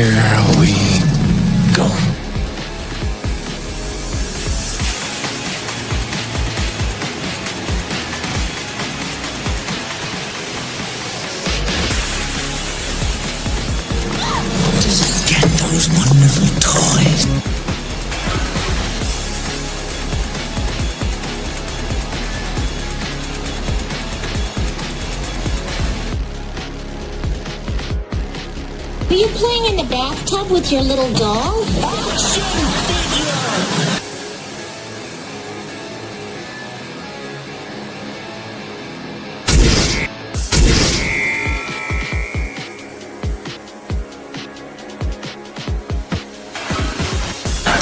Here we go. Just get those wonderful toys. Are you playing in the bathtub with your little doll? Action figure!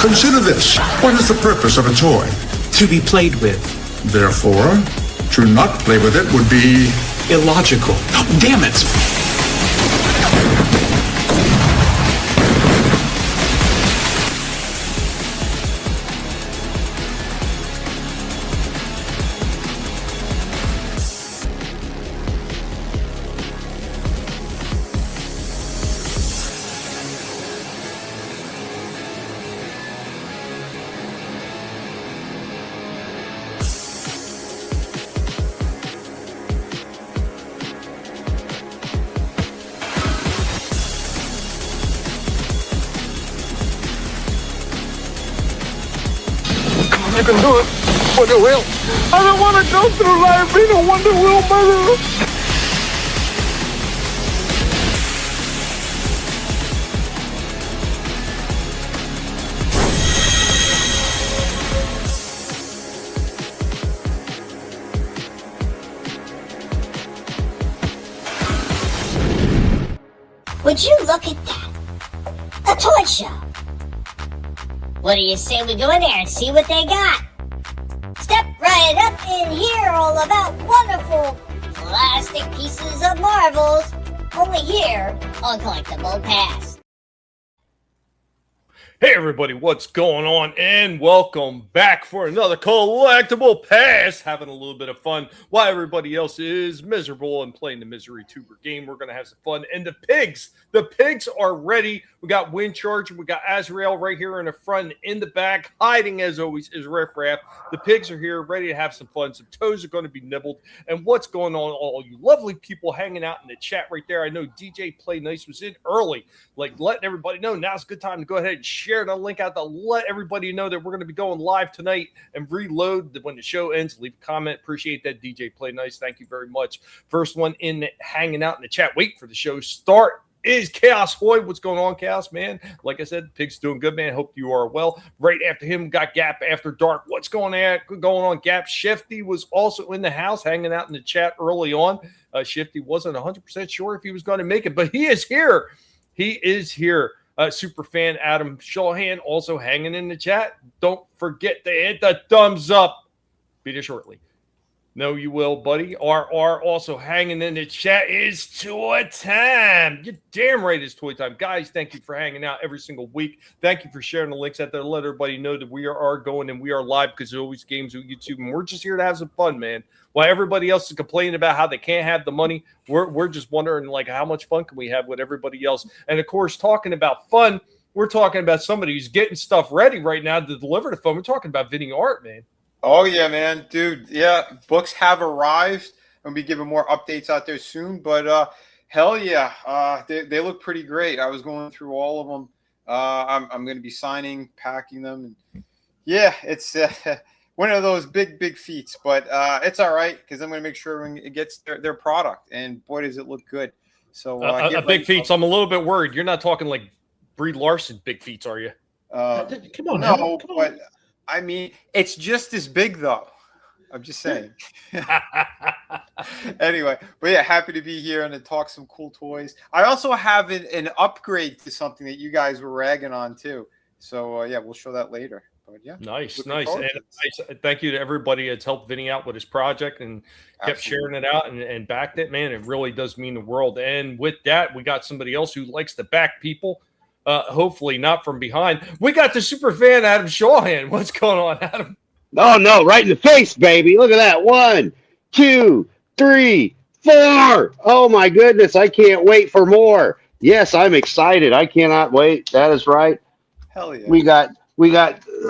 Consider this. What is the purpose of a toy? To be played with. Therefore, to not play with it would be Illogical. Damn it! You can do it, Wonder Wheel. I don't want to go through life being a Wonder Wheel mother. Would you look at that? A toy show. What do you say we go in there and see what they got? Step right up and hear all about wonderful plastic pieces of marvels. Only here on Collectable Past. Hey everybody, what's going on? And welcome back for another Collectable Past. Having a little bit of fun while everybody else is miserable and playing the Misery Tuber game. We're going to have some fun. And the pigs are ready. We got Wind Charger, we got Azrael right here in the front and in the back. Hiding as always is Riff Raff. The pigs are here, ready to have some fun. Some toes are going to be nibbled. And what's going on, all you lovely people hanging out in the chat right there. I know DJ Play Nice was in early, like letting everybody know now's a good time to go ahead and share the link out to let everybody know that we're going to be going live tonight and reload when the show ends. Leave a comment. Appreciate that, DJ Play Nice. Thank you very much. First one in hanging out in the chat. Wait for the show start. Is Chaos Hoy. What's going on, Chaos, man? Like I said, Pig's doing good, man. Hope you are well. Right after him, got Gap After Dark. What's going on, Gap? Shifty was also in the house, hanging out in the chat early on. Shifty wasn't 100% sure if he was going to make it, but he is here. He is here. Super fan Adam Shawhan also hanging in the chat. Don't forget to hit the thumbs up. Be there shortly. No, you will, buddy. RR also hanging in the chat. Is toy time. You're damn right it's toy time. Guys, thank you for hanging out every single week. Thank you for sharing the links out there. Let everybody know that we are going and we are live because there's always games on YouTube. And we're just here to have some fun, man. While everybody else is complaining about how they can't have the money, we're just wondering, like, how much fun can we have with everybody else? And, of course, talking about fun, we're talking about somebody who's getting stuff ready right now to deliver the fun. We're talking about Vinnie Art, man. Oh, yeah, man. Dude, yeah, books have arrived. I'll be giving more updates out there soon. But, hell yeah, they look pretty great. I was going through all of them. I'm going to be signing, packing them. And yeah, it's one of those big feats. But it's all right because I'm going to make sure it gets their product. And, boy, does it look good. So a big feat. So I'm a little bit worried. You're not talking like Brie Larson big feats, are you? Come on, no, come on. But I mean, it's just as big, though. I'm just saying. Anyway, but yeah, happy to be here and to talk some cool toys. I also have an upgrade to something that you guys were ragging on, too. So, yeah, we'll show that later. But yeah, nice. And thank you to everybody that's helped Vinnie out with his project and kept sharing it out and backed it, man. It really does mean the world. And with that, we got somebody else who likes to back people. Hopefully not from behind. We got the super fan, Adam Shawhan. What's going on, Adam? Oh, no, right in the face, baby. Look at that. 1, 2, 3, 4. Oh, my goodness. I can't wait for more. Yes, I'm excited. I cannot wait. That is right. Hell yeah. We got.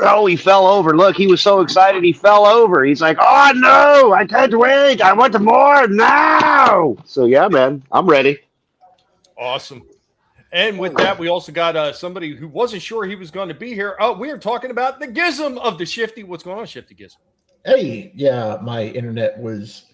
Oh, he fell over. Look, he was so excited he fell over. He's like, oh no, I can't wait. I want more now. So yeah, man, I'm ready. Awesome. And with that, we also got somebody who wasn't sure he was going to be here. Oh, we are talking about the Gizm of the Shifty. What's going on, Shifty Gizm? Hey, yeah, my internet was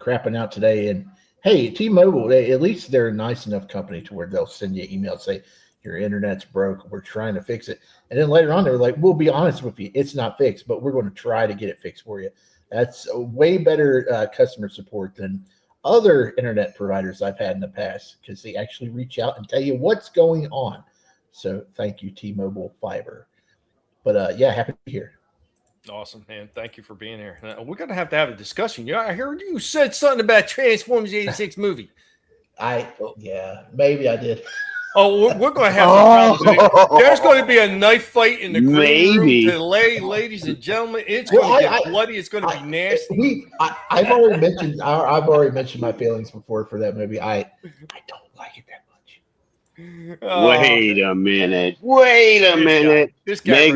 crapping out today. And hey, T-Mobile, at least they're a nice enough company to where they'll send you an email and say, your internet's broke. We're trying to fix it. And then later on, they were like, we'll be honest with you. It's not fixed, but we're going to try to get it fixed for you. That's a way better customer support than other internet providers I've had in the past, because they actually reach out and tell you what's going on. So thank you, T-Mobile Fiber. But yeah, happy to be here. Awesome, man. Thank you for being here. We're going to have a discussion. Yeah, I heard you said something about Transformers 86 movie. Yeah, maybe I did. Oh, we're going to have there's going to be a knife fight in the green room today, ladies and gentlemen. It's going to get bloody. It's going to be nasty. I've already mentioned my feelings before for that movie. I don't like it that much. Wait a minute. This guy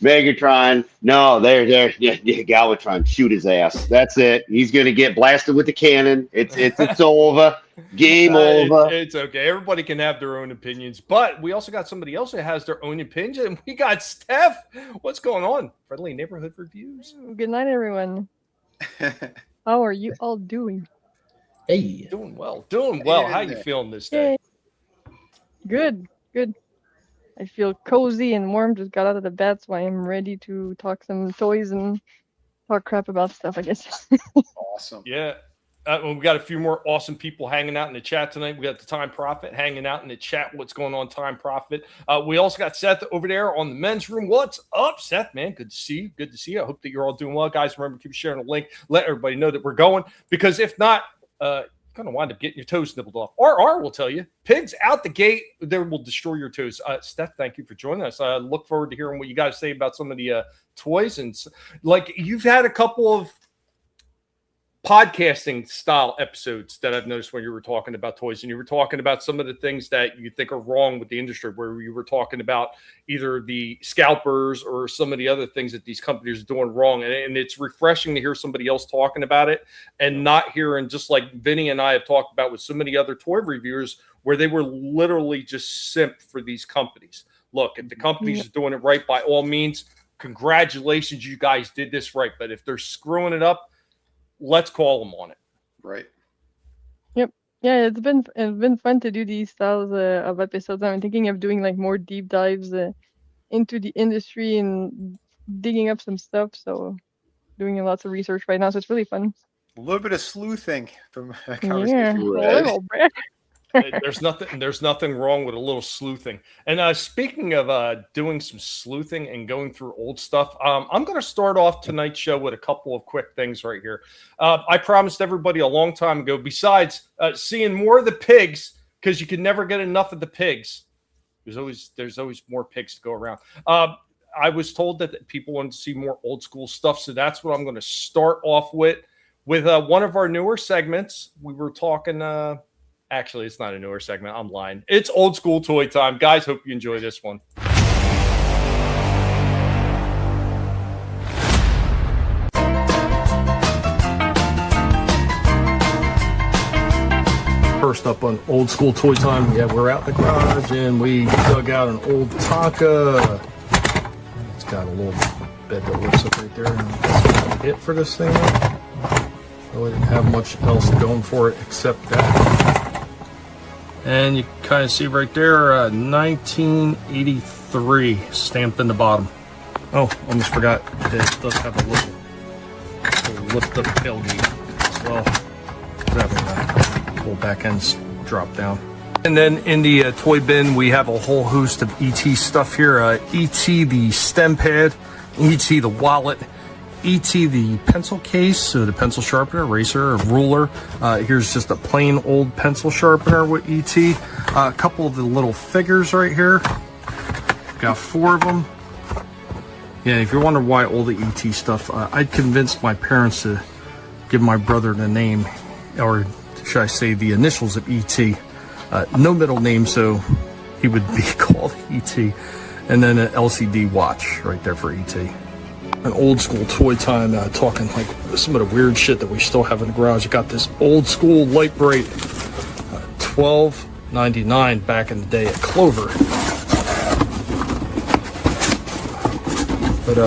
Megatron. No, there. Galvatron. Shoot his ass. That's it. He's gonna get blasted with the cannon. It's over. Game over. It's okay. Everybody can have their own opinions, but we also got somebody else who has their own opinion, and we got Steph. What's going on? Friendly Neighborhood Reviews. Good night, everyone. How are you all doing? Hey, doing well. How you feeling this day? Good. I feel cozy and warm. Just got out of the bed, so I am ready to talk some toys and talk crap about stuff, I guess. Awesome. Yeah. We got a few more awesome people hanging out in the chat tonight. We got the Time Prophet hanging out in the chat. What's going on, Time Prophet? We also got Seth over there on the men's room. What's up, Seth, man? Good to see you. I hope that you're all doing well. Guys, remember, keep sharing the link. Let everybody know that we're going, because if not, going to wind up getting your toes nibbled off. RR will tell you, pigs out the gate, they will destroy your toes. Steph, thank you for joining us. I look forward to hearing what you guys say about some of the toys. And like, you've had a couple of podcasting style episodes that I've noticed when you were talking about toys, and you were talking about some of the things that you think are wrong with the industry, where you were talking about either the scalpers or some of the other things that these companies are doing wrong. And it's refreshing to hear somebody else talking about it, and not hearing, just like Vinnie and I have talked about with so many other toy reviewers, where they were literally just simp for these companies. Look, if the company's doing it right, by all means, congratulations, you guys did this right. But if they're screwing it up, let's call them on it. Right. Yep. Yeah, it's been fun to do these styles of episodes. I'm thinking of doing like more deep dives into the industry and digging up some stuff. So doing lots of research right now. So it's really fun. A little bit of sleuthing from that conversation. Yeah, a little bit. There's nothing wrong with a little sleuthing. And speaking of doing some sleuthing and going through old stuff, I'm going to start off tonight's show with a couple of quick things right here. I promised everybody a long time ago, besides seeing more of the pigs, because you can never get enough of the pigs. There's always more pigs to go around. I was told that people wanted to see more old school stuff, so that's what I'm going to start off with one of our newer segments. We were talking. Actually, it's not a newer segment. I'm lying. It's old school toy time. Guys, hope you enjoy this one. First up on old school toy time, yeah, we're out in the garage and we dug out an old Tonka. It's got a little bed that lifts up right there, and that's it for this thing. Really didn't have much else going for it except that. And you kind of see right there, 1983 stamped in the bottom. Oh, almost forgot, it does have a little lift up tailgate as well. That little back ends drop down. And then in the toy bin, we have a whole host of ET stuff here. ET the stem pad, ET the wallet, ET the pencil case, so the pencil sharpener, eraser, a ruler. Here's just a plain old pencil sharpener with ET. A couple of the little figures right here. Got 4 of them. Yeah, if you're wondering why all the ET stuff, I convinced my parents to give my brother the name, or should I say the initials of ET. No middle name, so he would be called E.T. And then an LCD watch right there for E.T. An old school toy time, talking like some of the weird shit that we still have in the garage. You got this old school light bright, $12.99 back in the day at Clover. But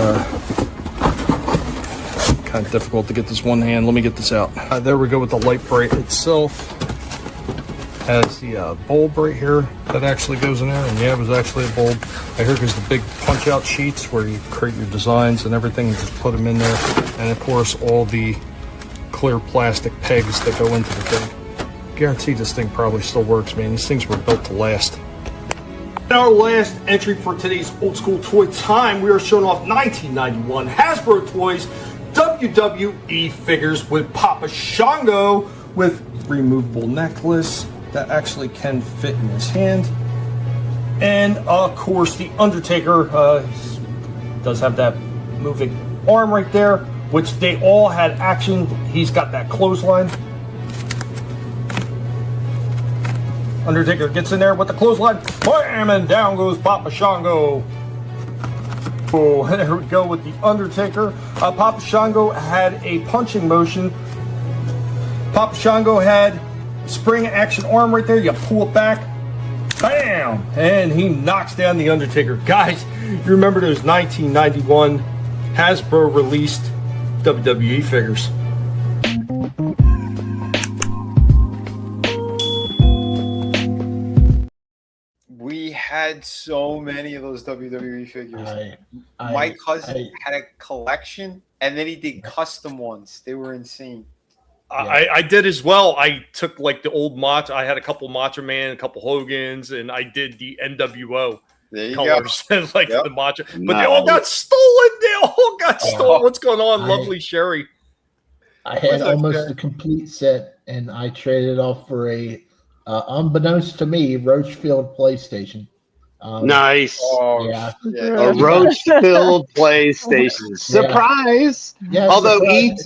kind of difficult to get this one hand. Let me get this out. There we go with the light bright itself. Has the bulb right here that actually goes in there, and yeah, it was actually a bulb. Right here goes the big punch out sheets where you create your designs and everything and just put them in there. And of course all the clear plastic pegs that go into the thing. Guarantee this thing probably still works, man. These things were built to last. Our last entry for today's old school toy time, we are showing off 1991 Hasbro Toys WWE figures with Papa Shango with removable necklace that actually can fit in his hand. And of course the Undertaker does have that moving arm right there, which they all had action. He's got that clothesline. Undertaker gets in there with the clothesline, bam, and down goes Papa Shango. Oh, there we go with the Undertaker. Papa Shango had a punching motion. Papa Shango had spring action arm right there. You pull it back, bam, and he knocks down the Undertaker. Guys, you remember those 1991 Hasbro released WWE figures? We had so many of those WWE figures. My cousin had a collection, and then he did custom ones. They were insane. I did as well. I took like the old Macho. I had a couple Macho Man, a couple Hogans, and I did the NWO colors and like the Macho. But they all got stolen. They all got stolen. What's going on, lovely Sherry? I had almost a complete set, and I traded it off for a, unbeknownst to me, Roachfield PlayStation. Nice. Yeah. A roach-filled PlayStation. Surprise! Yeah, although surprise.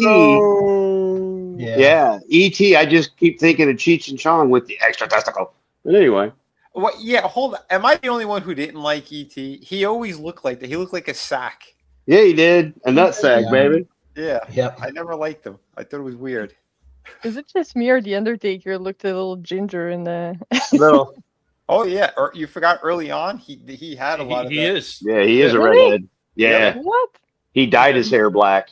E.T., I just keep thinking of Cheech and Chong with the extra testicle. But anyway. What? Yeah, hold on. Am I the only one who didn't like E.T.? He always looked like that. He looked like a sack. Yeah, he did. A nutsack, baby. Yeah. Yep. I never liked him. I thought it was weird. Is it just me or the Undertaker looked a little ginger in the Little. Oh yeah, or you forgot early on he had a lot of. He that. is. Yeah, he is a Really? redhead. Yeah. What? He dyed his hair black.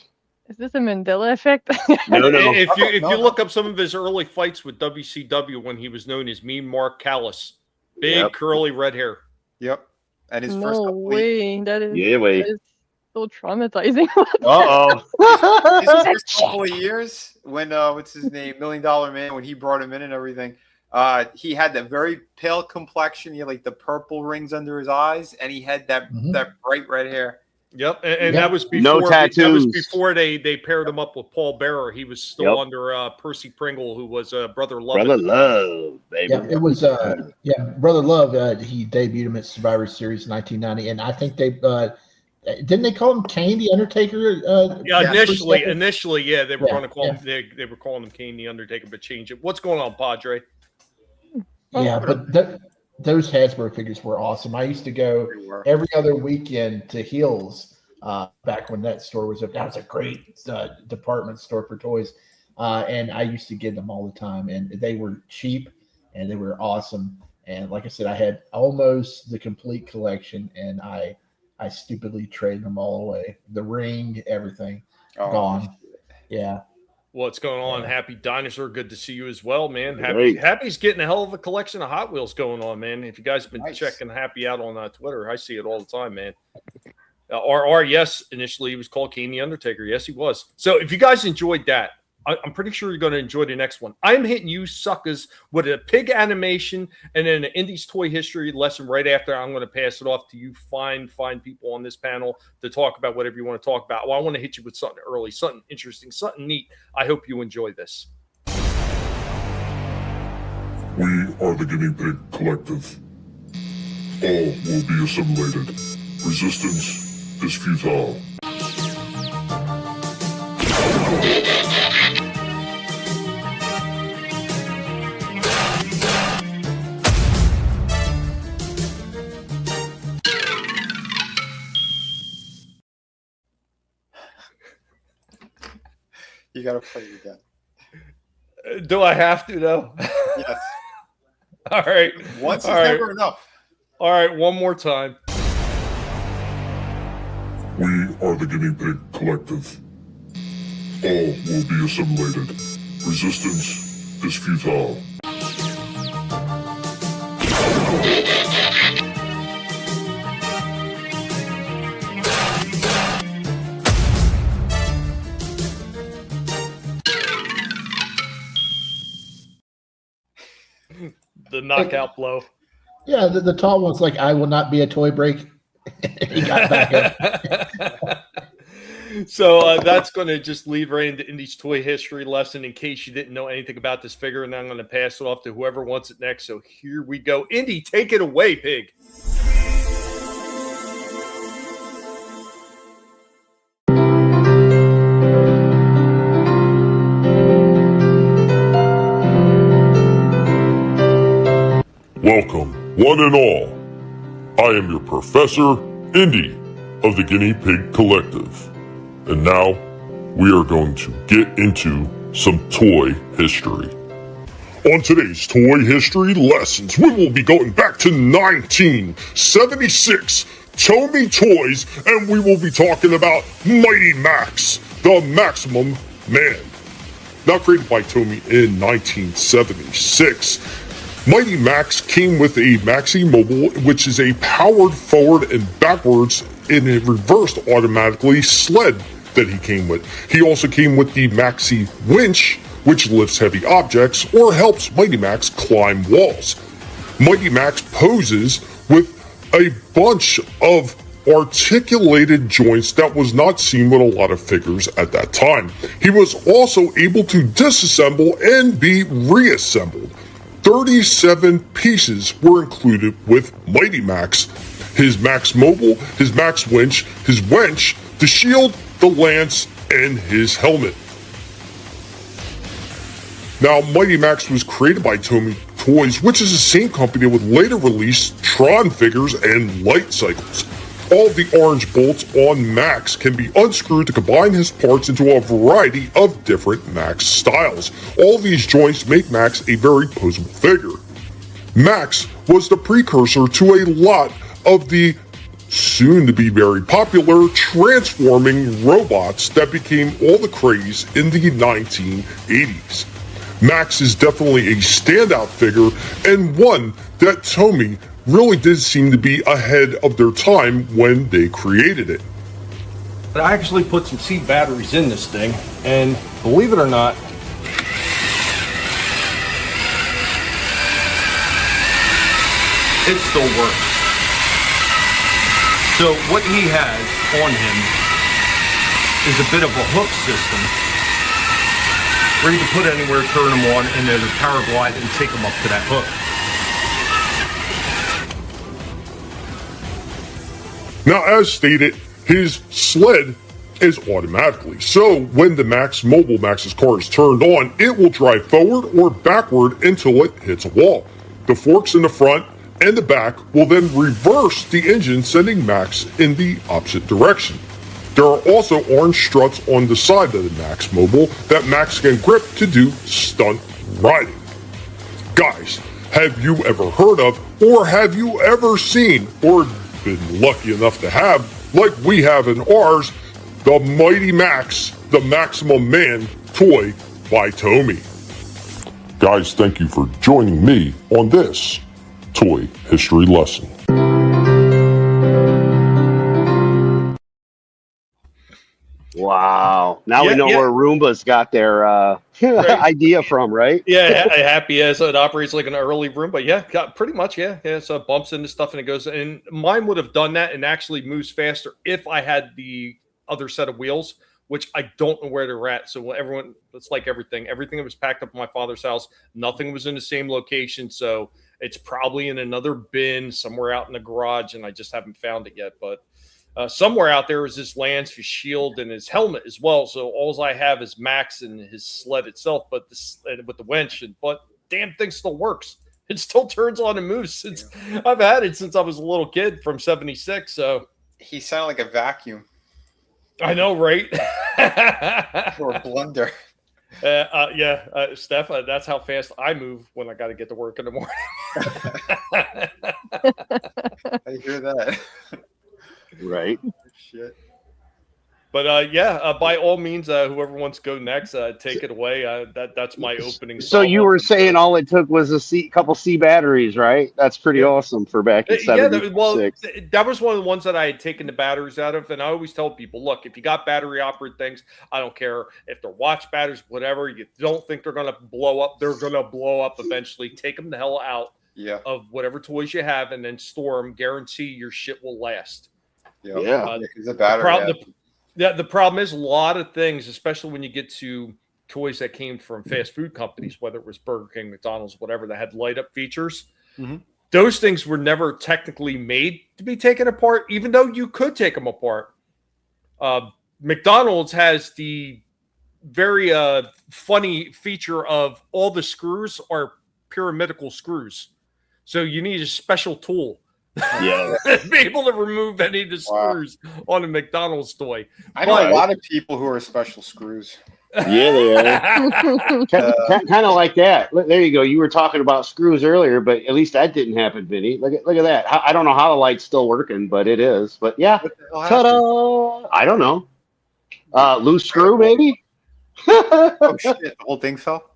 Is this a Mandela effect? No. If you look up some of his early fights with WCW when he was known as Mean Mark Callis, big curly red hair. Yep. And his first No couple way. That is, Yeah, wait. that is so traumatizing. Uh-oh. his first couple of years when what's his name, $1 Million Man, when he brought him in and everything, he had that very pale complexion. He had like the purple rings under his eyes, and he had that that bright red hair. Yep, and that was before. No tattoos. That was before they paired him up with Paul Bearer. He was still Yep. under Percy Pringle, who was Brother Love. Brother Love, baby. Yeah, it was Brother Love. He debuted him at Survivor Series 1990, and I think they didn't they call him Kane the Undertaker? Initially, yeah, they were going to call him. They were calling him Kane the Undertaker, but change it. What's going on, Padre? Yeah, but those Hasbro figures were awesome. I used to go every other weekend to Hills back when that store was up. That was a great department store for toys, and I used to get them all the time. And they were cheap, and they were awesome. And like I said, I had almost the complete collection, and I stupidly traded them all away. The ring, everything, gone. Yeah. What's going on? Happy Dinosaur, good to see you as well, man. Great. Happy's getting a hell of a collection of Hot Wheels going on, man. If you guys have been Nice. checking Happy out on Twitter, I see it all the time, man. Or yes, initially he was called Kane the Undertaker. Yes, he was. So if you guys enjoyed that, I'm pretty sure you're going to enjoy the next one. I'm hitting you suckers with a pig animation and then an Indies toy history lesson right after. I'm going to pass it off to you fine people on this panel to talk about whatever you want to talk about. Well, I want to hit you with something early, something interesting, something neat. I hope you enjoy this. We are the Guinea Pig Collective. All will be assimilated. Resistance is futile. You got to play it again. Do I have to though? Yes. All right. Once is All right. never enough. All right, one more time. We are the Guinea Pig Collective. All will be assimilated. Resistance is futile. The knockout blow. Yeah, the tall one's like, I will not be a toy break. He got back up. So that's going to just lead right into Indy's toy history lesson in case you didn't know anything about this figure, and I'm going to pass it off to whoever wants it next. So here we go. Indy, take it away, pig. Welcome, one and all. I am your Professor Indy of the Guinea Pig Collective. And now, we are going to get into some toy history. On today's toy history lessons, we will be going back to 1976, Tomy Toys, and we will be talking about Mighty Max, the Maximum Man. Now created by Tomy in 1976, Mighty Max came with a Maxi Mobile, which is a powered forward and backwards in a reversed automatically sled that he came with. He also came with the Maxi Winch, which lifts heavy objects or helps Mighty Max climb walls. Mighty Max poses with a bunch of articulated joints that was not seen with a lot of figures at that time. He was also able to disassemble and be reassembled. 37 pieces were included with Mighty Max. His Max Mobile, his Max Winch, his Wench, the shield, the lance, and his helmet. Now, Mighty Max was created by Tomy Toys, which is the same company that would later release Tron figures and light cycles. All of the orange bolts on Max can be unscrewed to combine his parts into a variety of different Max styles. All these joints make Max a very posable figure. Max was the precursor to a lot of the soon-to-be very popular transforming robots that became all the craze in the 1980s. Max is definitely a standout figure and one that Tomy really did seem to be ahead of their time when they created it. But I actually put some C batteries in this thing, and believe it or not, it still works. So what he has on him is a bit of a hook system where you can put anywhere, turn them on, and there's a power glide and take them up to that hook. Now, as stated, his sled is automatically. So when the Max Mobile Max's car is turned on, it will drive forward or backward until it hits a wall. The forks in the front and the back will then reverse the engine, sending Max in the opposite direction. There are also orange struts on the side of the Max Mobile that Max can grip to do stunt riding. Guys, have you ever heard of, or have you ever seen, or been lucky enough to have, like we have in ours, the Mighty Max, the Maximum Man toy by Tomy? Guys, thank you for joining me on this toy history lesson. Wow. Now we know where Roombas got their idea from, right? Yeah, happy as it operates like an early Roomba. Yeah, pretty much, yeah. So it bumps into stuff and it goes, and mine would have done that and actually moves faster if I had the other set of wheels, which I don't know where they're at. So everyone, it's like everything that was packed up in my father's house, nothing was in the same location. So it's probably in another bin somewhere out in the garage, and I just haven't found it yet. But somewhere out there is his lance, his shield, and his helmet as well. So all I have is Max and his sled itself, but with the winch. But damn thing still works. It still turns on and moves. Since I've had it since I was a little kid from '76. So he sounded like a vacuum. I know, right? Or a blunder. Steph, that's how fast I move when I got to get to work in the morning. I hear that. Right. Shit. But by all means, whoever wants to go next, take it away. That's my opening. So you were saying all it took was a couple C batteries, right? That's pretty awesome for back in '76. That was one of the ones that I had taken the batteries out of, and I always tell people, look, if you got battery operated things, I don't care if they're watch batteries, whatever. You don't think they're gonna blow up? They're gonna blow up eventually. Take them the hell out of whatever toys you have, and then store them. Guarantee your shit will last. The battery. The problem is a lot of things, especially when you get to toys that came from fast food companies, whether it was Burger King, McDonald's, whatever, that had light up features. Those things were never technically made to be taken apart, even though you could take them apart. McDonald's has the very funny feature of all the screws are pyramidal screws. So you need a special tool. Be able to remove any of the screws on a McDonald's toy. I know a lot of people who are special screws. Yeah, they are. Kind of like that. There you go. You were talking about screws earlier, but at least that didn't happen, Vinnie. Look at that. I don't know how the light's still working, but it is. But yeah, ta-da! I don't know. Loose screw, maybe. Oh shit! The whole thing fell.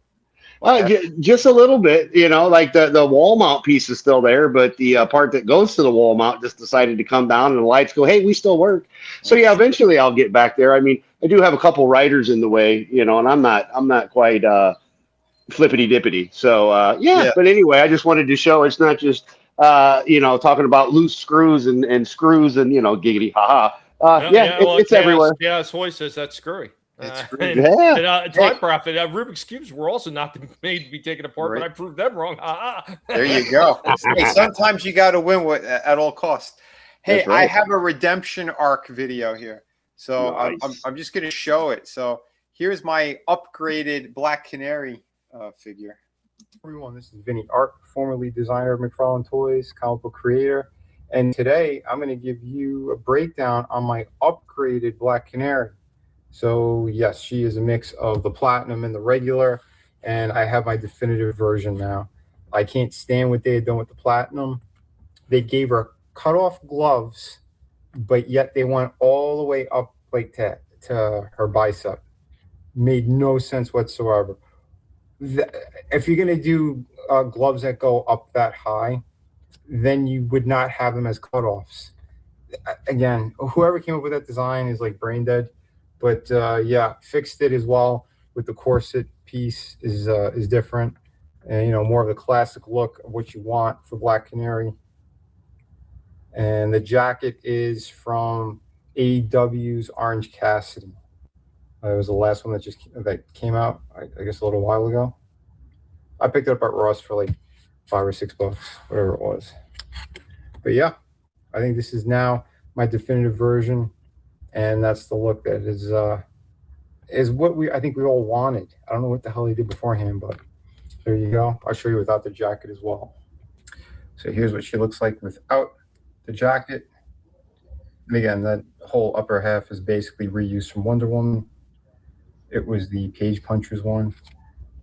Just a little bit, like the wall mount piece is still there, but the part that goes to the wall mount just decided to come down, and the lights go, hey, we still work. So yeah, eventually I'll get back there. I mean, I do have a couple riders in the way, and I'm not quite flippity dippity. So but anyway, I just wanted to show it's not just talking about loose screws and screws and giggity haha. It's everywhere. Yeah, Hoy says that's screwy. Time profit. Rubik's cubes were also not made to be taken apart, but I proved them wrong. There you go. Hey, sometimes you got to win at all costs. Hey, I have a redemption arc video here, so nice. I'm just going to show it. So here's my upgraded Black Canary figure. Everyone, this is Vinnie, art formerly designer of McFarlane Toys, comic book creator, and today I'm going to give you a breakdown on my upgraded Black Canary. So yes, she is a mix of the platinum and the regular, and I have my definitive version now. I can't stand what they had done with the platinum. They gave her cut off gloves, but yet they went all the way up like to her bicep. Made no sense whatsoever. If you're going to do gloves that go up that high, then you would not have them as cutoffs. Again, whoever came up with that design is like brain dead. But fixed it as well with the corset piece is different, and more of the classic look of what you want for Black Canary. And the jacket is from AEW's Orange Cassidy. It was the last one that came out, I guess, a little while ago. I picked it up at Ross for like $5 or $6, whatever it was. But yeah, I think this is now my definitive version. And that's the look that is what I think we all wanted. I don't know what the hell he did beforehand, but there you go. I'll show you without the jacket as well. So here's what she looks like without the jacket. And again, that whole upper half is basically reused from Wonder Woman. It was the Page Punchers one.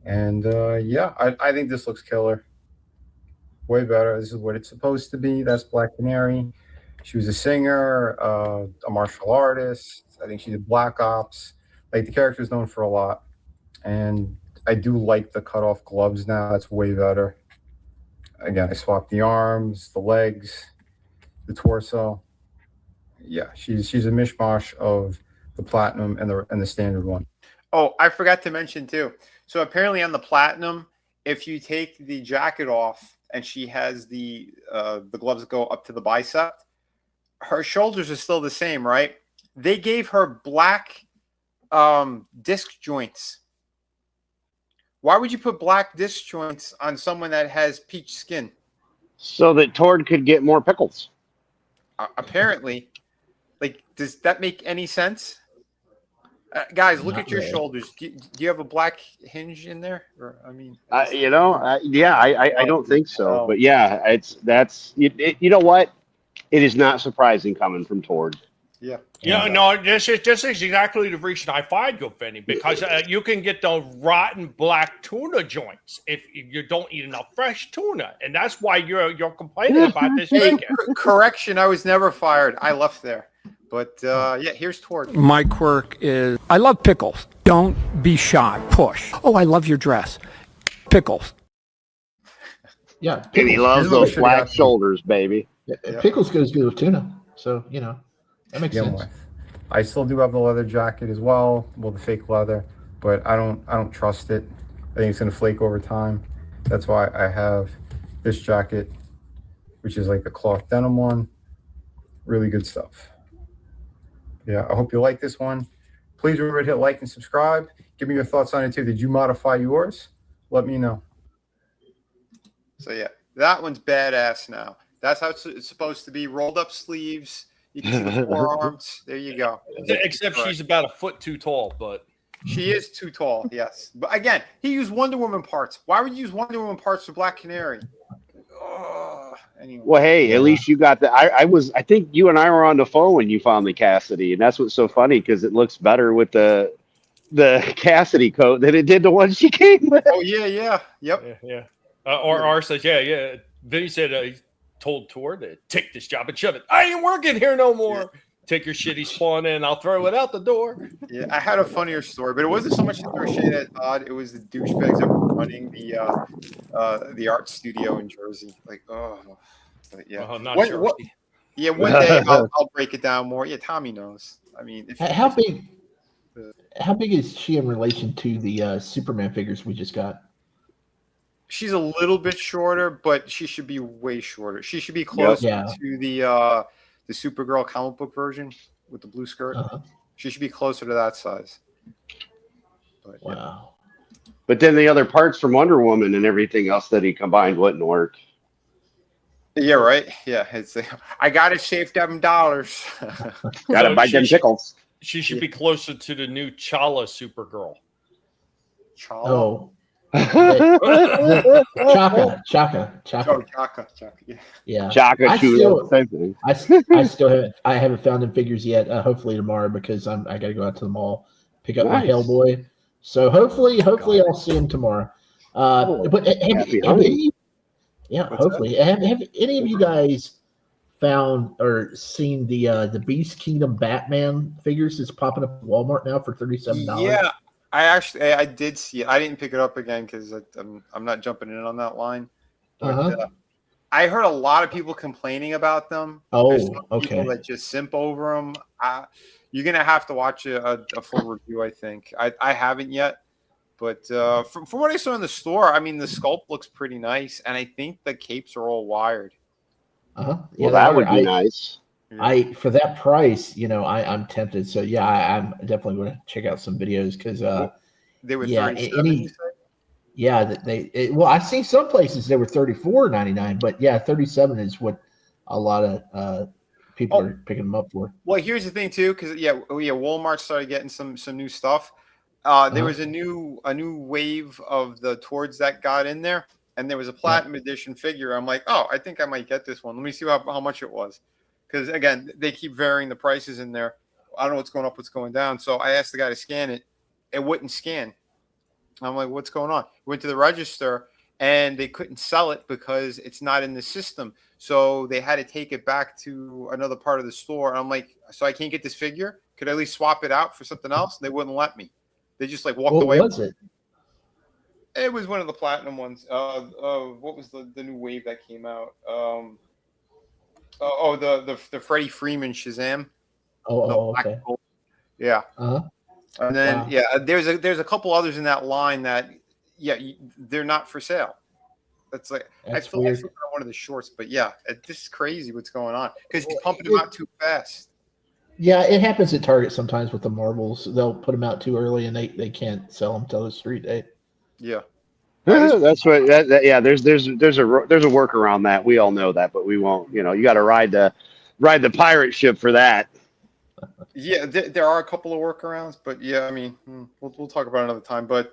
And I think this looks killer. Way better. This is what it's supposed to be. That's Black Canary. She was a singer, a martial artist. I think she did Black Ops. Like, the character is known for a lot. And I do like the cut-off gloves now. That's way better. Again, I swapped the arms, the legs, the torso. Yeah, she's a mishmash of the platinum and the standard one. Oh, I forgot to mention too. So apparently on the platinum, if you take the jacket off and she has the gloves that go up to the bicep, her shoulders are still the same, right? They gave her black disc joints. Why would you put black disc joints on someone that has peach skin? So that Tord could get more pickles. Apparently. Like, does that make any sense? Guys, look at your shoulders. Do you have a black hinge in there? Or, I mean, I don't think so. But yeah, you know what? It is not surprising coming from Tord. Yeah. Yeah, no, this is exactly the reason I find you, Vinny, because you can get the rotten black tuna joints if you don't eat enough fresh tuna, and that's why you're complaining about this Hey, figure. correction, I was never fired. I left there. But yeah, here's Torque. My quirk is I love pickles. Don't be shy. Push. Oh, I love your dress. Pickles. Yeah, And he loves those flat shoulders, baby. Pickles goes good with tuna, so that makes sense. Well, I still do have the leather jacket as well, the fake leather, but I don't trust it. I think it's gonna flake over time. That's why I have this jacket, which is like the cloth denim one. Really good stuff. Yeah, I hope you like this one. Please remember to hit like and subscribe. Give me your thoughts on it too. Did you modify yours? Let me know. So yeah, that one's badass now. That's how it's supposed to be. Rolled up sleeves. You can see the forearms. There you go. Except she's about a foot too tall, but she is too tall. Yes, but again, he used Wonder Woman parts. Why would you use Wonder Woman parts for Black Canary? Anyway. Well, hey, at least you got that. I think you and I were on the phone when you found the Cassidy, and that's what's so funny because it looks better with the Cassidy coat than it did the one she came with. Oh yeah, yep. Yeah. R says, yeah. Vinny said he told Tor to take this job and shove it. I ain't working here no more. Yeah. Take your shitty spawn in, I'll throw it out the door. Yeah, I had a funnier story, but it wasn't so much to throw shit at Todd. It was the douchebags that were running the art studio in Jersey. Like, but yeah. Yeah, one day I'll break it down more. Yeah, Tommy knows. I mean, how big is she in relation to the Superman figures we just got? She's a little bit shorter, but she should be way shorter. She should be closer to the Supergirl comic book version with the blue skirt. She should be closer to that size. But, wow. But then the other parts from Wonder Woman and everything else that he combined wouldn't work. Yeah, right. Yeah, I got it saved $7. Gotta buy them pickles. She should be closer to the new Chala Supergirl. Chala. Oh. Chaka. Oh, Chaka. Yeah. Chaka. I haven't found them figures yet. Hopefully tomorrow because I got to go out to the mall pick up my Hellboy. So hopefully I'll see him tomorrow. But hopefully have any of you guys found or seen the Beast Kingdom Batman figures that's popping up at Walmart now for $37? Yeah. I did see it. I didn't pick it up again because I'm not jumping in on that line. But, I heard a lot of people complaining about them. People that just simp over them. You're gonna have to watch a full review. I think I haven't yet, but from what I saw in the store, I mean the sculpt looks pretty nice, and I think the capes are all wired. Yeah, well, that would be nice. For that price, I'm tempted. So yeah, I'm definitely going to check out some videos because they were I've seen some places they were $34.99, but yeah, 37 is what a lot of people are picking them up for. Well, here's the thing too, because Walmart started getting some new stuff. There was a new wave of the Tords that got in there, and there was a platinum edition figure. I'm like, I think I might get this one. Let me see how much it was. Because, again, they keep varying the prices in there. I don't know what's going up, what's going down. So I asked the guy to scan it. It wouldn't scan. I'm like, what's going on? Went to the register, and they couldn't sell it because it's not in the system. So they had to take it back to another part of the store. And I'm like, so I can't get this figure? Could I at least swap it out for something else? And they wouldn't let me. They just, walked away. What was it? It was one of the platinum ones. What was the new wave that came out? The Freddie Freeman Shazam. Okay. Yeah. And then there's a couple others in that line that they're not for sale. That's I feel like one of the shorts, but this is crazy what's going on because he's pumping them out too fast. Yeah, it happens at Target sometimes with the marbles. They'll put them out too early and they can't sell them till the street date. Yeah. That's what. There's a work around that. We all know that, but we won't. You got to ride the pirate ship for that. Yeah, there are a couple of workarounds, but I mean, we'll talk about it another time. But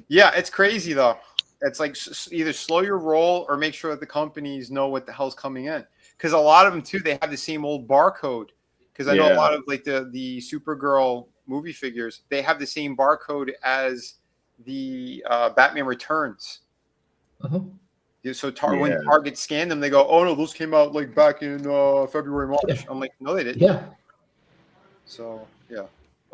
it's crazy though. It's like either slow your roll or make sure that the companies know what the hell's coming in, because a lot of them too, they have the same old barcode because I know a lot of like the Supergirl movie figures, they have the same barcode as the Batman Returns. So when Target scanned them, they go, "Oh no, those came out like back in February, March." I'm like, "No, they didn't." Yeah. So yeah,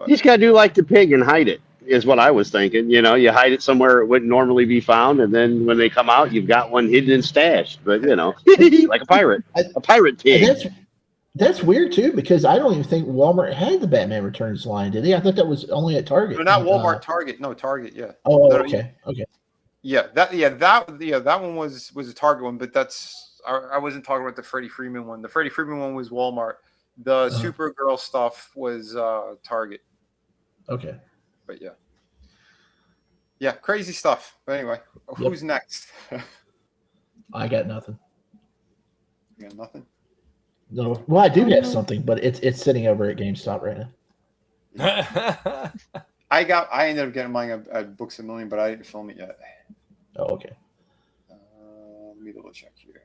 You just gotta do like the pig and hide it. Is what I was thinking. You know, you hide it somewhere it wouldn't normally be found, and then when they come out, you've got one hidden and stashed. But you know, like a pirate pig. That's weird too, because I don't even think Walmart had the Batman Returns line, did they? I thought that was only at Target. No, not Walmart, Target. No, Target. Yeah. Oh, okay. Yeah, that one was a Target one, but I wasn't talking about the Freddie Freeman one. The Freddie Freeman one was Walmart. The Supergirl stuff was Target. Okay. But yeah, crazy stuff. But anyway, who's next? I got nothing. You got nothing? No. Well, I do have something, but it's sitting over at GameStop right now. I ended up getting mine at Books A Million, but I didn't film it yet. Oh, okay. Let me double check here.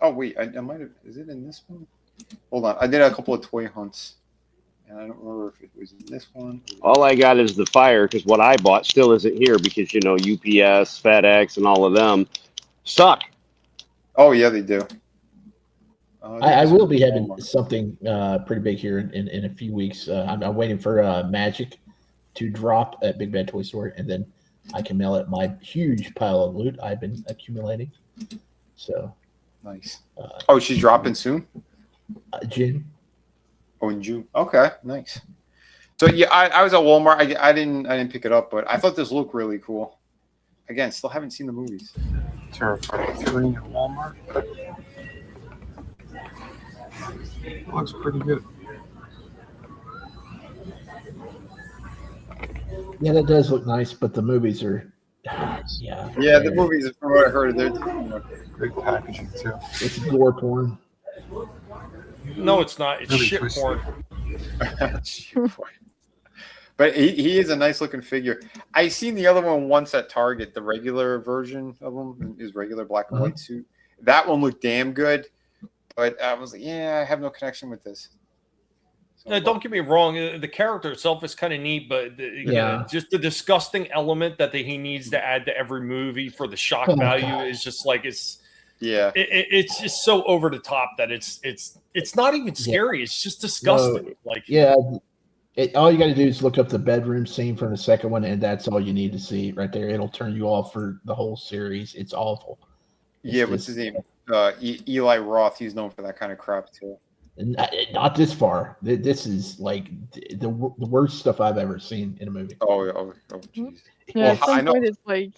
Oh wait, I might have. Is it in this one? Hold on, I did a couple of toy hunts, and I don't remember if it was in this one. All I got is the Fire, because what I bought still isn't here because, you know, UPS, FedEx, and all of them suck. Oh yeah, they do. I will be having something pretty big here in a few weeks. I'm waiting for Magic to drop at Big Bad Toy Store, and then I can mail it my huge pile of loot I've been accumulating. So nice. Oh, she's dropping soon? June. Oh, in June. Okay, nice. So yeah, I was at Walmart. I didn't pick it up, but I thought this looked really cool. Again, still haven't seen the movies. Terrifying 3 at Walmart. Looks pretty good. Yeah, that does look nice, but the movies are, Yeah, the movies, from what I heard, they're great packaging too. It's gore porn. No, it's not. It's Really shit twisted. porn. Shit porn. But he is a nice looking figure. I seen the other one once at Target, the regular version of him, his regular black and white suit. That one looked damn good, but I was like, yeah, I have no connection with this. No, don't get me wrong. The character itself is kind of neat, but just the disgusting element that he needs to add to every movie for the shock value is just like it's just so over the top that it's not even scary. It's just disgusting. All you got to do is look up the bedroom scene from the second one, and that's all you need to see right there. It'll turn you off for the whole series. It's awful. What's his name? Eli Roth. He's known for that kind of crap too. Not this far. This is like the worst stuff I've ever seen in a movie. Oh, jeez. Yeah, at some point it's like,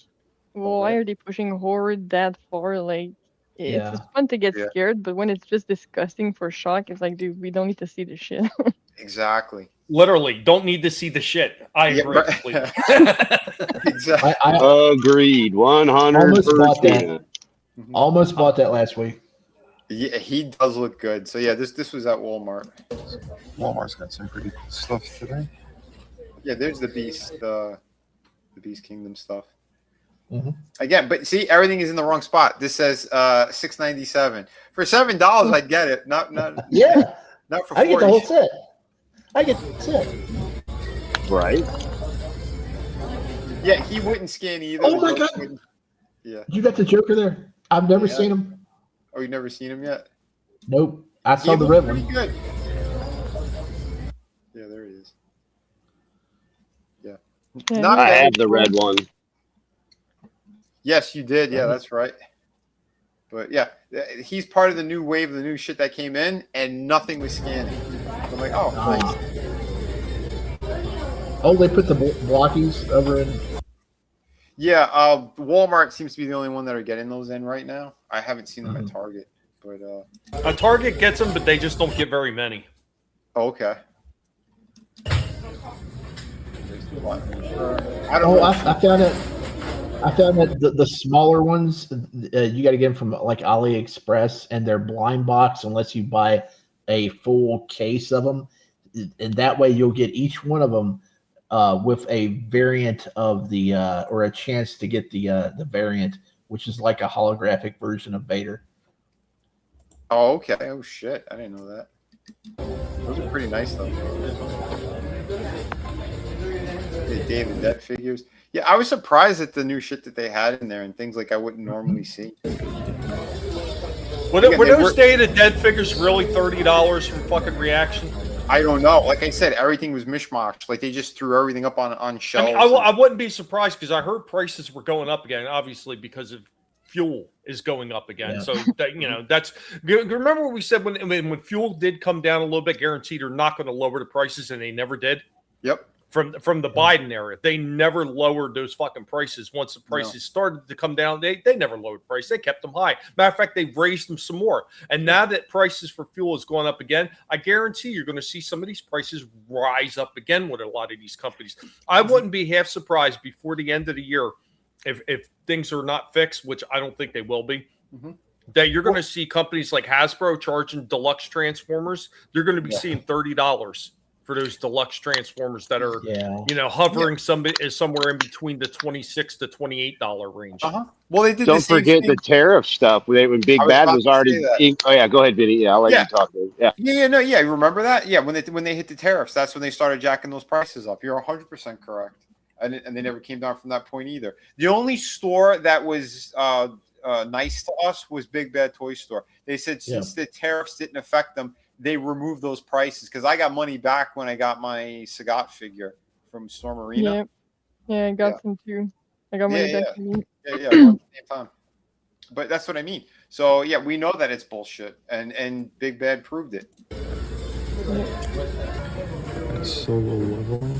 well, why are they pushing horror that far? Like, it's just fun to get scared, but when it's just disgusting for shock, it's like, dude, we don't need to see the shit. Exactly. Literally, don't need to see the shit. I agree. Completely. Exactly. I agreed. 100%. Almost bought that last week. Yeah, he does look good. So yeah, this was at Walmart. Walmart's got some pretty cool stuff today. Yeah, there's the Beast, the Beast Kingdom stuff. Again, but see, everything is in the wrong spot. This says $6.97 for $7. I'd get it. Not not for $40. I get the whole set. I get the set. Right. Yeah, he wouldn't scan either. Oh my god. Yeah. You got the Joker there. I've never seen him. Oh, you've never seen him yet? Nope. I saw the red one. Good. Yeah, there he is. Yeah. I have the red one. Yes, you did. Yeah, that's right. But yeah, he's part of the new wave of the new shit that came in, and nothing was scanning. I'm like, oh, nice. Oh, they put the blockies over in. Yeah, Walmart seems to be the only one that are getting those in right now. I haven't seen them at Target, but Target gets them, but they just don't get very many. Oh, okay. I found it. I found that the smaller ones, you got to get them from like AliExpress, and they're blind box unless you buy a full case of them, and that way you'll get each one of them with a variant of the or a chance to get the variant, which is like a holographic version of Vader. Oh, okay. Oh shit, I didn't know that. Those are pretty nice though. The Day of the Dead figures. Yeah, I was surprised at the new shit that they had in there and things like I wouldn't normally see. Were those Day of the Dead figures really $30 from fucking Reaction? I don't know. Like I said, everything was mishmash. Like they just threw everything up on shelves. I mean, I wouldn't be surprised because I heard prices were going up again, obviously because of fuel is going up again. Yeah. So that, that's remember what we said when fuel did come down a little bit, guaranteed they're not going to lower the prices, and they never did. Yep. From the Biden era, they never lowered those fucking prices. Once the prices started to come down, they never lowered price. They kept them high. Matter of fact, they raised them some more. And now that prices for fuel is going up again, I guarantee you're going to see some of these prices rise up again with a lot of these companies. I wouldn't be half surprised before the end of the year if things are not fixed, which I don't think they will be. That you're going to see companies like Hasbro charging deluxe Transformers. They're going to be seeing $30 for those deluxe Transformers that are, hovering somewhere in between the $26 to $28 range. Well, they did. Don't forget the tariff stuff. When Big Bad was already. Oh yeah, go ahead, Vinnie. Yeah, I'll let you talk. Yeah. Remember that? Yeah, when they hit the tariffs, that's when they started jacking those prices up. You're 100% correct, and they never came down from that point either. The only store that was nice to us was Big Bad Toy Store. They said since the tariffs didn't affect them, they removed those prices because I got money back when I got my Sagat figure from Storm Arena. Yeah, I got some too. I got money back from you. Yeah, at the same time. But that's what I mean. So yeah, we know that it's bullshit, and Big Bad proved it. Solo level.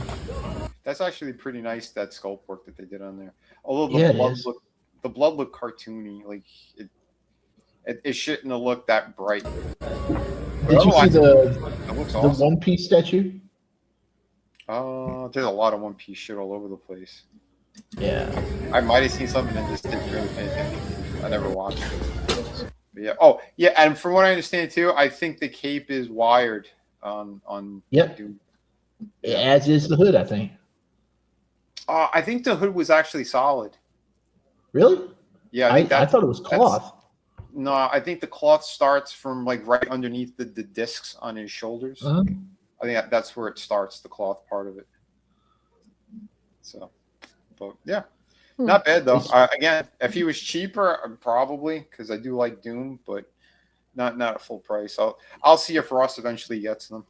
That's actually pretty nice, that sculpt work that they did on there. Although the blood looked cartoony, like it shouldn't have looked that bright. Did you see the One Piece statue? There's a lot of One Piece shit all over the place. Yeah. I might have seen something and just didn't really pay attention. I never watched it. But yeah. Oh, yeah. And from what I understand too, I think the cape is wired on. Yep. As is the hood, I think. I think the hood was actually solid. Really? Yeah. I thought it was cloth. No, I think the cloth starts from like right underneath the discs on his shoulders. I think that's where it starts, the cloth part of it. So, but yeah, not bad though. Again, if he was cheaper, probably, because I do like Doom, but not at full price. I'll see if Ross eventually gets them.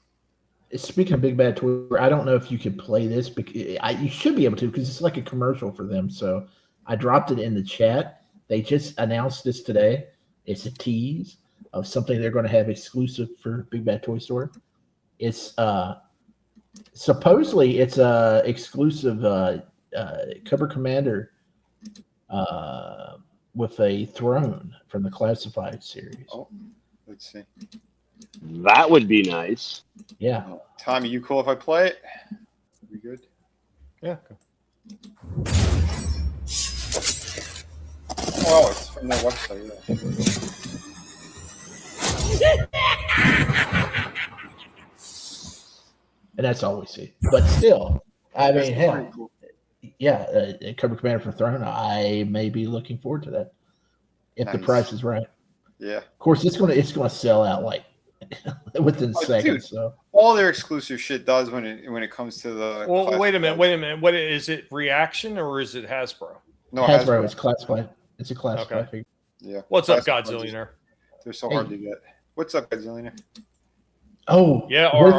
Speaking of Big Bad Toy, I don't know if you could play this, but you should be able to because it's like a commercial for them. So I dropped it in the chat. They just announced this today. It's a tease of something they're going to have exclusive for Big Bad Toy Store. It's supposedly it's a exclusive Cobra Commander with a throne from the Classified series. Oh, let's see. That would be nice. Yeah. Tommy, you cool if I play it? We good? Yeah. Oh, it's from their website. And that's all we see. But still, I mean, hell, cool. Cobra Commander for Throne, I may be looking forward to that if the price is right. Yeah. Of course, it's gonna sell out like within seconds. Dude, so all their exclusive shit does when it comes to the. Well, wait a minute. What is it? Reaction or is it Hasbro? No, Hasbro is classified. It's a classified figure. Yeah. What's up, Godzillionaire? They're so hard to get. What's up, Godzillionaire? Oh, yeah. Our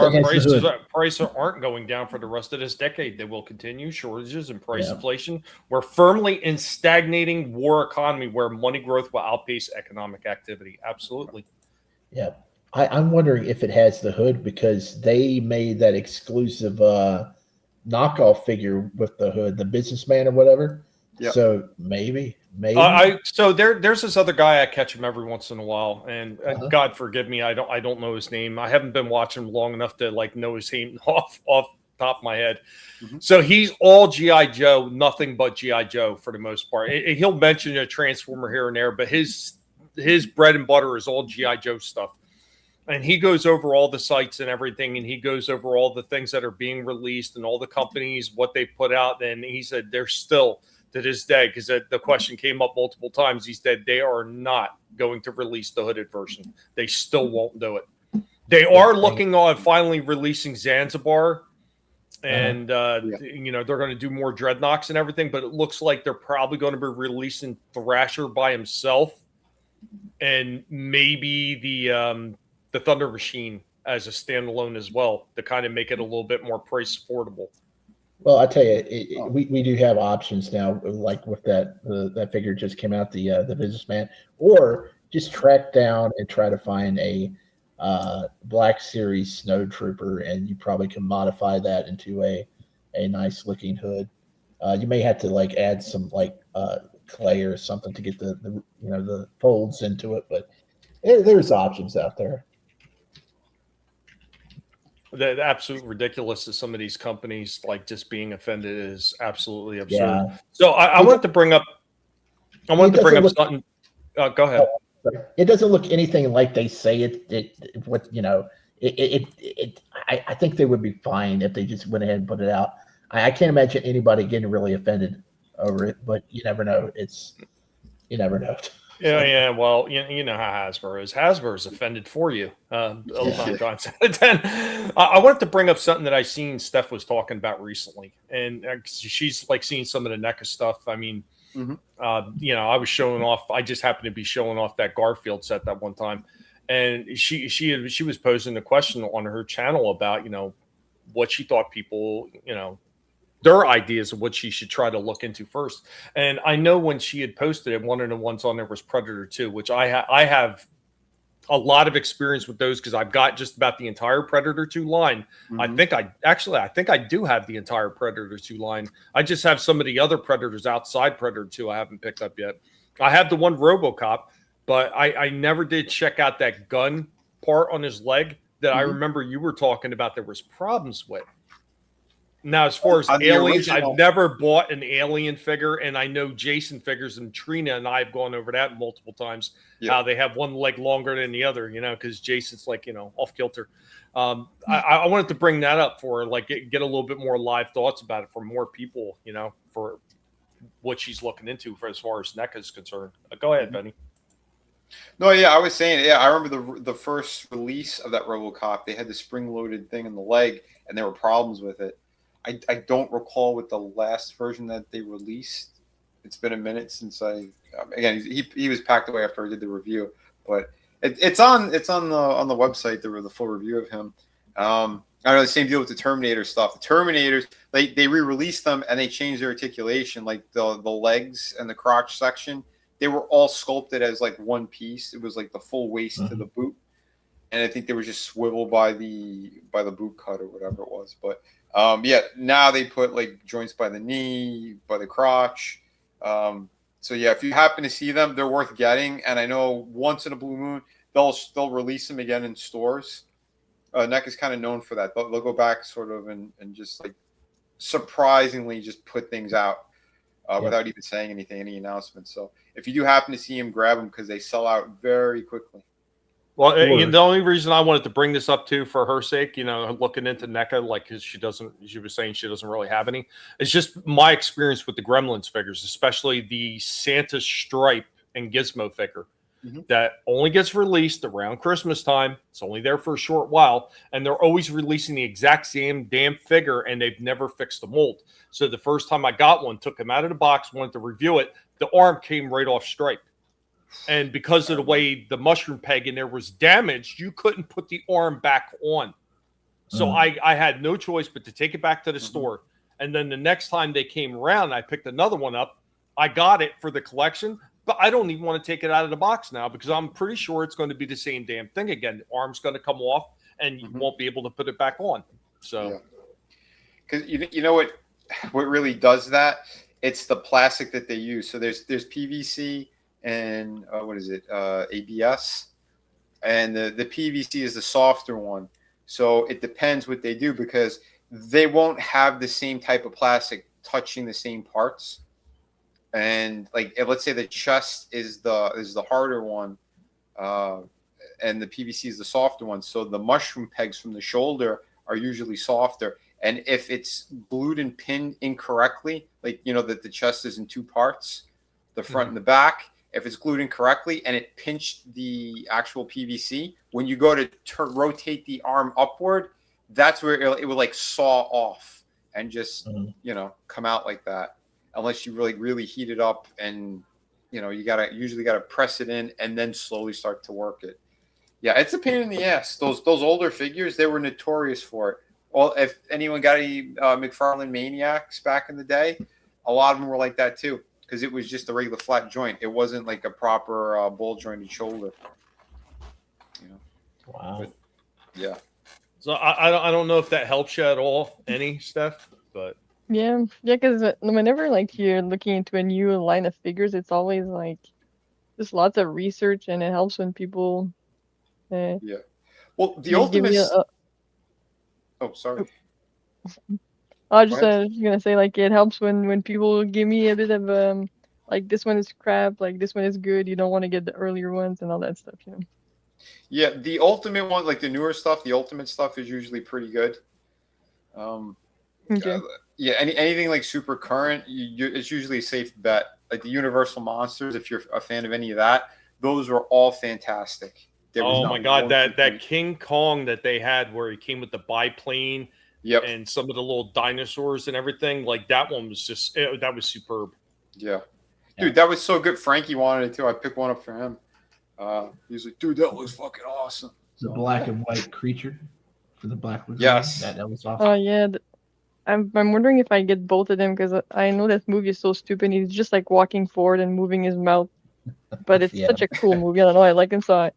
prices aren't going down for the rest of this decade. They will continue. Shortages and price inflation. We're firmly in stagnating war economy where money growth will outpace economic activity. Absolutely. Yeah. I'm wondering if it has the hood because they made that exclusive knockoff figure with the hood, the businessman or whatever. Yep. So maybe. So there's this other guy. I catch him every once in a while, and God forgive me, I don't know his name. I haven't been watching him long enough to like know his name off top of my head. So he's all GI Joe, nothing but GI Joe for the most part. He'll mention a Transformer here and there, but his bread and butter is all GI Joe stuff. And he goes over all the sites and everything, and he goes over all the things that are being released and all the companies, what they put out. And he said they're still, to this day, because the question came up multiple times, he said they are not going to release the hooded version. They still won't do it. They are looking on finally releasing Zanzibar, and you know, they're going to do more Dreadnoks and everything. But it looks like they're probably going to be releasing Thrasher by himself, and maybe the Thunder Machine as a standalone as well, to kind of make it a little bit more price affordable. Well, I tell you, we do have options now, like with that figure just came out, the businessman, or just track down and try to find a Black Series Snow Trooper, and you probably can modify that into a nice looking hood. You may have to like add some like clay or something to get the you know, the folds into it, but there's options out there. The absolute ridiculous of some of these companies, like just being offended, is absolutely absurd. Yeah. So I wanted to bring up something. Go ahead. It doesn't look anything like they say it. What, you know, I think they would be fine if they just went ahead and put it out. I can't imagine anybody getting really offended over it, but you never know. You never know. Yeah. Well, you know how Hasbro is. Hasbro is offended for you. 9 times out of 10. I wanted to bring up something that I seen Steph was talking about recently, and she's like seeing some of the NECA stuff. I mean, you know, I was showing off. I just happened to be showing off that Garfield set that one time, and she was posing a question on her channel about, you know, what she thought people, you know, their ideas of what she should try to look into first. And I know when she had posted it, one of the ones on there was Predator 2, which I have a lot of experience with those because I've got just about the entire Predator 2 line. I think I do have the entire Predator 2 line. I just have some of the other Predators outside Predator 2 I haven't picked up yet. I have the one RoboCop, but I never did check out that gun part on his leg that I remember you were talking about there was problems with. Now, as far as aliens, I've never bought an alien figure, and I know Jason figures, and Trina and I have gone over that multiple times. How they have one leg longer than the other, you know, because Jason's like, you know, off kilter. I wanted to bring that up for her, like get a little bit more live thoughts about it from more people, you know, for what she's looking into for as far as NECA is concerned. Go ahead, Vinnie. No, yeah, I was saying, I remember the first release of that RoboCop. They had the spring-loaded thing in the leg, and there were problems with it. I don't recall what the last version that they released. It's been a minute since again, he was packed away after I did the review, but it's on the website. There was the full review of him. I know the same deal with the Terminator stuff. The Terminators, they re-released them and they changed their articulation, like the legs and the crotch section. They were all sculpted as like one piece. It was like the full waist to the boot, and I think they were just swiveled by the boot cut or whatever it was. But yeah, now they put like joints by the knee, by the crotch. So yeah, if you happen to see them, they're worth getting. And I know once in a blue moon, they'll release them again in stores. NECA is kind of known for that. They'll go back sort of and just like surprisingly just put things out without even saying anything, any announcements. So if you do happen to see them, grab them because they sell out very quickly. Well, the only reason I wanted to bring this up too, for her sake, you know, looking into NECA, like, because she was saying she doesn't really have any. It's just my experience with the Gremlins figures, especially the Santa Stripe and Gizmo figure that only gets released around Christmas time. It's only there for a short while, and they're always releasing the exact same damn figure, and they've never fixed the mold. So the first time I got one, took him out of the box, wanted to review it, the arm came right off Stripe. And because of the way the mushroom peg in there was damaged, you couldn't put the arm back on. So I had no choice but to take it back to the store. And then the next time they came around, I picked another one up. I got it for the collection, but I don't even want to take it out of the box now because I'm pretty sure it's going to be the same damn thing again. The arm's going to come off and you won't be able to put it back on. So, because you know what really does that? It's the plastic that they use. So there's PVC and what is it? ABS, and the PVC is the softer one. So it depends what they do because they won't have the same type of plastic touching the same parts. And like, if let's say the chest is the harder one, and the PVC is the softer one. So the mushroom pegs from the shoulder are usually softer. And if it's glued and pinned incorrectly, like, you know, that the chest is in two parts, the front and the back, if it's glued in correctly and it pinched the actual PVC, when you go to rotate the arm upward, that's where it would like saw off and just, you know, come out like that. Unless you really heat it up, and you know, you usually gotta press it in and then slowly start to work it. Yeah, it's a pain in the ass. Those older figures, they were notorious for it. Well, if anyone got any McFarlane Maniacs back in the day, a lot of them were like that too, because it was just a regular flat joint. It wasn't like a proper ball jointed shoulder. You know. Wow. But, yeah. So I don't know if that helps you at all, any Steph, but Yeah, because whenever like you're looking into a new line of figures, it's always like just lots of research, and it helps when people. Yeah. Well, the give ultimate. me Oh, sorry. I was just gonna say, like, it helps when people give me a bit of like, this one is crap, like this one is good. You don't want to get the earlier ones and all that stuff, you know. Yeah, the ultimate one, like the newer stuff, the ultimate stuff is usually pretty good. Okay. Yeah, anything like super current, it's usually a safe bet. Like the Universal Monsters, if you're a fan of any of that, those were all fantastic. Oh my God, that King Kong that they had where he came with the biplane, and some of the little dinosaurs and everything, like that one was just that was superb. Yeah, dude, that was so good. Frankie wanted it too. I picked one up for him. He's like, dude, that was fucking awesome. The black and white creature for the Black Lagoon. Yes, that was awesome. Oh yeah, I'm wondering if I get both of them, because I know that movie is so stupid. He's just like walking forward and moving his mouth, but it's such a cool movie. I don't know, I like him, so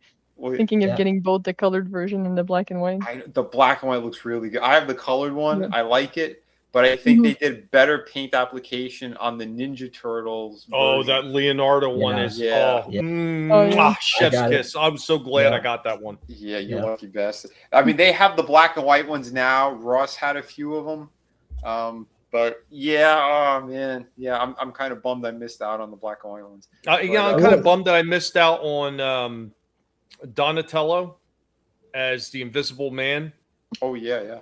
thinking of getting both the colored version and the black and white. The black and white looks really good. I have the colored one. Yeah. I like it, but I think they did better paint application on the Ninja Turtles. Oh, version. that Leonardo one is chef's kiss. I'm so glad I got that one. Yeah, you lucky bastard. I mean, they have the black and white ones now. Ross had a few of them. But yeah, oh man, yeah, I'm kind of bummed I missed out on the black and white ones. I'm kind of bummed that I missed out on Donatello as the Invisible Man. Oh yeah.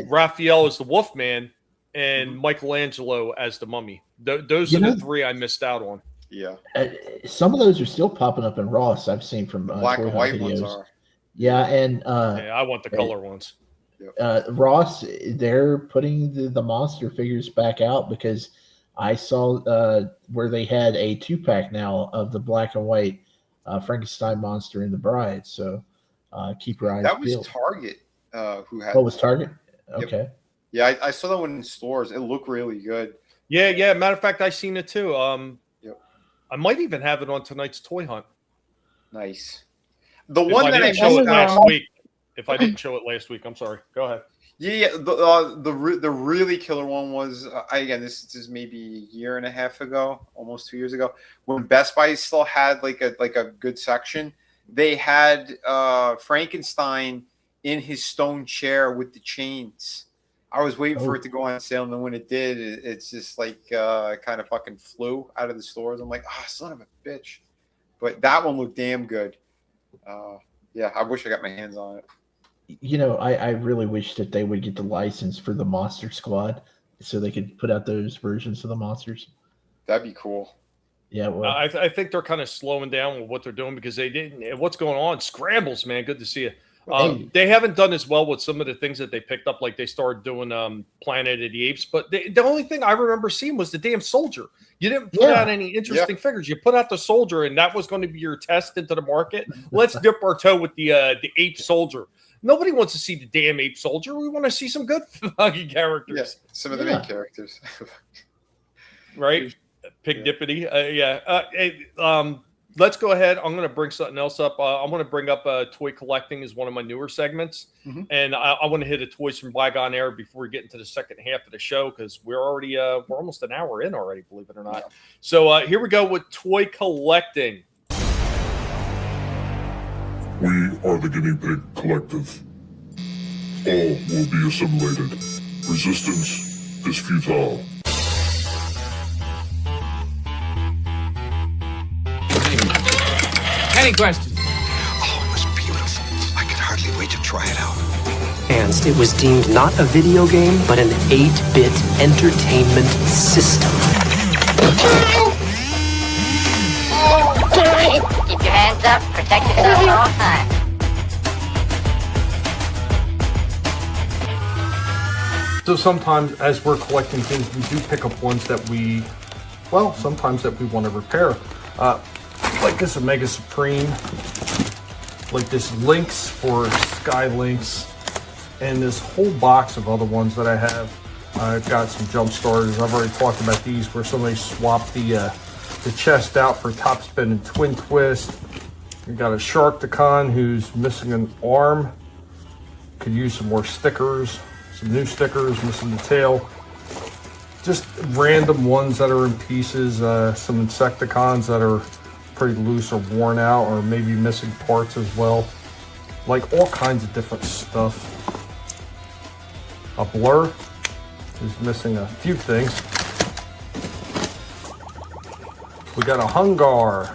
Raphael as the Wolfman, and Michelangelo as the Mummy. Those are the three I missed out on. Yeah. Some of those are still popping up in Ross. I've seen from black and white videos. ones are. Yeah, and I want the color ones. Ross, they're putting the monster figures back out, because I saw where they had a 2-pack now of the black and white Frankenstein monster and the Bride. So keep your eyes peeled. That was Target who had. Oh, it was Target? Okay. Yeah, I saw that one in stores. It looked really good. Yeah. Matter of fact, I seen it too. I might even have it on tonight's toy hunt. Nice. The one that I show it last week. If I didn't show it last week, I'm sorry. Go ahead. Yeah. The really killer one was again. This is maybe a year and a half ago, almost 2 years ago, when Best Buy still had like a good section. They had Frankenstein in his stone chair with the chains. I was waiting for it to go on sale, and then when it did, it's just like kind of fucking flew out of the stores. I'm like, son of a bitch. But that one looked damn good. Yeah, I wish I got my hands on it. You know, I really wish that they would get the license for the Monster Squad so they could put out those versions of the monsters. That'd be cool. Yeah, well, I think they're kind of slowing down with what they're doing, because they didn't. What's going on? Scrambles, man. Good to see you. They haven't done as well with some of the things that they picked up. Like they started doing Planet of the Apes, but the only thing I remember seeing was the damn soldier. You didn't put out any interesting figures. You put out the soldier, and that was going to be your test into the market. Let's dip our toe with the ape soldier. Nobody wants to see the damn ape soldier. We want to see some good fucking characters. Yeah, some of the main characters. Right? Pig Dippity. Let's go ahead. I'm going to bring something else up. I'm going to bring up toy collecting as one of my newer segments. Mm-hmm. And I want to hit a Toys from Bygone Era before we get into the second half of the show, because we're already we're almost an hour in already, believe it or not. Yeah. So here we go with toy collecting. We are the Guinea Pig Collective. All will be assimilated. Resistance is futile. Any questions? Oh, it was beautiful. I could hardly wait to try it out. And it was deemed not a video game, but an 8-bit entertainment system. Oh! Keep your hands up. Protect yourself at all times. So sometimes as we're collecting things, we do pick up ones that sometimes that we want to repair. Like this Omega Supreme, like this Lynx for Sky Lynx, and this whole box of other ones that I have. I've got some jump starters. I've already talked about these where somebody swapped the chest out for top spin and twin twist. We got a Sharkticon who's missing an arm. Could use some more stickers. Some new stickers, missing the tail. Just random ones that are in pieces. Some Insecticons that are pretty loose or worn out, or maybe missing parts as well. Like all kinds of different stuff. A Blur is missing a few things. We got a Hungar,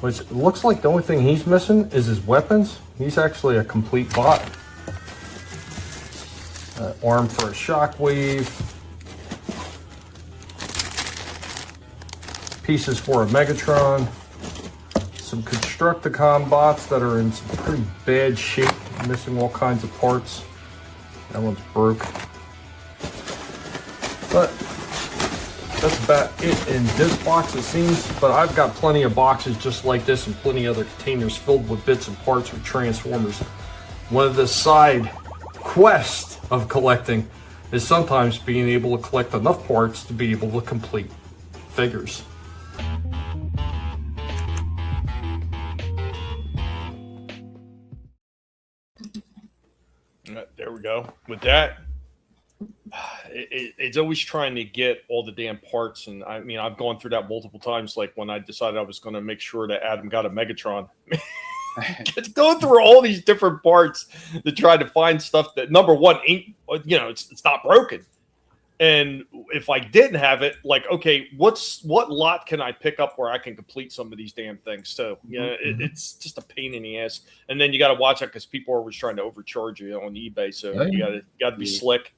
which looks like the only thing he's missing is his weapons. He's actually a complete bot. Arm for a Shockwave. Pieces for a Megatron. Some Constructicon bots that are in some pretty bad shape, missing all kinds of parts. That one's broke. But that's about it in this box, it seems. But I've got plenty of boxes just like this and plenty of other containers filled with bits and parts for Transformers. One of the side quests of collecting is sometimes being able to collect enough parts to be able to complete figures. There we go. With that, it's always trying to get all the damn parts, and I mean, I've gone through that multiple times. Like when I decided I was going to make sure that Adam got a Megatron. Going through all these different parts to try to find stuff that, number one, ain't, it's not broken. And if I didn't have it, like, okay, what lot can I pick up where I can complete some of these damn things? So, it's just a pain in the ass. And then you got to watch out because people are always trying to overcharge you on eBay. So you got to be slick.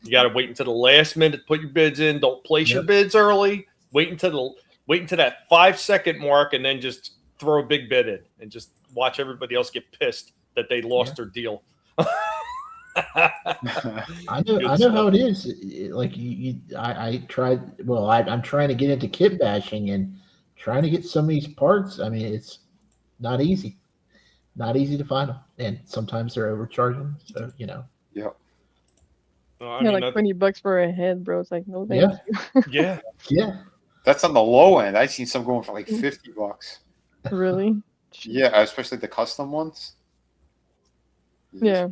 You got to wait until the last minute to put your bids in. Don't place your bids early. Wait until that 5-second mark, and then just throw a big bid in and just watch everybody else get pissed that they lost their deal. I know how it is. Like I tried. Well, I'm trying to get into kit bashing and trying to get some of these parts. I mean, it's not easy. Not easy to find them, and sometimes they're overcharging. So Yep. Like $20 for a head, bro. It's like no thank you. Yeah. That's on the low end. I've seen some going for like $50. Really? Yeah, especially the custom ones. Yeah.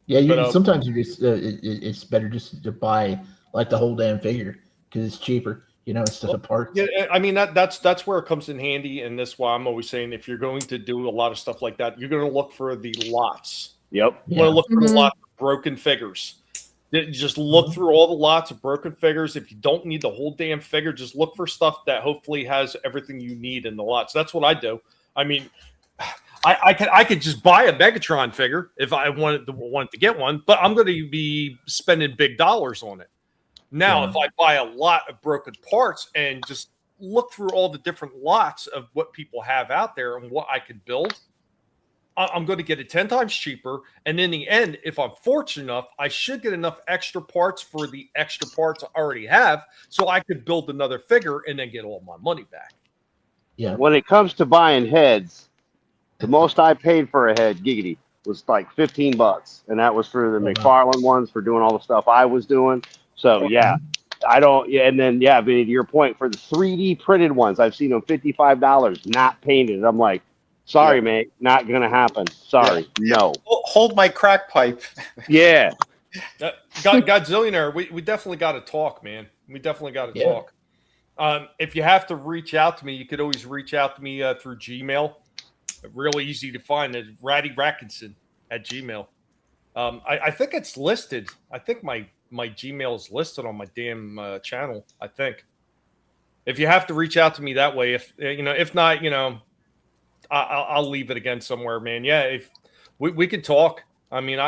Yeah, sometimes you just it's better just to buy like the whole damn figure because it's cheaper. Instead of parts. Yeah, I mean that's where it comes in handy, and that's why I'm always saying if you're going to do a lot of stuff like that, you're going to look for the lots. Yep. You want to look for the lots of broken figures. Just look through all the lots of broken figures. If you don't need the whole damn figure, just look for stuff that hopefully has everything you need in the lots. That's what I do. I mean, I could just buy a Megatron figure if I wanted to get one, but I'm going to be spending big dollars on it. Now, if I buy a lot of broken parts and just look through all the different lots of what people have out there and what I could build, I'm going to get it 10 times cheaper. And in the end, if I'm fortunate enough, I should get enough extra parts for the extra parts I already have so I could build another figure and then get all my money back. Yeah. When it comes to buying heads, the most I paid for a head, giggity, was like $15. And that was for the McFarlane ones for doing all the stuff I was doing. So, and then, Vinny, to your point, for the 3D printed ones, I've seen them $55, not painted. I'm like, sorry, mate, not going to happen. Sorry, no. Hold my crack pipe. Yeah. Godzillionaire, we definitely got to talk, man. We definitely got to talk. If you have to reach out to me, you could always reach out to me through Gmail. Really easy to find. It's RaddyRackinson@gmail. I think it's listed. I think my Gmail is listed on my damn channel. I think. If you have to reach out to me that way, if not, I'll leave it again somewhere, man. Yeah, if we could talk. I mean,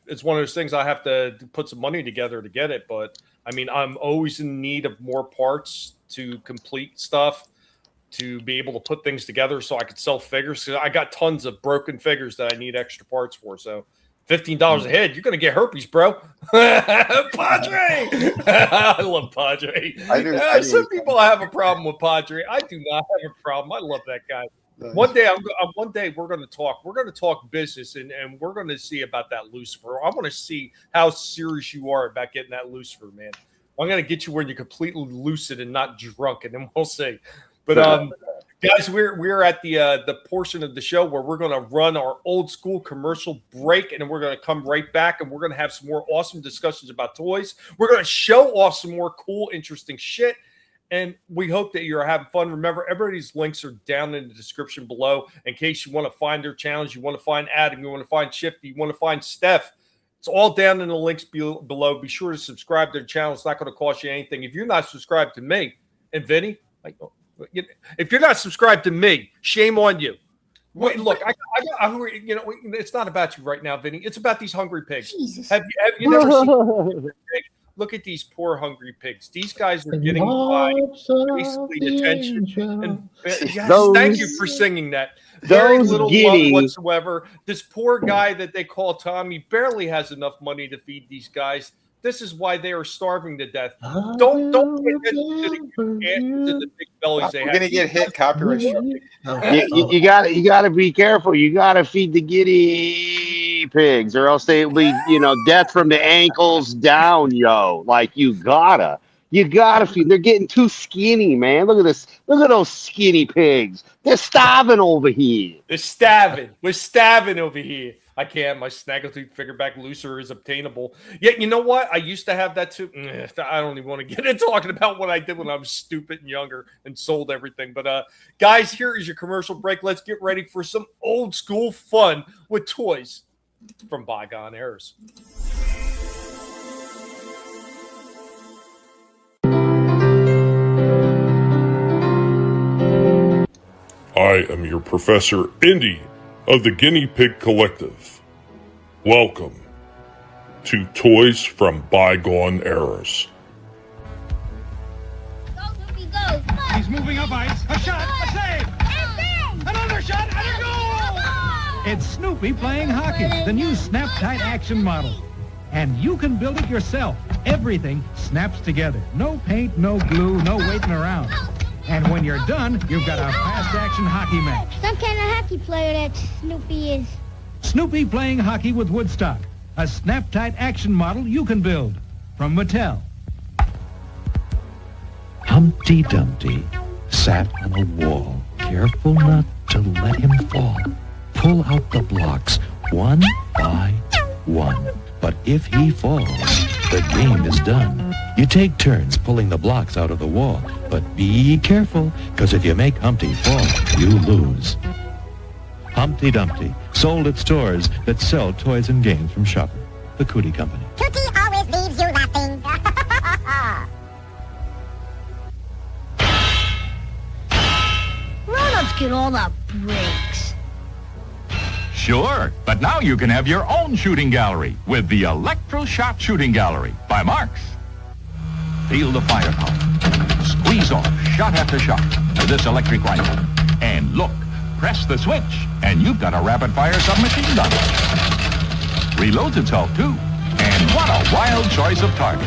it's one of those things I have to put some money together to get it, but I mean, I'm always in need of more parts to complete stuff, to be able to put things together so I could sell figures. Because I got tons of broken figures that I need extra parts for. So $15 a head, you're going to get herpes, bro. Padre! I love Padre. Some people have a problem with Padre. I do not have a problem. I love that guy. Nice. One day we're going to talk. We're going to talk business, and we're going to see about that Lucifer. I want to see how serious you are about getting that Lucifer, man. I'm going to get you when you're completely lucid and not drunk, and then we'll see. But guys, we're at the portion of the show where we're going to run our old school commercial break, and then we're going to come right back, and we're going to have some more awesome discussions about toys. We're going to show off some more cool, interesting shit. And we hope that you're having fun. Remember, everybody's links are down in the description below in case you want to find their channels, you want to find Adam, you want to find Shifty, you want to find Steph. It's all down in the links below. Be sure to subscribe to their channel. It's not going to cost you anything. If you're not subscribed to me and Vinnie, if you're not subscribed to me, shame on you. Wait, look, I'm hungry. It's not about you right now, Vinnie. It's about these hungry pigs. Jesus. Have you never seen? Look at these poor hungry pigs. These guys are getting by basically attention. And thank you for singing that. Very little love whatsoever. This poor guy that they call Tommy barely has enough money to feed these guys. This is why they are starving to death. Don't get into the big bellies they have. We're gonna get hit copyright. You gotta be careful. You gotta feed the guinea pigs, or else they will be, death from the ankles down, yo. Like you gotta feed. They're getting too skinny, man. Look at this. Look at those skinny pigs. They're starving over here. They're starving. We're starving over here. I can't. My Snaggletooth figureback Lucifer is obtainable. Yet, you know what? I used to have that too. I don't even want to get into talking about what I did when I was stupid and younger and sold everything. But, guys, here is your commercial break. Let's get ready for some old school fun with toys from bygone eras. I am your Professor Indy of the Guinea Pig Collective. Welcome to Toys from Bygone Eras. He's moving up ice. A shot, a save! Another shot, and a goal! It's Snoopy playing hockey, the new snap-tight action model. And you can build it yourself. Everything snaps together. No paint, no glue, no waiting around. And when you're done, you've got a fast-action hockey match. Some kind of hockey player that Snoopy is. Snoopy playing hockey with Woodstock. A snap-tight action model you can build. From Mattel. Humpty Dumpty sat on a wall, careful not to let him fall. Pull out the blocks one by one. But if he falls, the game is done. You take turns pulling the blocks out of the wall, but be careful, because if you make Humpty fall, you lose. Humpty Dumpty, sold at stores that sell toys and games from Shopper, the Cootie Company. Cookie always leaves you nothing. Grown-ups get all the breaks. Sure, but now you can have your own shooting gallery with the Electro-Shot Shooting Gallery by Marks. Feel the firepower. Squeeze off shot after shot with this electric rifle. And look, press the switch, and you've got a rapid-fire submachine gun. Reloads itself, too. And what a wild choice of targets.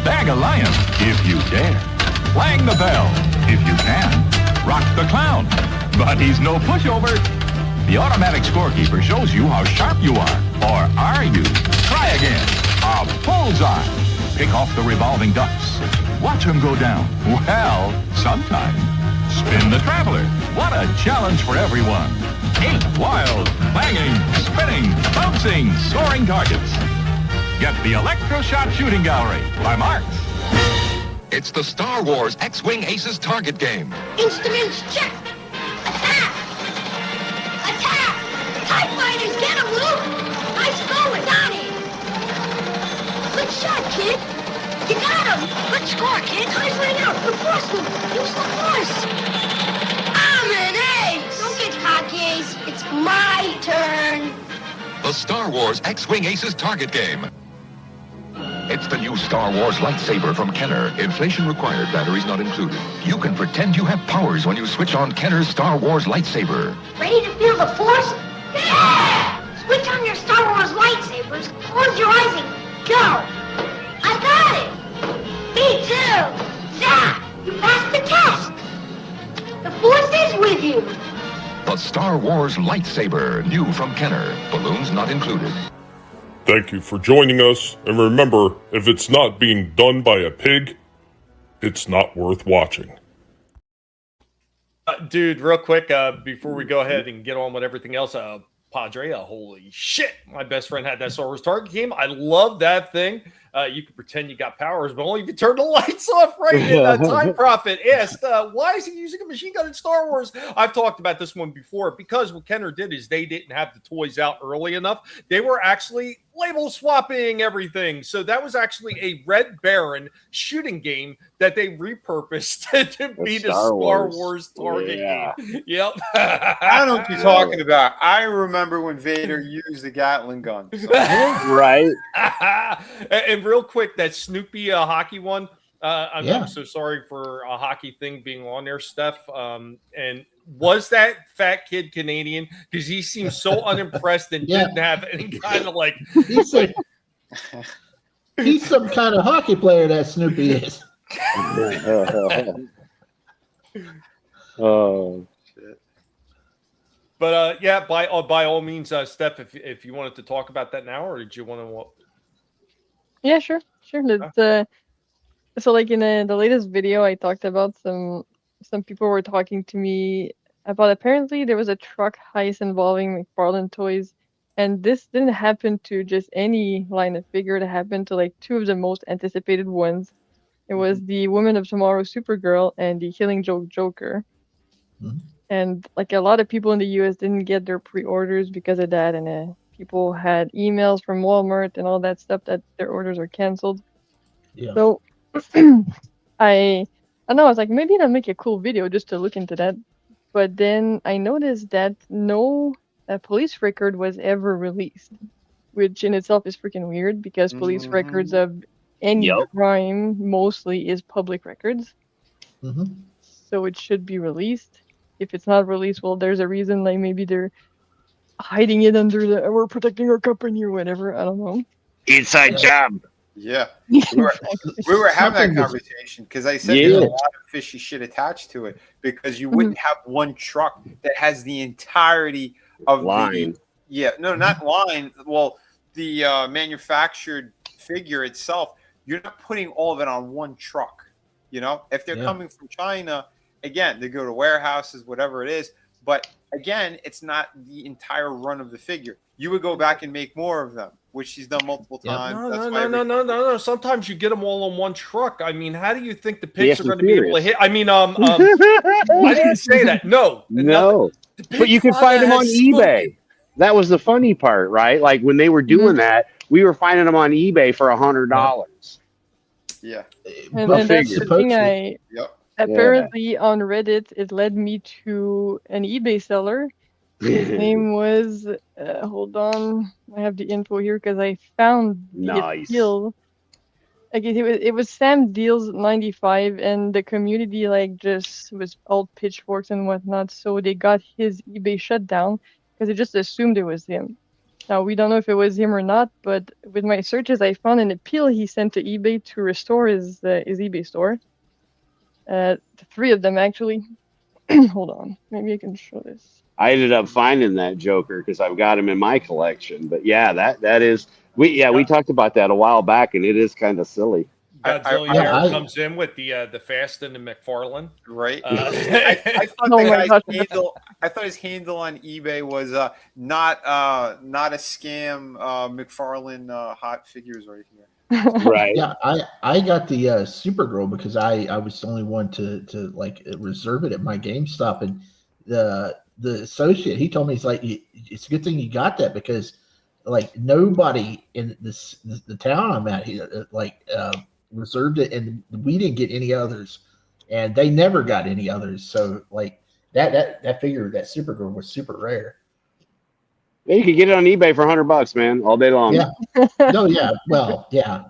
Bag a lion, if you dare. Clang the bell, if you can. Rock the clown, but he's no pushover. The automatic scorekeeper shows you how sharp you are. Or are you? Try again. A bullseye. Pick off the revolving ducks. Watch them go down. Well, sometime. Spin the traveler. What a challenge for everyone. 8 wild, clanging, spinning, bouncing, soaring targets. Get the Electro-Shot Shooting Gallery by Marks. It's the Star Wars X-Wing Aces target game. Instruments check. Attack! Attack! TIE fighters, get him, Luke! Nice going, Donnie! Good shot, kid. You got him. Good score, kid. Time's running out. We're forced to. Use the force. I'm an ace! Don't get cocky, Ace. It's my turn. The Star Wars X-Wing Aces target game. It's the new Star Wars lightsaber from Kenner. Inflation required, batteries not included. You can pretend you have powers when you switch on Kenner's Star Wars lightsaber. Ready to feel the Force? Yeah! Switch on your Star Wars lightsabers, close your eyes and go! I got it! Me too! Zap! You passed the test! The Force is with you! The Star Wars lightsaber, new from Kenner. Balloons not included. Thank you for joining us, and remember, if it's not being done by a pig, it's not worth watching. Dude, real quick, before we go ahead and get on with everything else, Padre, holy shit, my best friend had that Star Wars target game. I love that thing. You can pretend you got powers, but only if you turn the lights off, right? And Time Prophet asked, why is he using a machine gun in Star Wars? I've talked about this one before, because what Kenner did is they didn't have the toys out early enough. They were actually label swapping everything. So that was actually a Red Baron shooting game that they repurposed to be the Star Wars target game. Yep. I don't know what you're talking about. I remember when Vader used the Gatling gun. So. Right. And real quick, that Snoopy hockey one. I'm so sorry for a hockey thing being on there, Steph. And was that fat kid Canadian? Because he seemed so unimpressed and didn't have any kind of like. He's some kind of hockey player, that Snoopy is. Oh shit. But by all means, Steph, if you wanted to talk about that now, or did you want to? Yeah, sure. So like in the latest video, I talked about some people were talking to me about apparently there was a truck heist involving McFarlane toys, and this didn't happen to just any line of figure. It happened to like two of the most anticipated ones. It was the Woman of Tomorrow Supergirl and the Killing Joke Joker. Mm-hmm. And like a lot of people in the US didn't get their pre-orders because of that, and people had emails from Walmart and all that stuff that their orders are canceled. Yeah. So I don't know, I was like, maybe I'll make a cool video just to look into that. But then I noticed that no police record was ever released, which in itself is freaking weird because police records of any crime mostly is public records. Mm-hmm. So it should be released. If it's not released, well, there's a reason, like maybe they're hiding it under we're protecting our company or whatever. I don't know. Inside job. Yeah. We were having that conversation because I said there's a lot of fishy shit attached to it because you wouldn't have one truck that has the entirety of line. Not line. Well, the manufactured figure itself, you're not putting all of it on one truck. You know, if they're coming from China, again, they go to warehouses, whatever it is. But again, it's not the entire run of the figure. You would go back and make more of them, which she's done multiple times. No. Sometimes you get them all on one truck. I mean, how do you think the pigs are going to be able to hit? I mean, I didn't say that. No. But you can find them on eBay. That was the funny part, right? Like when they were doing that, we were finding them on eBay for $100. Yeah. And that's the thing apparently on Reddit, it led me to an eBay seller. His name was, hold on, I have the info here because I found the deal. Like it was Sam Deals 95, and the community like just was all pitchforks and whatnot. So they got his eBay shut down because they just assumed it was him. Now we don't know if it was him or not, but with my searches, I found an appeal he sent to eBay to restore his eBay store. 3 of them actually. Hold on, maybe I can show this. I ended up finding that Joker because I've got him in my collection. But yeah, that is we talked about that a while back, and it is kind of silly. Godzilla comes in with the Fast and the McFarlane, right? I thought his handle on eBay was not a scam. McFarlane hot figures right here. Right. Yeah, I got the Supergirl because I was the only one to like reserve it at my GameStop, and the associate, he told me, he's like, it's a good thing you got that because like nobody in the town I'm at here reserved it, and we didn't get any others, and they never got any others. So like that figure, that Supergirl was super rare. Yeah, you could get it on eBay for $100, man, all day long. Yeah. No, yeah. Well, yeah.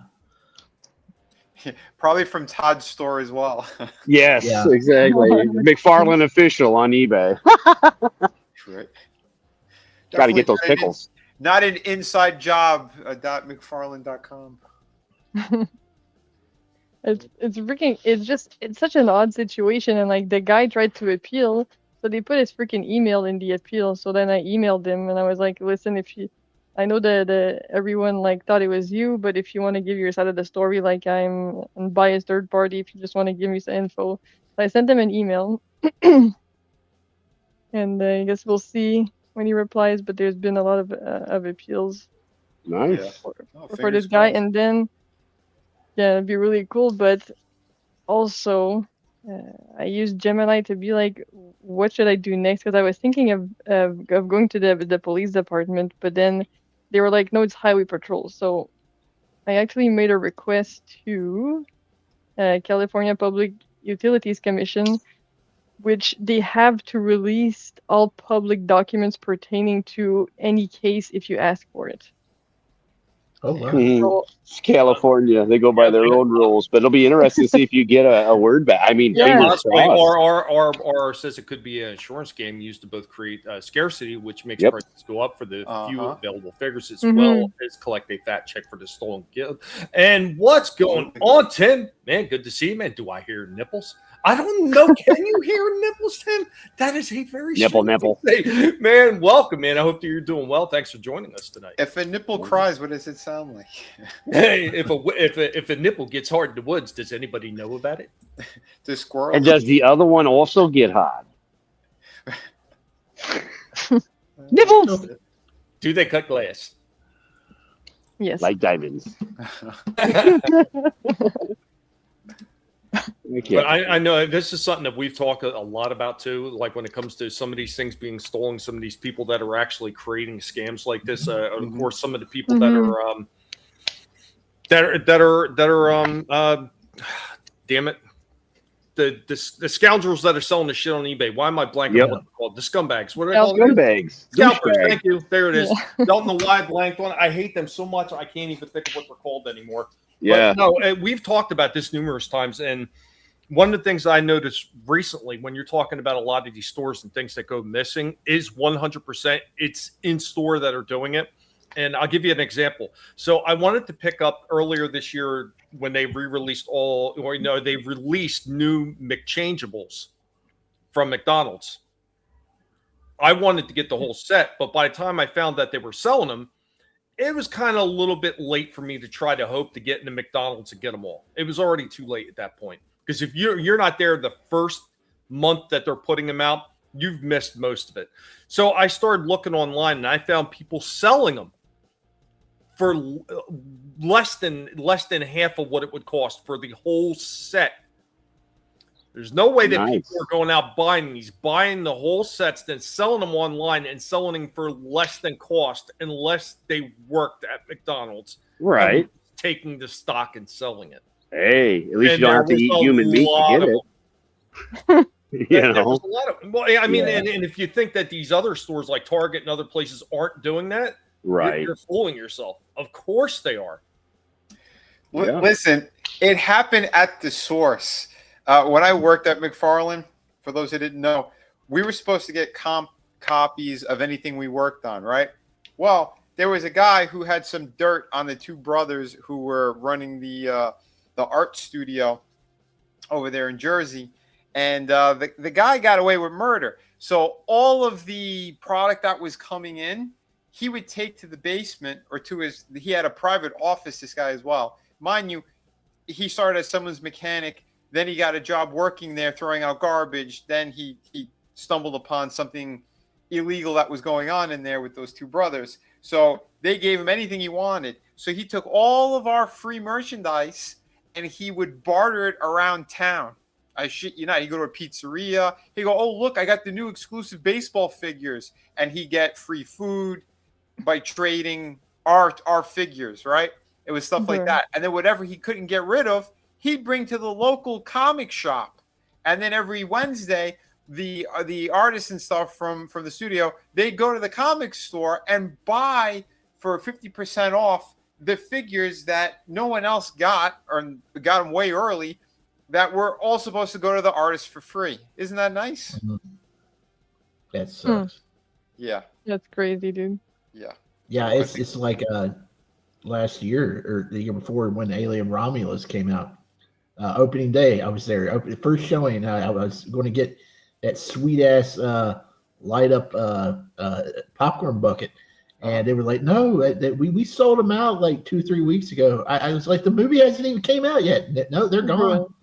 Probably from Todd's store as well. Yes, Yeah. exactly. McFarlane official on eBay. Right. Got to get those Definitely pickles. not an inside job. .mcfarlane.com. It's such an odd situation, and like the guy tried to appeal, so they put his freaking email in the appeal. So then I emailed him and I was like, listen, I know the everyone like thought it was you, but if you want to give your side of the story, like I'm a biased third party, if you just want to give me some info. So I sent him an email, and I guess we'll see when he replies. But there's been a lot of appeals Nice. for this guy, and then yeah, it'd be really cool. But also, I used Gemini to be like, what should I do next? Because I was thinking of going to the police department, but then they were like, no, it's highway patrol. So I actually made a request to California Public Utilities Commission, which they have to release all public documents pertaining to any case if you ask for it. Oh, wow. Mhm. It's California. They go by their own rules, but it'll be interesting to see if you get a word back. I mean, fingers Honestly, crossed. or says it could be an insurance game used to both create scarcity, which makes Yep. prices go up for the few available figures, as Mhm. well as collect a fat check for the stolen gift. And what's going on, Tim? Man, good to see you, man. Do I hear nipples? I don't know. Can you hear nipples, Tim? That is a very Nipple, strange nipple. thing to say. Man, welcome, man. I hope that you're doing well. Thanks for joining us tonight. If a nipple cries, what does it sound like? Hey, if a nipple gets hard in the woods, does anybody know about it? The squirrel. And does the other one also get hot? Nipples. Do they cut glass? Yes. Like diamonds. But I know this is something that we've talked a lot about too. Like when it comes to some of these things being stolen, some of these people that are actually creating scams like this. Of course, some of the people that are damn it, the scoundrels that are selling the shit on eBay. Why am I blanking on what they're called? The scumbags. What are they called? Scumbags. Scalpers. Thank you. There it is. Don't know why I blanked on it. I hate them so much. I can't even think of what they're called anymore. Yeah. But no, we've talked about this numerous times, and one of the things I noticed recently when you're talking about a lot of these stores and things that go missing is 100% it's in store that are doing it. And I'll give you an example. So I wanted to pick up earlier this year when they re-released they released new McChangeables from McDonald's. I wanted to get the whole set, but by the time I found that they were selling them, it was kind of a little bit late for me to try to hope to get into McDonald's and get them all. It was already too late at that point. Because if you're not there the first month that they're putting them out, you've missed most of it. So I started looking online and I found people selling them for less than half of what it would cost for the whole set. There's no way that people are going out buying the whole sets, then selling them online and selling them for less than cost unless they worked at McDonald's. Right. Taking the stock and selling it. Hey, at least you don't have to eat human meat to get it. There was a lot of, well, I mean, and if you think that these other stores like Target and other places aren't doing that, right, you're fooling yourself. Of course they are. Listen, it happened at the source. When I worked at McFarlane, for those who didn't know, we were supposed to get copies of anything we worked on, right? Well, there was a guy who had some dirt on the two brothers who were running the art studio over there in Jersey, and the guy got away with murder. So all of the product that was coming in, he would take to the basement or to he had a private office, this guy as well. Mind you, he started as someone's mechanic. Then he got a job working there, throwing out garbage. Then he stumbled upon something illegal that was going on in there with those two brothers. So they gave him anything he wanted. So he took all of our free merchandise and he would barter it around town. I shit you not. He'd go to a pizzeria. He'd go, oh, look, I got the new exclusive baseball figures. And he'd get free food by trading our figures, right? It was stuff like that. And then whatever he couldn't get rid of, he'd bring to the local comic shop. And then every Wednesday, the artists and stuff from the studio, they'd go to the comic store and buy for 50% off the figures that no one else got or got them way early that were all supposed to go to the artist for free. Isn't that nice? That sucks. Yeah. That's crazy, dude. Yeah. Yeah, it's like last year or the year before when Alien Romulus came out. Opening day, I was there. First showing, I was going to get that sweet ass light up popcorn bucket, and they were like, "No, we sold them out like 2-3 weeks ago." I was like, "The movie hasn't even came out yet." No, they're gone.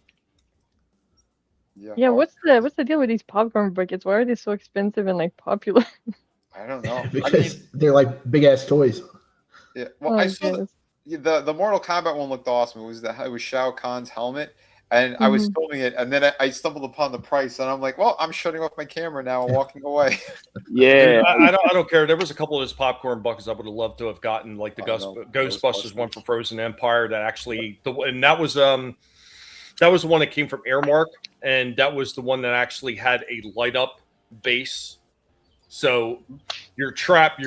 Yeah, what's the deal with these popcorn buckets? Why are they so expensive and like popular? I don't know. Because they're like big ass toys. Yeah. Well, I saw the Mortal Kombat one looked awesome. It was Shao Kahn's helmet, and I was filming it, and then I stumbled upon the price, and I'm like, well, I'm shutting off my camera now and walking away. Yeah, I don't care. There was a couple of those popcorn buckets I would have loved to have gotten, like the Ghostbusters one for Frozen Empire. That actually, and that was the one that came from Airmark, and that was the one that actually had a light up base. So your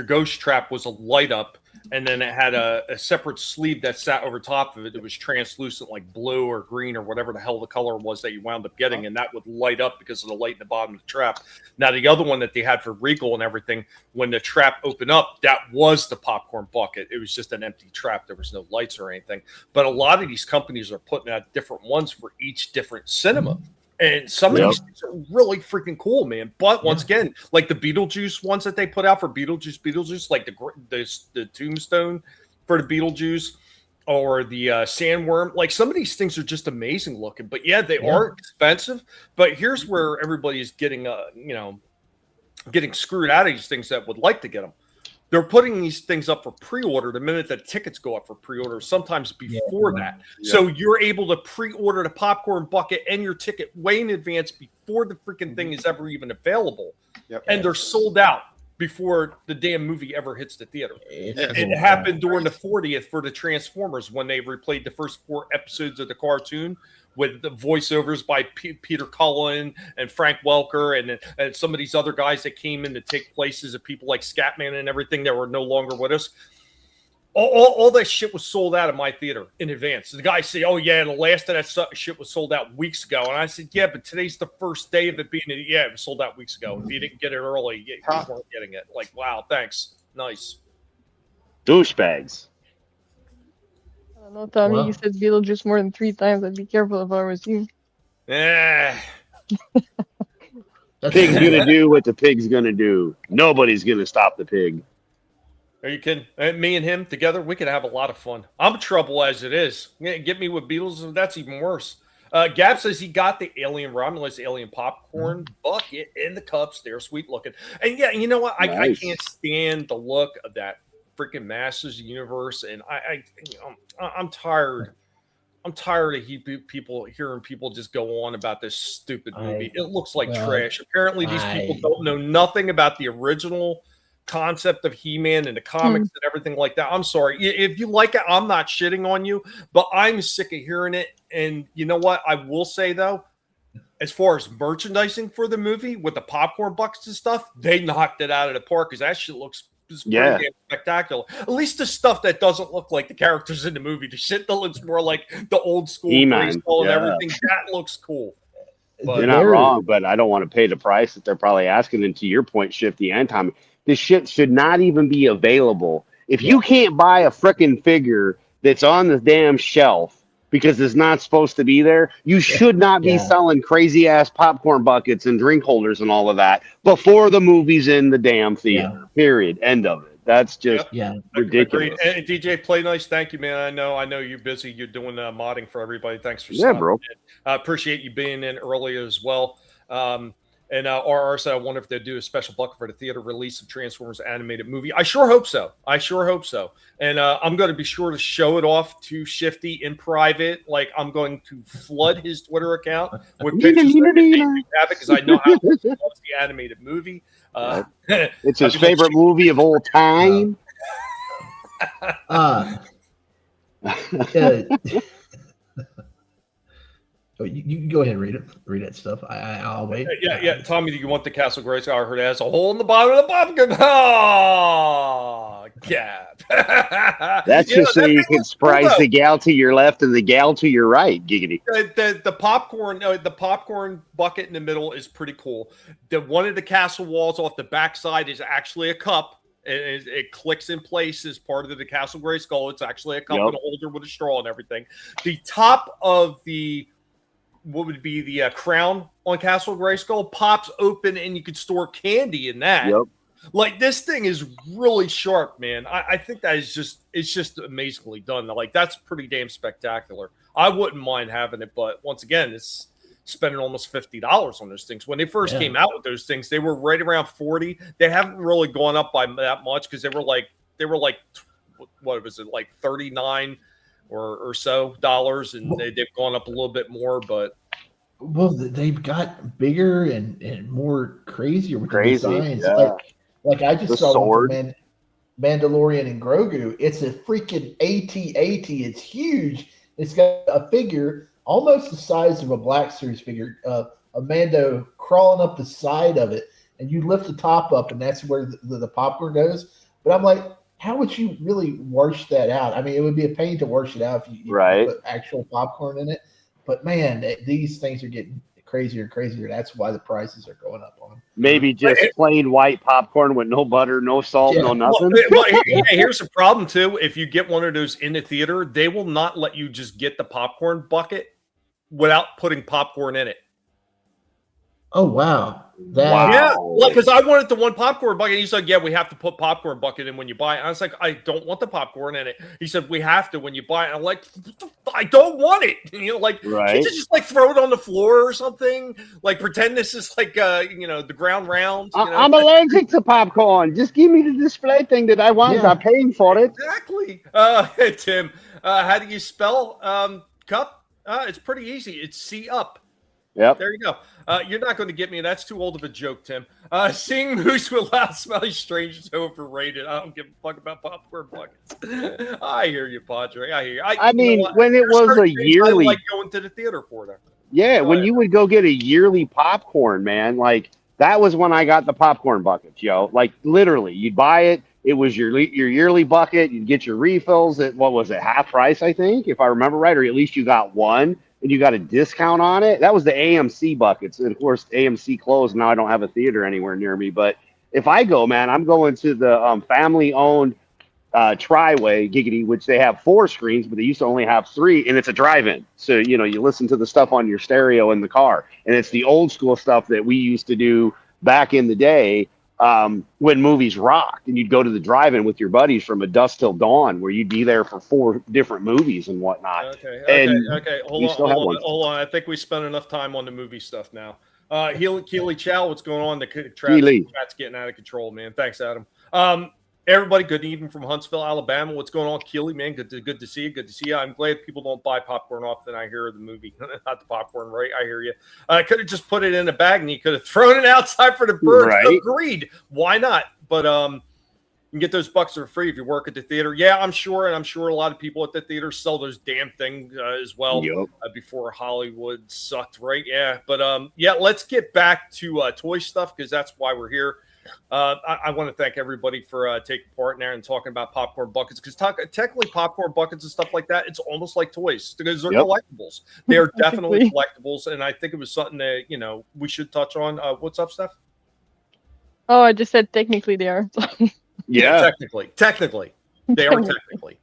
ghost trap was a light up, and then it had a separate sleeve that sat over top of it. It was translucent, like blue or green or whatever the hell the color was that you wound up getting, and that would light up because of the light in the bottom of the trap. Now, the other one that they had for Regal and everything, when the trap opened up, that was the popcorn bucket. It was just an empty trap. There was no lights or anything. But a lot of these companies are putting out different ones for each different cinema. And some of these things are really freaking cool, man. But once again, like the Beetlejuice ones that they put out for Beetlejuice, like the Tombstone for the Beetlejuice or the Sandworm, like some of these things are just amazing looking. But yeah, they are expensive. But here's where everybody is getting, getting screwed out of these things that would like to get them. They're putting these things up for pre-order the minute the tickets go up for pre-order, sometimes before that. Yeah. So you're able to pre-order the popcorn bucket and your ticket way in advance before the freaking thing is ever even available. Yep. And they're sold out before the damn movie ever hits the theater. It happened during the 40th for the Transformers when they replayed the first 4 episodes of the cartoon with the voiceovers by Peter Cullen and Frank Welker and some of these other guys that came in to take places of people like Scatman and everything that were no longer with us. All that shit was sold out of my theater in advance. The guys say, "Oh yeah, the last of that shit was sold out weeks ago," and I said, "Yeah, but today's the first day of it being. It was sold out weeks ago. If you didn't get it early, you weren't getting it." Like, wow, thanks, nice. Douchebags. I don't know, Tommy. You said Beetlejuice more than 3 times. I'd be careful if I was you. Yeah. Pig's gonna do what the pig's gonna do. Nobody's gonna stop the pig. Are you kidding? Me and him together, we could have a lot of fun. I'm trouble as it is. Get me with Beatles, that's even worse. Gab says he got the Alien Romulus Alien popcorn bucket in the cups. They're sweet looking. And yeah, you know what? I can't stand the look of that freaking Masters universe. And I'm tired. I'm tired of hearing people just go on about this stupid movie. It looks like trash. Apparently, these people don't know nothing about the original concept of He-Man and the comics and everything like that. I'm sorry. If you like it, I'm not shitting on you, but I'm sick of hearing it. And you know what? I will say, though, as far as merchandising for the movie with the popcorn buckets and stuff, they knocked it out of the park because that shit looks pretty damn spectacular. At least the stuff that doesn't look like the characters in the movie, the shit that looks more like the old school baseball and everything, that looks cool. But you're not wrong, but I don't want to pay the price that they're probably asking. And to your point, Shifty and Tommy, this shit should not even be available. If you can't buy a frickin' figure that's on the damn shelf because it's not supposed to be there, you should not be selling crazy ass popcorn buckets and drink holders and all of that before the movie's in the damn theater. Period. End of it. That's just ridiculous. And DJ Play Nice, thank you, man. I know you're busy. You're doing modding for everybody. Thanks for stopping bro. in. I appreciate you being in early as well. And RR said, I wonder if they'll do a special bucket for the theater release of Transformers animated movie. I sure hope so. And I'm going to be sure to show it off to Shifty in private. Like, I'm going to flood his Twitter account with pictures because I know how much he loves the animated movie. It's his favorite movie of all time. You can go ahead and read it stuff. I'll wait. Yeah. Tommy, do you want the Castle Grayskull? I heard it has a hole in the bottom of the pumpkin. Oh, Gab. That's just so you can surprise the gal to your left and the gal to your right. Giggity. The popcorn bucket in the middle is pretty cool. One of the castle walls off the backside is actually a cup. It clicks in place as part of the Castle Grayskull. It's actually a cup and a holder with a straw and everything. The top of what would be the crown on Castle Grayskull pops open, and you could store candy in that. Yep. Like, this thing is really sharp, man. I think that is just amazingly done. Like, that's pretty damn spectacular. I wouldn't mind having it, but once again, it's spending almost $50 on those things. When they first came out with those things, they were right around $40. They haven't really gone up by that much because they were like what was it, like $39 or so dollars, and they've gone up a little bit more, but they've got bigger and more crazier with the designs. Like I just saw one for Mandalorian and Grogu. It's a freaking AT-AT. It's huge. It's got a figure almost the size of a Black Series figure, a Mando crawling up the side of it, and you lift the top up, and that's where the popcorn goes. But I'm like, how would you really wash that out? I mean, it would be a pain to wash it out if you put actual popcorn in it. But man, these things are getting crazier and crazier. That's why the prices are going up on them. Maybe just plain white popcorn with no butter, no salt, no nothing. Here's the problem too. If you get one of those in the theater, they will not let you just get the popcorn bucket without putting popcorn in it. Oh wow. Yeah, because I wanted the one popcorn bucket. He's like, yeah, we have to put popcorn bucket in when you buy it. I was like, I don't want the popcorn in it. He said, we have to when you buy it. I'm like, I don't want it. You know, like, can't you just like throw it on the floor or something? Like, pretend this is like, the ground round. You know? I'm allergic to popcorn. Just give me the display thing that I want. I'm paying for it. Exactly. Tim, how do you spell cup? It's pretty easy. It's C up. Yep. There you go. You're not going to get me. That's too old of a joke, Tim. Seeing moose with loud, smelly strangers is overrated. I don't give a fuck about popcorn buckets. I hear you, Padre. I hear you. I mean, when it was a yearly, I like going to the theater for that. Yeah, when you would go get a yearly popcorn, man, like that was when I got the popcorn buckets, yo. Like literally, you'd buy it. It was your yearly bucket. You'd get your refills at what was it, half price, I think, if I remember right, or at least you got one. And you got a discount on it. That was the AMC buckets. And of course, AMC closed. Now I don't have a theater anywhere near me. But if I go, man, I'm going to the family-owned Triway, Giggity, which they have 4 screens, but they used to only have 3, and it's a drive-in. So, you listen to the stuff on your stereo in the car. And it's the old school stuff that we used to do back in the day when movies rocked, and you'd go to the drive-in with your buddies from a dusk till dawn, where you'd be there for 4 different movies and whatnot. Okay. Hold on. I think we spent enough time on the movie stuff now. Keely Chow, what's going on? The chat's getting out of control, man. Thanks, Adam. Everybody, good evening from Huntsville, Alabama. What's going on, Keely, man? Good to see you. Good to see you. I'm glad people don't buy popcorn often. I hear the movie, not the popcorn, right? I hear you. I could have just put it in a bag and you could have thrown it outside for the birds. Right. Agreed. Why not? But you can get those bucks for free if you work at the theater. Yeah, I'm sure, and I'm sure a lot of people at the theater sell those damn things as well. Yep. Before Hollywood sucked, right? Yeah, but let's get back to toy stuff because that's why we're here. I want to thank everybody for taking part in there and talking about popcorn buckets because technically popcorn buckets and stuff like that, it's almost like toys because they're collectibles. They are definitely collectibles, and I think it was something that we should touch on. What's up, Steph? Oh, I just said technically they are. Yeah, technically they are technically.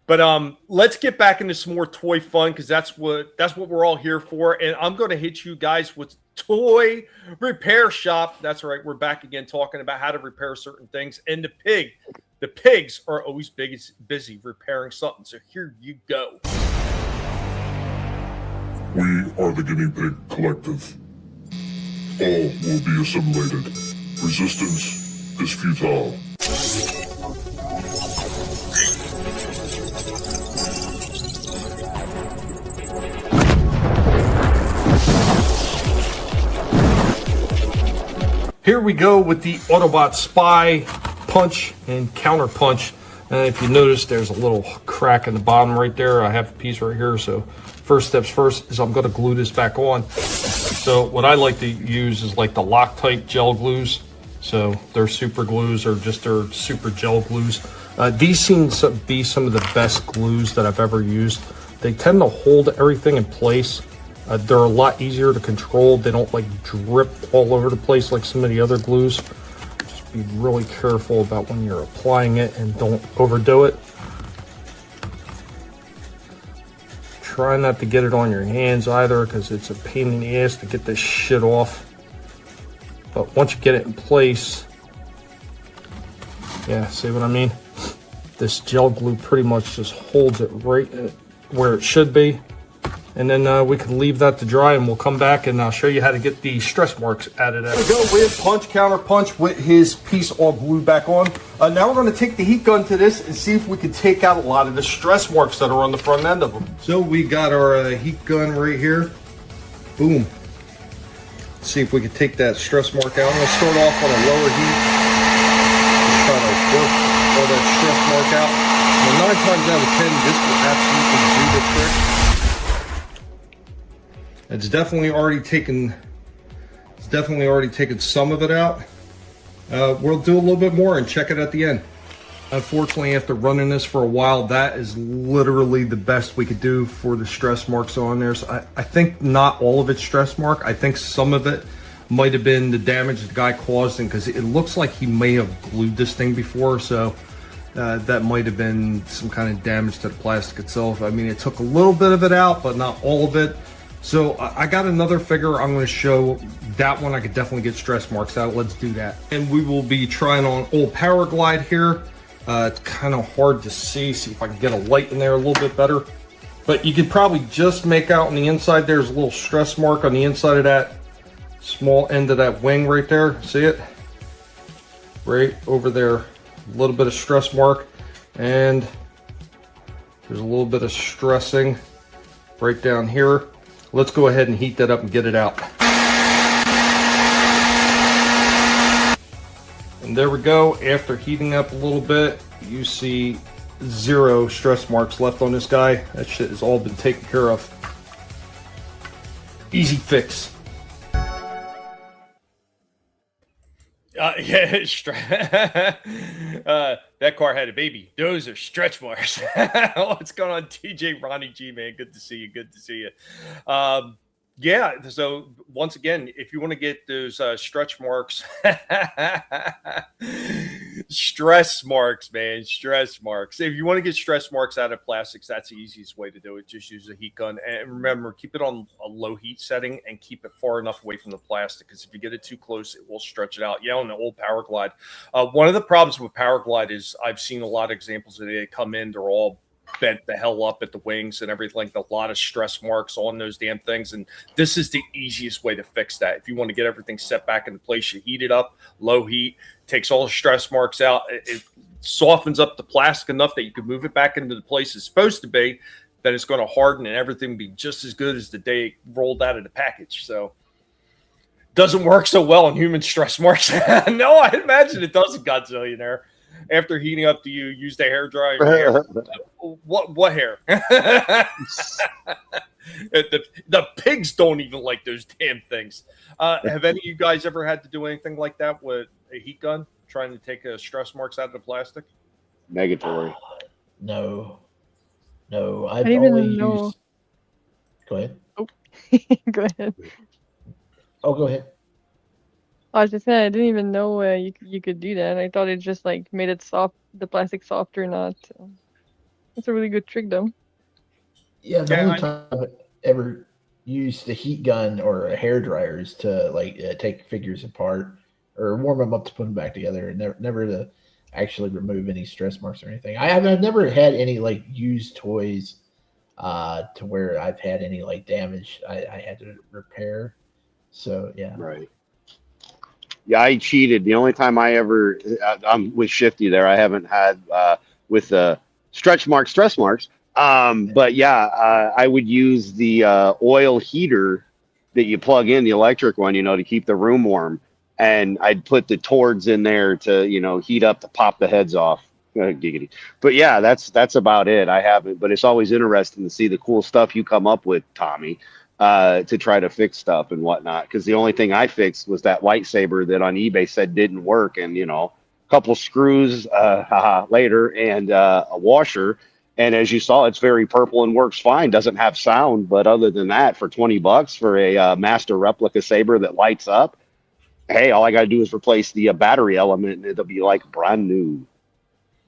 But let's get back into some more toy fun because that's what we're all here for. And I'm going to hit you guys with Toy Repair Shop. That's right. We're back again talking about how to repair certain things. And the pigs are always busy repairing something. So here you go. We are the Guinea Pig Collective. All will be assimilated. Resistance is futile. Here we go with the Autobot Spy punch and counter punch. And if you notice, there's a little crack in the bottom right there. I have a piece right here. So first steps first is I'm going to glue this back on. So what I like to use is like the Loctite gel glues. So their super glues are just their super gel glues. These seem to be some of the best glues that I've ever used. They tend to hold everything in place. They're a lot easier to control. They don't like drip all over the place like some of the other glues. Just be really careful about when you're applying it and don't overdo it. Try not to get it on your hands either, because it's a pain in the ass to get this shit off. But once you get it in place, yeah, see what I mean? This gel glue pretty much just holds it right where it should be. And then we can leave that to dry, and we'll come back and I'll show you how to get the stress marks added. There we go with punch, counter punch with his piece all glued back on. Now we're going to take the heat gun to this and see if we can take out a lot of the stress marks that are on the front end of them. So we got our heat gun right here. Boom. Let's see if we can take that stress mark out. I'm going to start off on a lower heat. Just try to work all that stress mark out. Well, 9 times out of 10, this will absolutely do the trick. It's definitely already taken some of it out. We'll do a little bit more and check it at the end. Unfortunately, after running this for a while, that is literally the best we could do for the stress marks on there. So I think not all of it's stress mark. I think some of it might have been the damage the guy caused, because it looks like he may have glued this thing before. So that might have been some kind of damage to the plastic itself. I mean, it took a little bit of it out, but not all of it. So I got another figure I'm going to show. That one I could definitely get stress marks out. Let's do that. And we will be trying on old Power Glide here. It's kind of hard to see if I can get a light in there a little bit better. But you could probably just make out on the inside there's a little stress mark on the inside of that small end of that wing right there. See it? Right over there. A little bit of stress mark. And there's a little bit of stressing right down here. Let's go ahead and heat that up and get it out. And there we go. After heating up a little bit, you see 0 stress marks left on this guy. That shit has all been taken care of. Easy fix. Yeah, that car had a baby. Those are stretch marks. What's going on, TJ Ronnie G, man? Good to see you. Good to see you. Yeah, so once again, if you want to get those stretch marks, stress marks, man, stress marks. If you want to get stress marks out of plastics, that's the easiest way to do it. Just use a heat gun. And remember, keep it on a low heat setting and keep it far enough away from the plastic, because if you get it too close, it will stretch it out. Yeah, on the old Power Glide. One of the problems with Power Glide is I've seen a lot of examples of they come in, they're all bent the hell up at the wings and everything, like a lot of stress marks on those damn things. And this is the easiest way to fix that. If you want to get everything set back into place, you heat it up, low heat, takes all the stress marks out. It softens up the plastic enough that you can move it back into the place it's supposed to be. Then it's going to harden and everything be just as good as the day it rolled out of the package. So doesn't work so well on human stress marks. No, I imagine it doesn't, Godzillionaire. After heating up, do you use the hair dryer? Hair? What hair? the pigs don't even like those damn things. Have any of you guys ever had to do anything like that with a heat gun, trying to take stress marks out of the plastic? Negatory. No. I've I didn't only even know. used. Go ahead. Oh, go ahead. Oh, go ahead. I was just saying, I didn't even know you could do that. I thought it just like made it soft, the plastic softer. Not. It's a really good trick, though. Yeah, the only time I've ever used the heat gun or a hair dryer is to like take figures apart or warm them up to put them back together, and never to actually remove any stress marks or anything. I've never had any like used toys to where I've had any like damage I had to repair. So yeah. Right. Yeah, I cheated. The only time I ever, I'm with Shifty there. I haven't had with stress marks. But yeah, I would use the oil heater that you plug in, the electric one, to keep the room warm. And I'd put the tords in there to, heat up to pop the heads off. Giggity. But yeah, that's about it. I haven't, but it's always interesting to see the cool stuff you come up with, Tommy. to try to fix stuff and whatnot. Because the only thing I fixed was that lightsaber that on eBay said didn't work, and a couple screws later and a washer. And as you saw, it's very purple and works fine. Doesn't have sound, but other than that, for $20 for a master replica saber that lights up, hey, all I got to do is replace the battery element, and it'll be like brand new.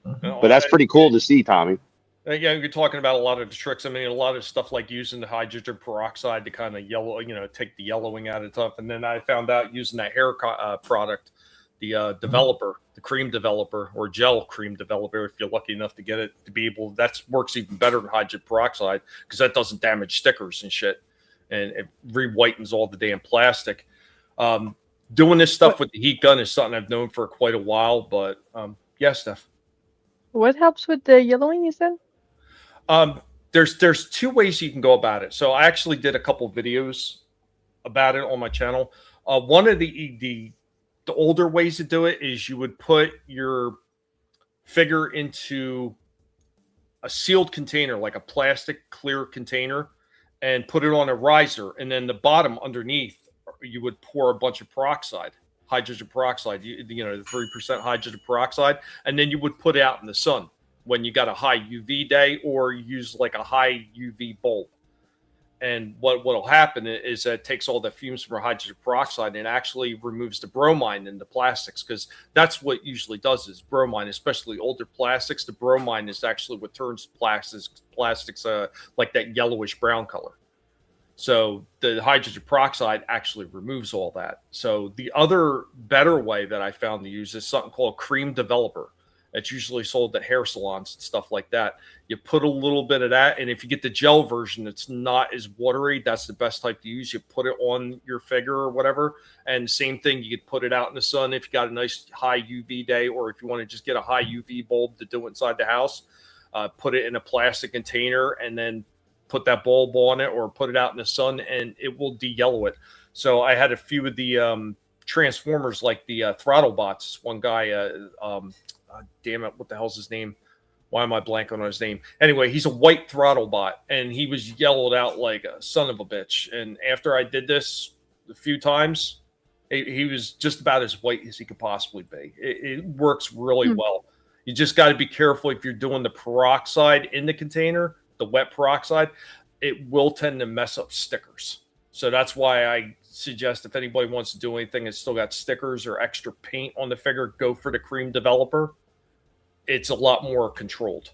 But that's pretty cool to see, Tommy. Yeah, you're talking about a lot of the tricks. I mean, a lot of stuff like using the hydrogen peroxide to kind of yellow, take the yellowing out of stuff. And then I found out using that hair product, the developer, the cream developer or gel cream developer, if you're lucky enough to get it, to be able, that works even better than hydrogen peroxide because that doesn't damage stickers and shit. And it re-whitens all the damn plastic. Doing this stuff with the heat gun is something I've known for quite a while, but yeah, Steph. What helps with the yellowing, you said? There's two ways you can go about it. So I actually did a couple videos about it on my channel. One of the older ways to do it is you would put your figure into a sealed container, like a plastic clear container, and put it on a riser. And then the bottom underneath, you would pour a bunch of peroxide, hydrogen peroxide, the 3% hydrogen peroxide, and then you would put it out in the sun when you got a high UV day, or use like a high UV bulb. And what'll happen is that it takes all the fumes from hydrogen peroxide and actually removes the bromine in the plastics, because that's what usually does is bromine, especially older plastics. The bromine is actually what turns plastics like that yellowish brown color. So the hydrogen peroxide actually removes all that. So the other better way that I found to use is something called cream developer. It's usually sold at hair salons and stuff like that. You put a little bit of that, and if you get the gel version, it's not as watery. That's the best type to use. You put it on your figure or whatever, and same thing, you could put it out in the sun if you got a nice high UV day, or if you want to just get a high UV bulb to do inside the house, put it in a plastic container, and then put that bulb on it, or put it out in the sun, and it will de-yellow it. So I had a few of the Transformers, like the throttle bots. One guy, damn it, what the hell's his name? Why am I blanking on his name? Anyway, he's a white throttle bot, and he was yellowed out like a son of a bitch. And after I did this a few times, he was just about as white as he could possibly be. It works really well. You just got to be careful if you're doing the peroxide in the container, the wet peroxide, it will tend to mess up stickers. So that's why I suggest if anybody wants to do anything that's still got stickers or extra paint on the figure, go for the cream developer. It's a lot more controlled.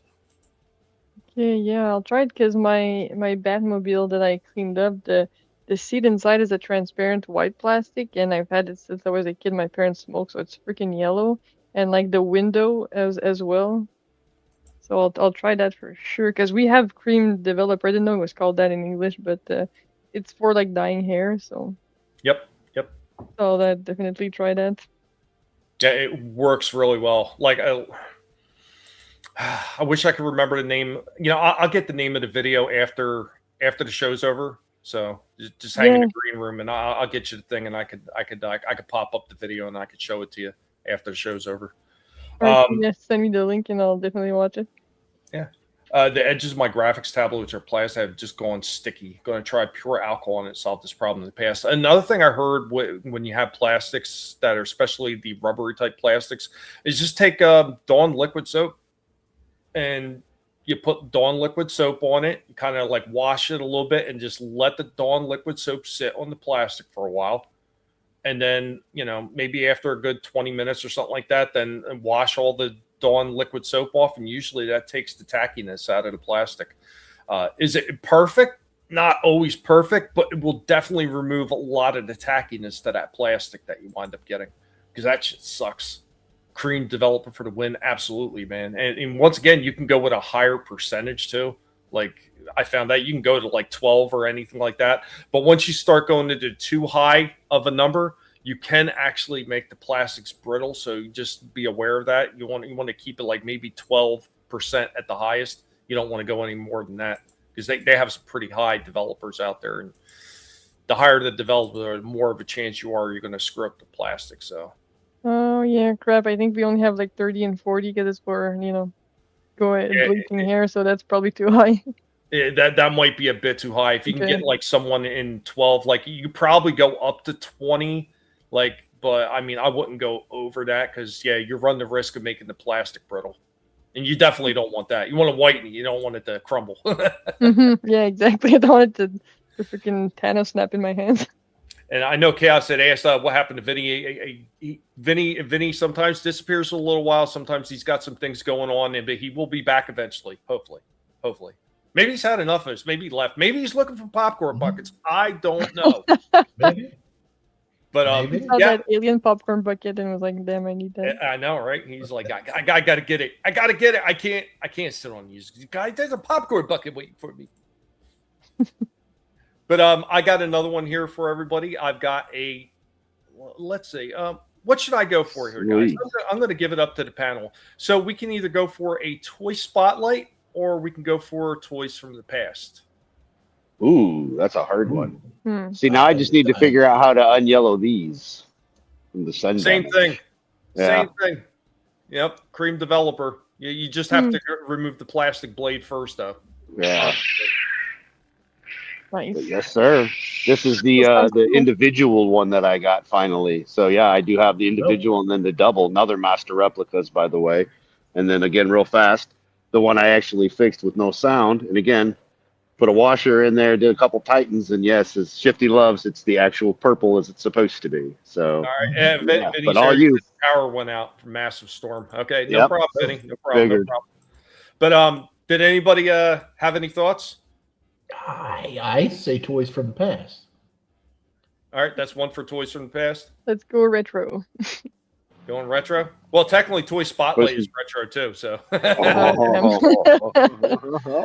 Okay, yeah, I'll try it because my Batmobile that I cleaned up, the seat inside is a transparent white plastic, and I've had it since I was a kid. My parents smoked, so it's freaking yellow, and like the window as well. So I'll try that for sure because we have cream developer. I didn't know it was called that in English, but it's for like dyeing hair. So Yep. So I'll definitely try that. Yeah, it works really well. Like I wish I could remember the name. I'll get the name of the video after the show's over. So just hang in the green room, and I'll get you the thing, and I could pop up the video and I could show it to you after the show's over. Yes, send me the link and I'll definitely watch it. Yeah. The edges of my graphics tablet, which are plastic, have just gone sticky. Going to try pure alcohol and it solved this problem in the past. Another thing I heard when you have plastics that are especially the rubbery type plastics is just take Dawn liquid soap and you put Dawn liquid soap on it, kind of like wash it a little bit and just let the Dawn liquid soap sit on the plastic for a while. And then, maybe after a good 20 minutes or something like that, then wash all the Dawn liquid soap off. And usually that takes the tackiness out of the plastic. Is it perfect? Not always perfect, but it will definitely remove a lot of the tackiness to that plastic that you wind up getting, because that shit sucks. Cream developer for the win. Absolutely, man. And once again, you can go with a higher percentage too. Like I found that you can go to like 12 or anything like that. But once you start going into too high of a number, you can actually make the plastics brittle. So just be aware of that. You want to keep it like maybe 12% at the highest. You don't want to go any more than that, because they have some pretty high developers out there. And the higher the developer, the more of a chance you're going to screw up the plastic. So. Oh yeah, crap. I think we only have like 30 and 40 because it's for, bleaching hair. So that's probably too high. That might be a bit too high. If you can get like someone in 12, like you could probably go up to 20, like, but I mean, I wouldn't go over that because you run the risk of making the plastic brittle, and you definitely don't want that. You want to whiten it. You don't want it to crumble. Yeah, exactly. I don't want it to freaking Thanos snap in my hands. And I know Chaos had asked what happened to Vinny. Vinny sometimes disappears for a little while. Sometimes he's got some things going on, but he will be back eventually. Hopefully. Maybe he's had enough of this. Maybe he left. Maybe he's looking for popcorn buckets. I don't know. Maybe. But He saw that alien popcorn bucket and was like, "Damn, I need that." I know, right? He's like, I gotta get it. I gotta get it. I can't sit on these guys. There's a popcorn bucket waiting for me. But I got another one here for everybody. I've got let's see. What should I go for here, guys? I'm going to give it up to the panel. So we can either go for a toy spotlight or we can go for toys from the past. Ooh, that's a hard one. See, now I just need to figure out how to unyellow these from the sun. Same thing. Yeah. Same thing. Yep. Cream developer. You just have to remove the plastic blade first, though. Yeah. Nice. But yes, sir. This is the individual one that I got finally. So yeah, I do have the individual and then the double. Another master replicas, by the way. And then again, real fast, the one I actually fixed with no sound. And again, put a washer in there, did a couple tightens, and yes, as Shifty loves, it's the actual purple as it's supposed to be. So, all right, Vinny but all you power went out from massive storm. Okay, no problem, Vinny. No problem. But did anybody have any thoughts? I say toys from the past. All right, that's one for toys from the past. Let's go retro. Going retro? Well, technically, Toy Spotlight is retro too. So. All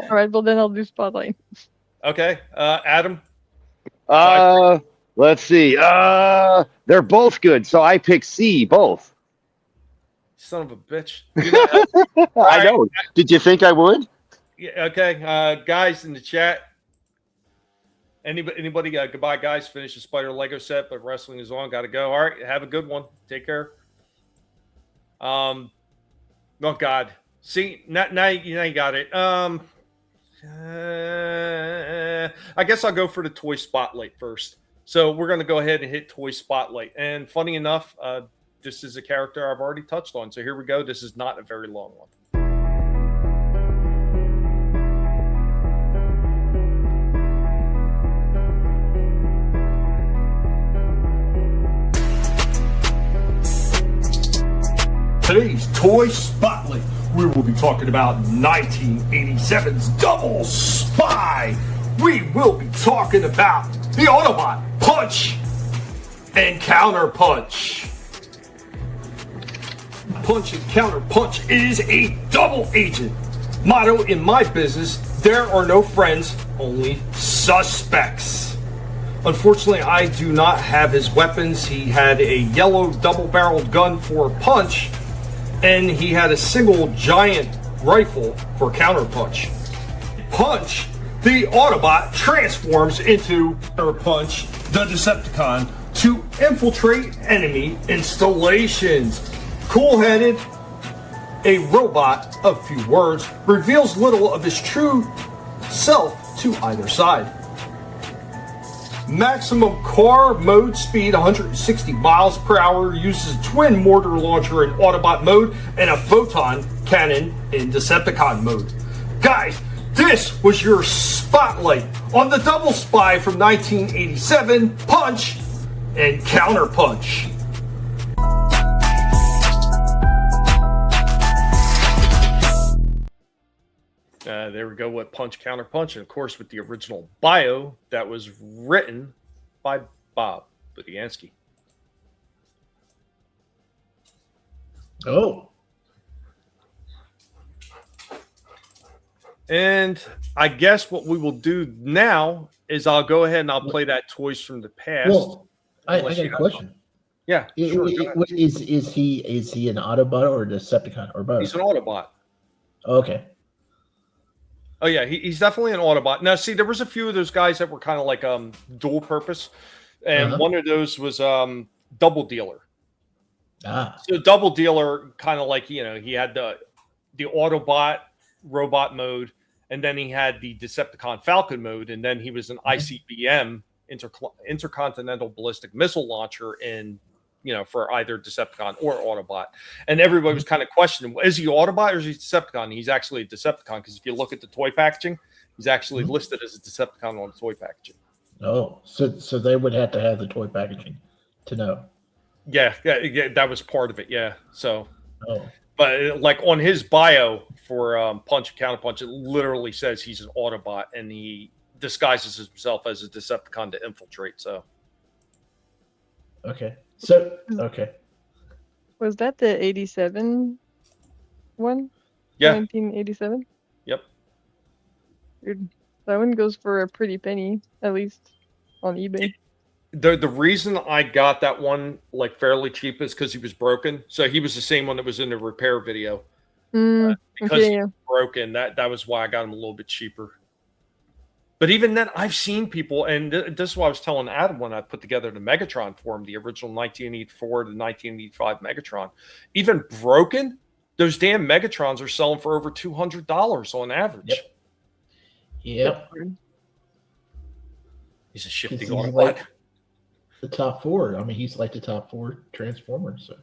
right, well then I'll do Spotlight. Okay, Adam. Let's see. They're both good, so I pick C, both. Son of a bitch. I know. Did you think I would? Yeah. Okay, guys in the chat. Anybody? Goodbye, guys. Finish the Spider Lego set, but wrestling is on. Got to go. All right, have a good one. Take care. Oh God. See, now you got it. I guess I'll go for the Toy Spotlight first. So we're going to go ahead and hit Toy Spotlight. And funny enough, this is a character I've already touched on. So here we go. This is not a very long one. Today's Toy Spotlight, we will be talking about 1987's Double Spy. We will be talking about the Autobot Punch and Counter Punch. Punch and Counter Punch is a double agent. Motto in my business, there are no friends, only suspects. Unfortunately, I do not have his weapons. He had a yellow double-barreled gun for Punch, and he had a single giant rifle for Counter Punch. Punch, the Autobot, transforms into Counter Punch, the Decepticon, to infiltrate enemy installations. Cool-headed, a robot of few words, reveals little of his true self to either side. Maximum car mode speed 160 miles per hour, uses a twin mortar launcher in Autobot mode and a photon cannon in Decepticon mode. Guys, this was your spotlight on the Double Spy from 1987, Punch and Counter Punch. There we go with Punch, Counter Punch, and of course with the original bio that was written by Bob Budiansky. Oh. And I guess what we will do now is I'll go ahead and I'll play that Toys from the Past. Well, I got a question. Yeah, sure. Is he an Autobot or a Decepticon or both? He's an Autobot. Okay. Oh yeah, he's definitely an Autobot. Now, see, there was a few of those guys that were kind of like dual purpose, and one of those was Double Dealer. So Double Dealer kind of like he had the Autobot robot mode, and then he had the Decepticon Falcon mode, and then he was an ICBM intercontinental ballistic missile launcher in, for either Decepticon or Autobot. And everybody was kind of questioning, is he Autobot or is he Decepticon? And he's actually a Decepticon, because if you look at the toy packaging, he's actually listed as a Decepticon on the toy packaging. Oh, so they would have to have the toy packaging to know. Yeah, that was part of it. Yeah. So, but like on his bio for Punch and Counterpunch, it literally says he's an Autobot and he disguises himself as a Decepticon to infiltrate. So, okay. Was that the 87 one? Yeah. 1987? Yep. Weird. That one goes for a pretty penny, at least on eBay. The reason I got that one like fairly cheap is because he was broken. So he was the same one that was in the repair video. Because he was broken, that was why I got him a little bit cheaper. But even then, I've seen people, and this is what I was telling Adam when I put together the Megatron for him, the original 1984 to 1985 Megatron. Even broken, those damn Megatrons are selling for over $200 on average. Yep. He's a shifty Autobot. Like the top four. I mean, he's like the top four Transformers. So,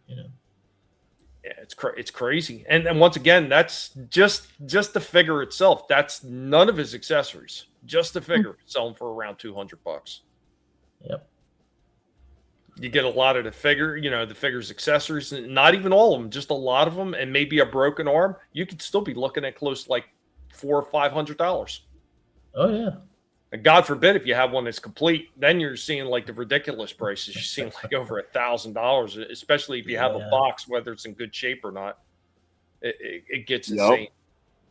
Yeah, it's crazy. And once again, that's just the figure itself. That's none of his accessories. Just the figure selling for around $200. Yep. You get a lot of the figure, the figure's accessories, and not even all of them, just a lot of them, and maybe a broken arm. You could still be looking at close to like $400 or $500. Oh yeah. And God forbid if you have one that's complete, then you're seeing like the ridiculous prices. You're seeing like over $1,000, especially if you have a box, whether it's in good shape or not. It gets insane.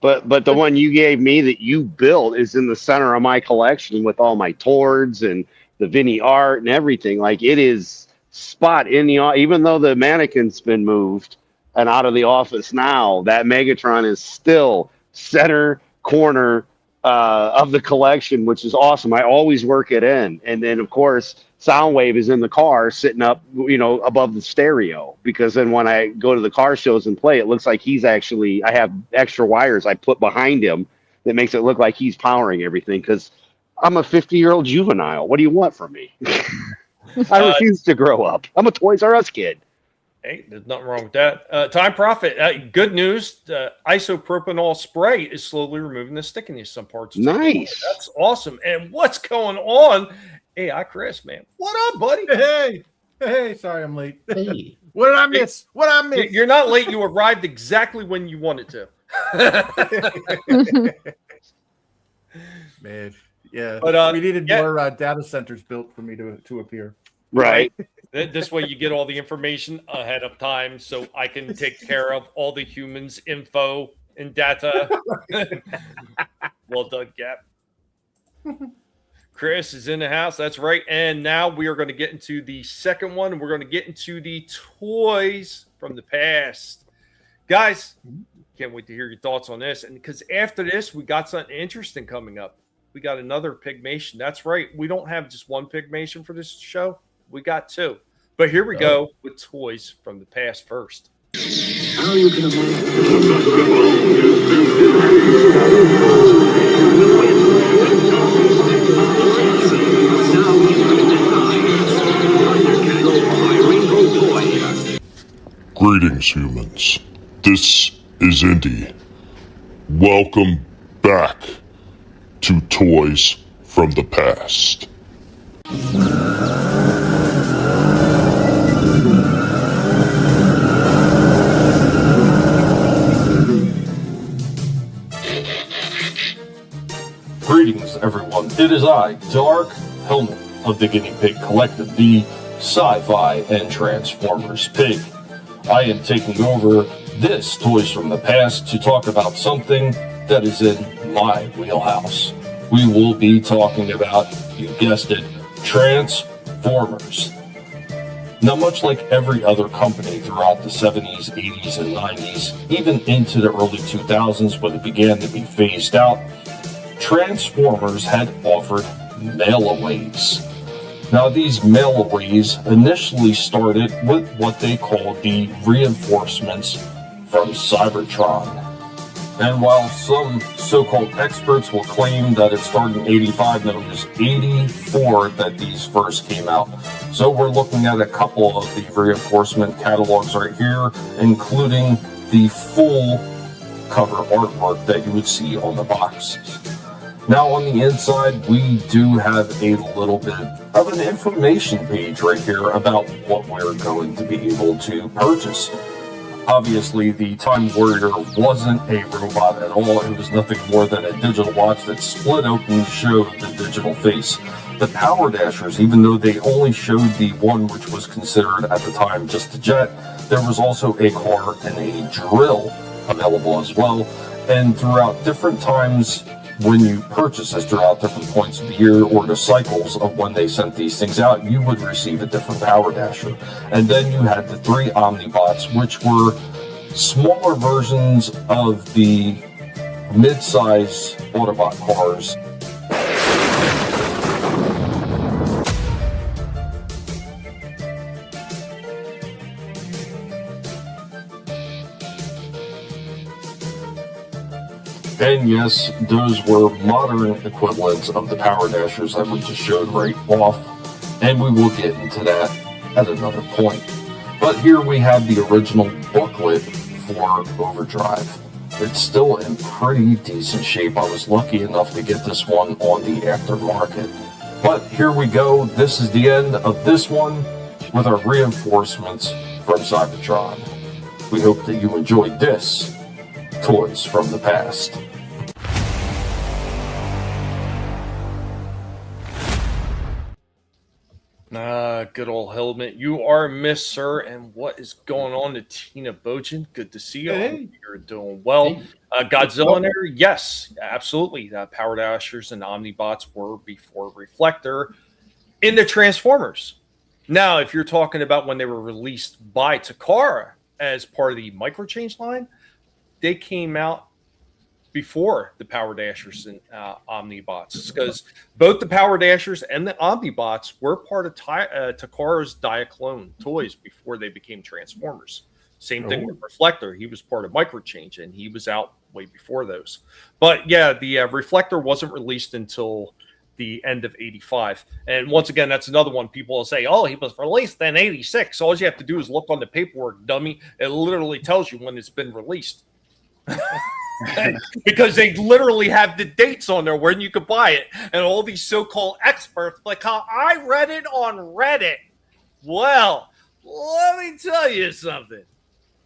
But the one you gave me that you built is in the center of my collection with all my Tords and the Vinnie art and everything. Like, it is spot in the, even though the mannequin's been moved and out of the office now, that Megatron is still center corner of the collection, which is awesome. I always work it in. And then of course Soundwave is in the car sitting up, above the stereo, because then when I go to the car shows and play, it looks like he's actually, I have extra wires I put behind him that makes it look like he's powering everything, because I'm a 50-year-old juvenile. What do you want from me? I refuse to grow up. I'm a Toys R Us kid. Hey, there's nothing wrong with that. Time Profit, good news. The isopropanol spray is slowly removing the stickiness in some parts. Nice. That's awesome. And what's going on? Hey, Chris, man. What up, buddy? Hey, sorry I'm late. Hey. What did I miss? You're not late. You arrived exactly when you wanted to. Man, yeah. But we needed more data centers built for me to appear. Right. This way you get all the information ahead of time, so I can take care of all the humans' info and data. Well done, Gap. Chris is in the house. That's right. And now we are going to get into the second one. We're going to get into the toys from the past. Guys, can't wait to hear your thoughts on this. And because after this, we got something interesting coming up. We got another Pygmation. That's right. We don't have just one Pygmation for this show. We got two. But here we go with toys from the past first. How you can Greetings, humans. This is Indy. Welcome back to Toys from the Past. Greetings, everyone. It is I, Dark Helmet of the Guinea Pig Collective, the Sci-Fi and Transformers Pig. I am taking over this Toys from the Past to talk about something that is in my wheelhouse. We will be talking about, you guessed it, Transformers. Now, much like every other company throughout the 70s, 80s, and 90s, even into the early 2000s when it began to be phased out, Transformers had offered mailaways. Now, these mailaways initially started with what they called the reinforcements from Cybertron. And while some so-called experts will claim that it started in 85, no, it was 84 that these first came out. So we're looking at a couple of the reinforcement catalogs right here, including the full cover artwork that you would see on the boxes. Now on the inside, we do have a little bit of an information page right here about what we're going to be able to purchase. Obviously, the Time Warrior wasn't a robot at all. It was nothing more than a digital watch that split open to show the digital face. The Power Dashers, even though they only showed the one which was considered at the time just a jet, there was also a car and a drill available as well. And throughout different times, when you purchase this throughout different points of the year or the cycles of when they sent these things out, you would receive a different Power Dasher. And then you had the 3 Omnibots, which were smaller versions of the mid-size Autobot cars. And yes, those were modern equivalents of the Power Dashers that we just showed right off, and we will get into that at another point. But here we have the original booklet for Overdrive. It's still in pretty decent shape. I was lucky enough to get this one on the aftermarket. But here we go. This is the end of this one with our reinforcements from Cybertron. We hope that you enjoyed this Toys from the Past. Good old helmet. You are missed, sir. And what is going on to Tina Bojan? Good to see you. Hey. You're doing well. Godzilla in there? Yes, absolutely. Power Dashers and Omnibots were before Reflector in the Transformers. Now, if you're talking about when they were released by Takara as part of the Microchange line, they came out before the Power Dashers and Omnibots, because both the Power Dashers and the Omnibots were part of Takara's Diaclone toys before they became Transformers. Same thing with Reflector. He was part of Microchange, and he was out way before those. But yeah, the Reflector wasn't released until the end of 85. And once again, that's another one. People will say, oh, he was released in 86. All you have to do is look on the paperwork, dummy. It literally tells you when it's been released. Because they literally have the dates on there when you could buy it, and all these so-called experts like how I read it on Reddit. Well, let me tell you something.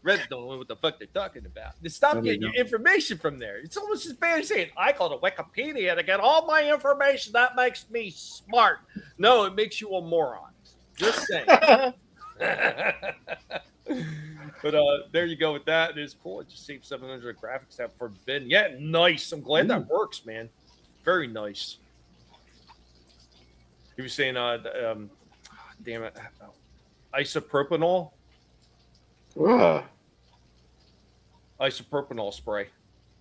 Reddit don't know what the fuck they're talking about. Stop getting your information from there. It's almost as bad as saying I go to Wikipedia to get all my information. That makes me smart. No, it makes you a moron. Just saying. But there you go with that. It is cool. It just saved 700 graphics out for Ben. Yeah, nice. I'm glad that works, man. Very nice. He was saying, damn it, isopropanol. Isopropanol spray.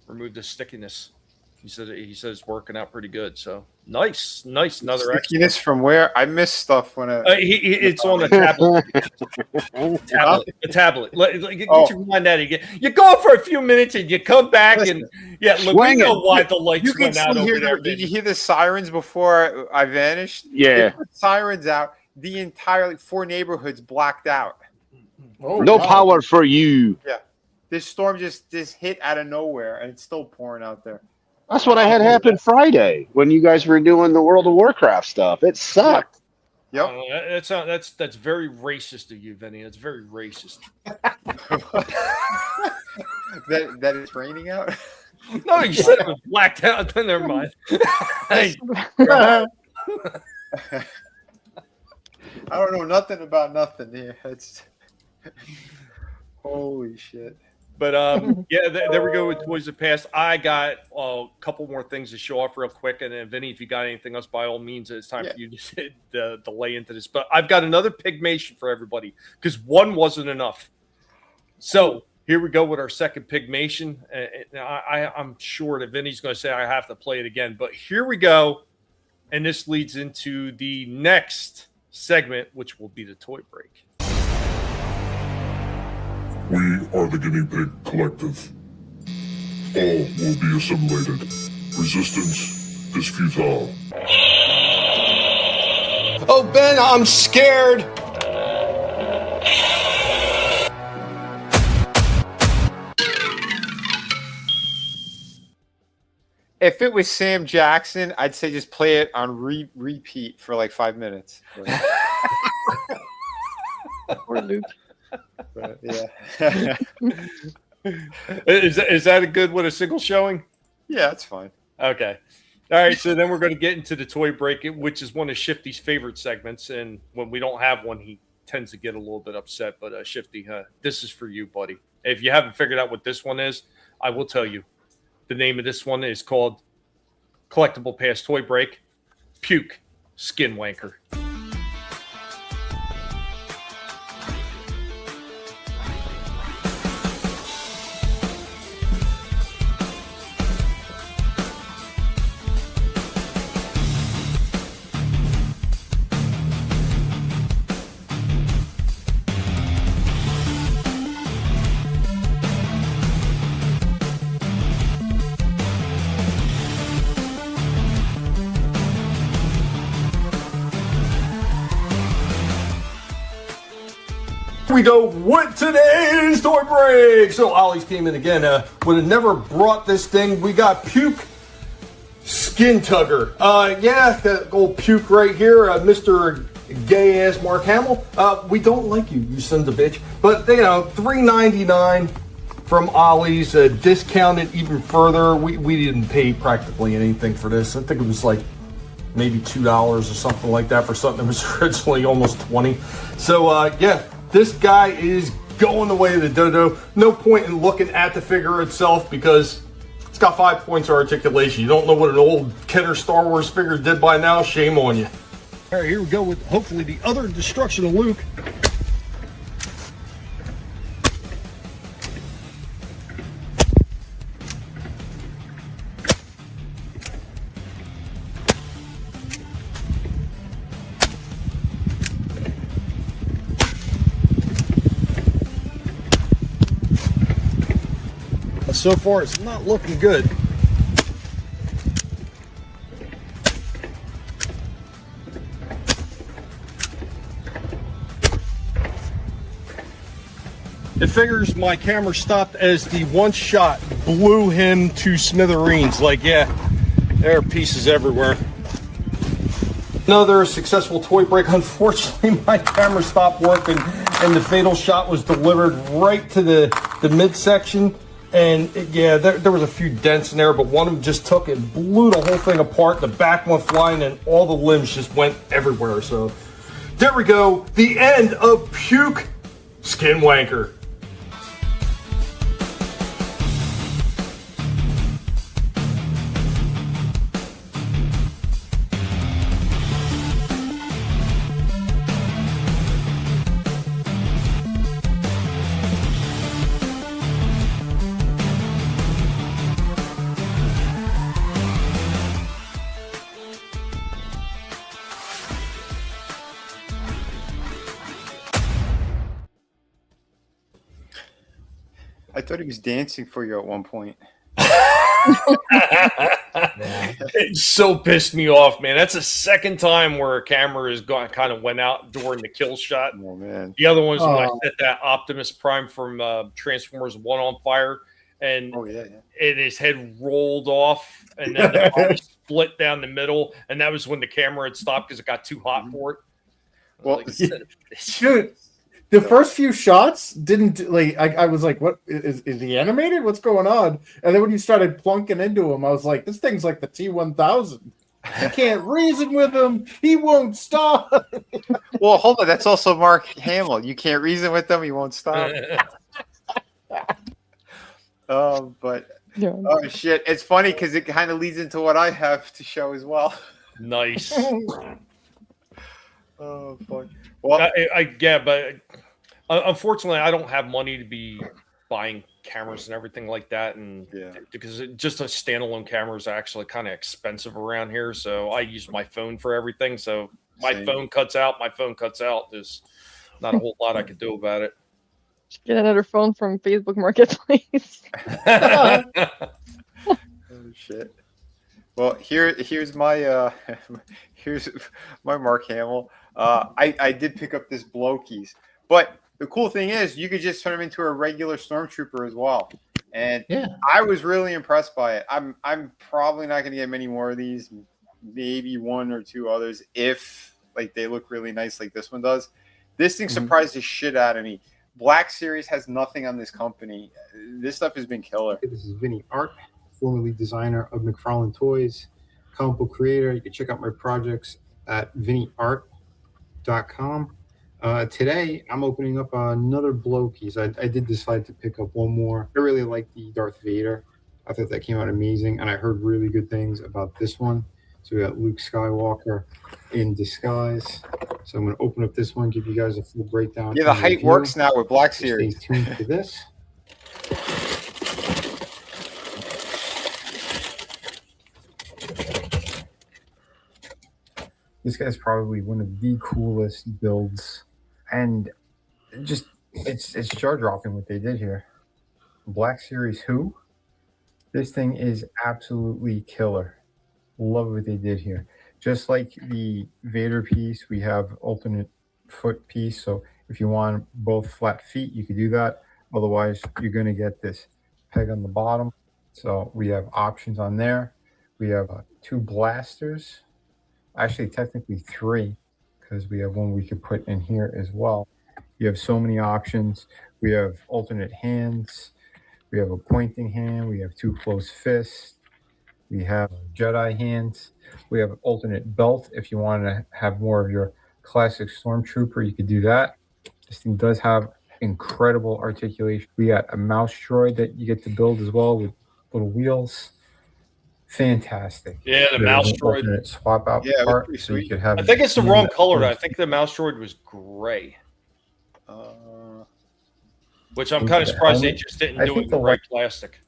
Remove the stickiness. He said it's working out pretty good. So nice. Another stickiness from where? I miss stuff when it's on the tablet. The tablet. Get your mind out of it. You go for a few minutes and you come back and look, we know why the lights went out over there. Did you hear the sirens before I vanished? Yeah. They put sirens out. The entire 4 neighborhoods blacked out. No power for you. Yeah. This storm just hit out of nowhere, and it's still pouring out there. That's what I had happen Friday when you guys were doing the World of Warcraft stuff. It sucked. Yep. That's very racist of you, Vinnie. That's very racist. that it's raining out? No, you said it was blacked out. Never mind. I don't know nothing about nothing here. It's holy shit. But there we go with Toys of the Past. I got a couple more things to show off real quick, and then Vinny, if you got anything else, by all means, it's time for you to lay into this. But I've got another Pygmation for everybody because one wasn't enough. So here we go with our second Pygmation. I'm sure that Vinny's going to say I have to play it again, but here we go, and this leads into the next segment, which will be the toy break. We are the Guinea Pig Collective. all will be assimilated. Resistance is futile. Oh, Ben, I'm scared. If it was Sam Jackson, I'd say just play it on repeat for like 5 minutes. Poor Luke. But, yeah. Is that a good with a single showing? Yeah, that's fine. Okay. All right. So then we're going to get into the toy break, which is one of Shifty's favorite segments. And when we don't have one, he tends to get a little bit upset. But Shifty, this is for you, buddy. If you haven't figured out what this one is, I will tell you. The name of this one is called Collectable Past Toy Break. Puke Skin Wanker. We go with today's toy break. So Ollie's came in again. Would have never brought this thing. We got Puke Skin Tugger. Yeah, that old Puke right here, Mr. Gay ass Mark Hamill. We don't like you, you sons of a bitch. But you know, $3.99 from Ollie's, discounted even further. We didn't pay practically anything for this. I think it was like maybe $2 or something like that for something that was originally almost $20. So yeah. This guy is going the way of the dodo. No point in looking at the figure itself because it's got 5 points of articulation. You don't know what an old Kenner Star Wars figure did by now? Shame on you. All right, here we go with hopefully the other destruction of Luke. So far, it's not looking good. It figures my camera stopped as the one shot blew him to smithereens. Like, yeah, there are pieces everywhere. Another successful toy break. Unfortunately, my camera stopped working and the fatal shot was delivered right to the midsection. And yeah, there was a few dents in there, but one of them just took and blew the whole thing apart. The back went flying and all the limbs just went everywhere. So there we go. The end of Puke Skin Wanker. I thought he was dancing for you at one point. It so pissed me off, man. That's the second time where a camera has gone kind of went out during the kill shot. Oh man! The other one was when I set that Optimus Prime from Transformers 1 on fire, and his head rolled off, and then the body split down the middle, and that was when the camera had stopped because it got too hot for it. Well, Dude, the first few shots didn't like. I was like, "What is he animated? What's going on?" And then when you started plunking into him, I was like, "This thing's like the T-1000. You can't reason with him. He won't stop." Well, hold on. That's also Mark Hamill. You can't reason with him. He won't stop. Oh shit! It's funny because it kind of leads into what I have to show as well. Nice. Oh fuck. Well, but unfortunately, I don't have money to be buying cameras and everything like that, and because just a standalone camera is actually kind of expensive around here. So I use my phone for everything. So my phone cuts out. My phone cuts out. There's not a whole lot I could do about it. Just get another phone from Facebook Marketplace. Oh shit. Well, here's my here's my Mark Hamill. I did pick up this Blokey's, but the cool thing is you could just turn him into a regular stormtrooper as well. And I was really impressed by it. I'm probably not going to get many more of these, maybe one or two others if like they look really nice like this one does. This thing surprised the shit out of me. Black Series has nothing on this company. This stuff has been killer. This is Vinnie Art, formerly designer of McFarlane Toys, comic book creator. You can check out my projects at vinnieart.com. Today, I'm opening up another Blokey's. I did decide to pick up one more. I really like the Darth Vader. I thought that came out amazing, and I heard really good things about this one. So we got Luke Skywalker in disguise. So I'm going to open up this one, give you guys a full breakdown. Yeah, the height works now with Black Series. Stay tuned for this. This guy's probably one of the coolest builds, and just it's jaw-dropping what they did here. Black Series who? This thing is absolutely killer. Love what they did here. Just like the Vader piece, we have alternate foot piece. So if you want both flat feet, you could do that. Otherwise, you're going to get this peg on the bottom. So we have options on there. We have two blasters. Actually, technically three, because we have one we could put in here as well. You have so many options. We have alternate hands. We have a pointing hand. We have two closed fists. We have Jedi hands. We have an alternate belt. If you want to have more of your classic Stormtrooper, you could do that. This thing does have incredible articulation. We got a mouse droid that you get to build as well with little wheels. Fantastic. Yeah, the mouse droid. Swap out part, so you could have. I think it's the wrong color. I think the mouse droid was gray. Which I'm kind of surprised they just didn't do it in the right plastic.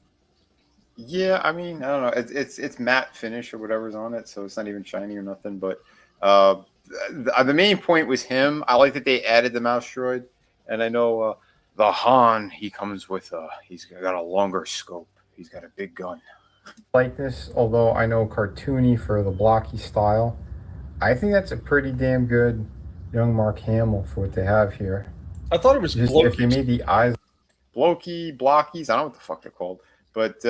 Yeah, I mean, I don't know. It's matte finish or whatever's on it, so it's not even shiny or nothing. But the main point was him. I like that they added the mouse droid, and I know the Han. He comes with he's got a longer scope. He's got a big gun. Likeness, although I know cartoony for the blocky style, I think that's a pretty damn good young Mark Hamill for what they have here. I thought it was just if they made the eyes blockies. I don't know what the fuck they're called, but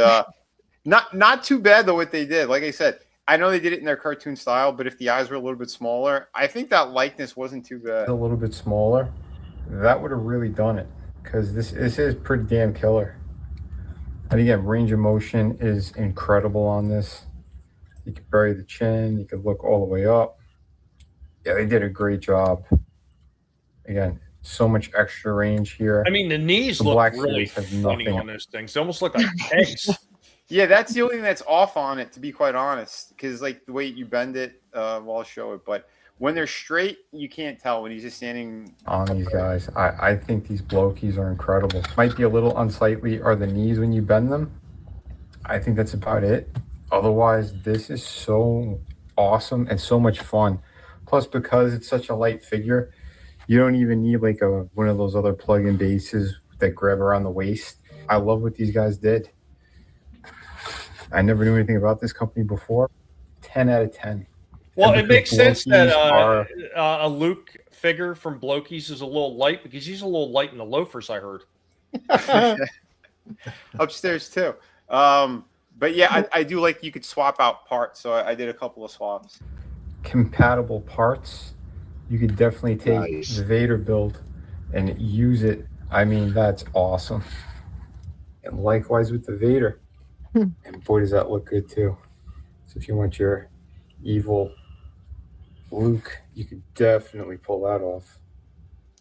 not too bad though what they did. Like I said, I know they did it in their cartoon style, but if the eyes were a little bit smaller, I think that likeness wasn't too bad. A little bit smaller, that would have really done it, because this is pretty damn killer. And again, range of motion is incredible on this. You can bury the chin, you can look all the way up. Yeah, they did a great job. Again, so much extra range here. I mean, the knees look really funny on those things. They almost look like pegs. Yeah, that's the only thing that's off on it, to be quite honest, because like the way you bend it, well, I'll show it. But when they're straight, you can't tell when he's just standing on these guys. I think these Blokey's are incredible. Might be a little unsightly are the knees when you bend them. I think that's about it. Otherwise, this is so awesome and so much fun. Plus, because it's such a light figure, you don't even need like one of those other plug-in bases that grab around the waist. I love what these guys did. I never knew anything about this company before. 10 out of 10. Well, it makes sense that a Luke figure from Blokey's is a little light, because he's a little light in the loafers, I heard. Upstairs too. But yeah, I do like you could swap out parts, so I did a couple of swaps. Compatible parts. You could definitely take the Vader build and use it. I mean, that's awesome. And likewise with the Vader. And boy, does that look good too. So if you want your evil Luke, you could definitely pull that off.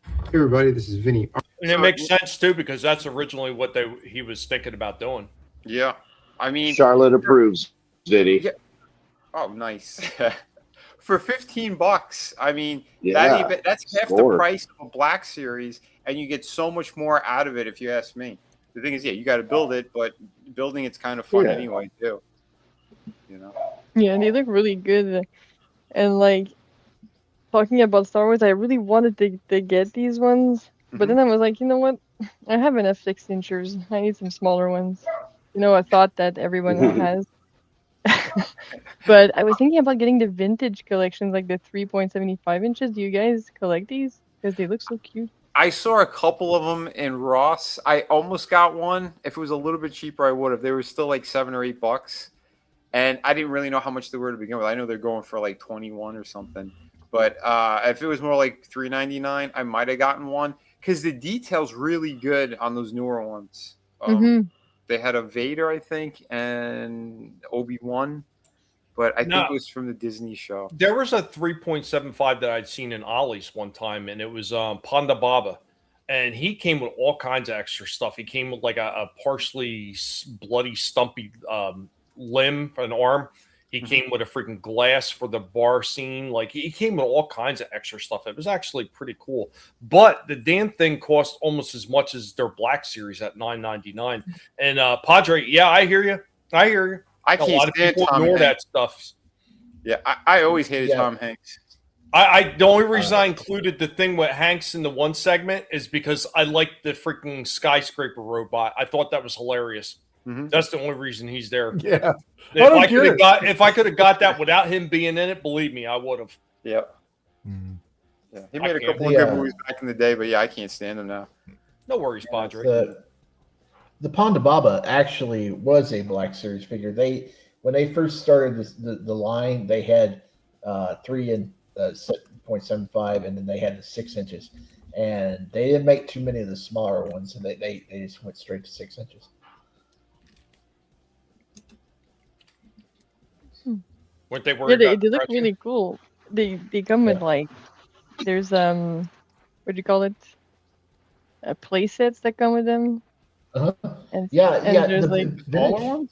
Hey everybody, this is Vinnie. And it makes sense too, because that's originally what he was thinking about doing. Yeah, I mean, Charlotte approves, Vinnie. Yeah. Oh, nice. For $15, I mean, Yeah, that's half the price of a Black Series, and you get so much more out of it, if you ask me. The thing is, yeah, you got to build it, but building it's kind of fun anyway, too. You know? Yeah, they look really good. And like, talking about Star Wars, I really wanted to get these ones, but then I was like, you know what? I have enough 6 inchers. I need some smaller ones. You know, a thought that everyone has. But I was thinking about getting the vintage collections, like the 3.75 inches. Do you guys collect these? Because they look so cute. I saw a couple of them in Ross. I almost got one. If it was a little bit cheaper, I would have. They were still like $7 or $8, and I didn't really know how much they were to begin with. I know they're going for like 21 or something. But if it was more like $3.99, I might have gotten one because the detail's really good on those newer ones. They had a Vader, I think, and Obi-Wan, but I think it was from the Disney show. There was a 3.75 that I'd seen in Ollie's one time, and it was Ponda Baba. And he came with all kinds of extra stuff. He came with like a partially bloody, stumpy limb for an arm. He came with a freaking glass for the bar scene. Like, he came with all kinds of extra stuff. It was actually pretty cool. But the damn thing cost almost as much as their Black Series at $9.99. And Padre, yeah, I hear you. I hear you. I can't a lot of stand people Tom ignore that Hanks. stuff. Yeah, I always hated Tom Hanks. The only reason I included the thing with Hanks in the one segment is because I liked the freaking skyscraper robot. I thought that was hilarious. That's the only reason he's there. Yeah. If I could have got that without him being in it, believe me, I would have. Yep. Yeah, he made a couple of good movies back in the day, but yeah, I can't stand him now. No worries, Padre. The Ponda Baba actually was a Black Series figure. When they first started the line, they had 3.75, and then they had the 6 inches, and they didn't make too many of the smaller ones, and they just went straight to 6 inches. Weren't they worried Yeah, about they look stretching? really cool. They come with like, there's what do you call it? Play sets that come with them. And there's like smaller ones.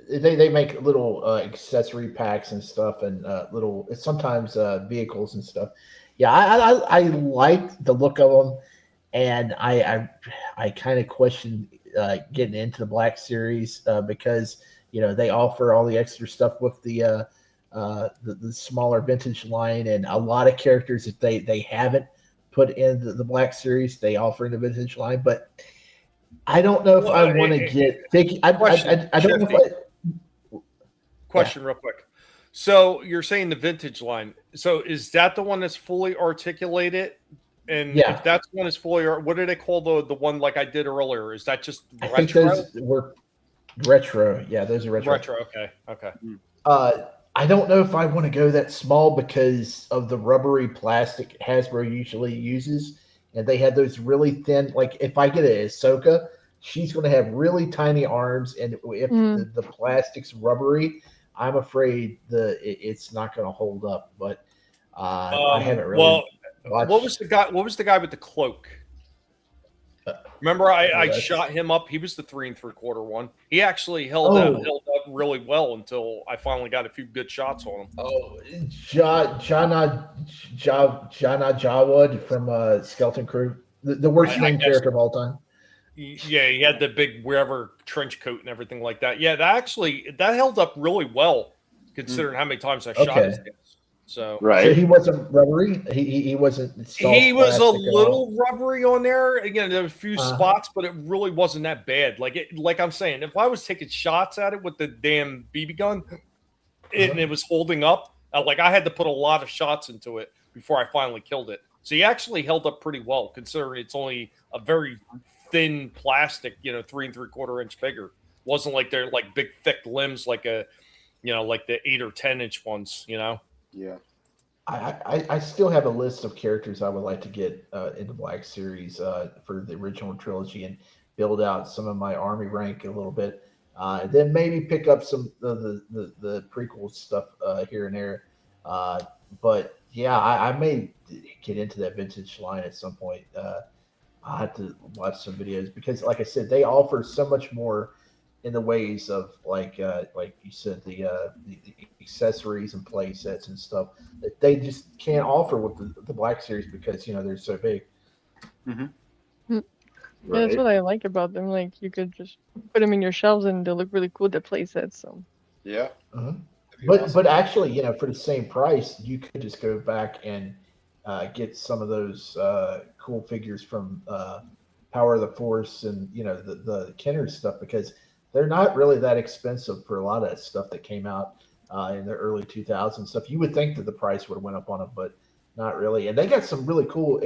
They make little accessory packs and stuff, and little sometimes vehicles and stuff. Yeah, I like the look of them, and I kind of question getting into the Black Series because they offer all the extra stuff with the smaller vintage line, and a lot of characters that they haven't put in the Black Series they offer in the vintage line, but I don't know if I want to get thinking. I don't know if Question real quick. So you're saying the vintage line. So is that the one that's fully articulated? And if that's one is fully, what do they call the one like I did earlier? Is that just I retro? think those were retro. Yeah, those are retro. Retro. Okay. I don't know if I want to go that small because of the rubbery plastic Hasbro usually uses, and they have those really thin. Like if I get an Ahsoka, she's going to have really tiny arms, and if the plastic's rubbery, I'm afraid it's not going to hold up. But I haven't really. Well, watched. what was the guy? What was the guy with the cloak? Remember, I shot him up. He was the 3 3/4 one. He actually held up really well until I finally got a few good shots on him. Oh, Jana Jawad from Skeleton Crew, the worst named character of all time. Yeah, he had the big wherever trench coat and everything like that. Yeah, that held up really well considering how many times I shot his guys. So So he wasn't rubbery. He wasn't. He was a plastic at all? little rubbery on there. Again, there were a few spots, but it really wasn't that bad. Like I'm saying, if I was taking shots at it with the damn BB gun, and it was holding up, I had to put a lot of shots into it before I finally killed it. So he actually held up pretty well, considering it's only a very thin plastic, 3 3/4 inch figure. Wasn't like they're like big thick limbs like the 8 or 10 inch ones. Yeah. I still have a list of characters I would like to get in the Black Series for the original trilogy and build out some of my army rank a little bit. Then maybe pick up some of the prequel stuff here and there. But yeah, I may get into that vintage line at some point. I'll have to watch some videos because, like I said, they offer so much more in the ways of like you said, the accessories and play sets and stuff that they just can't offer with the Black Series because they're so big. Yeah, that's what I like about them. Like you could just put them in your shelves and they look really cool. The play sets. So yeah. But actually, for the same price, you could just go back and get some of those cool figures from Power of the Force and the Kenner stuff, because they're not really that expensive for a lot of that stuff that came out in the early 2000s stuff. You would think that the price would have went up on them, but not really. And they got some really cool.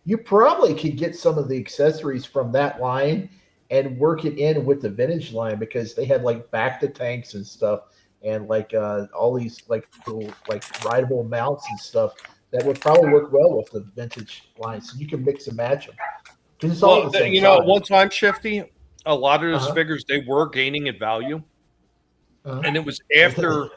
You probably could get some of the accessories from that line and work it in with the vintage line, because they had like back to tanks and stuff, and like all these like little like rideable mounts and stuff that would probably work well with the vintage line. So you can mix and match them. It's all the same at size. one time, Shifty, a lot of those figures, they were gaining in value, and it was after.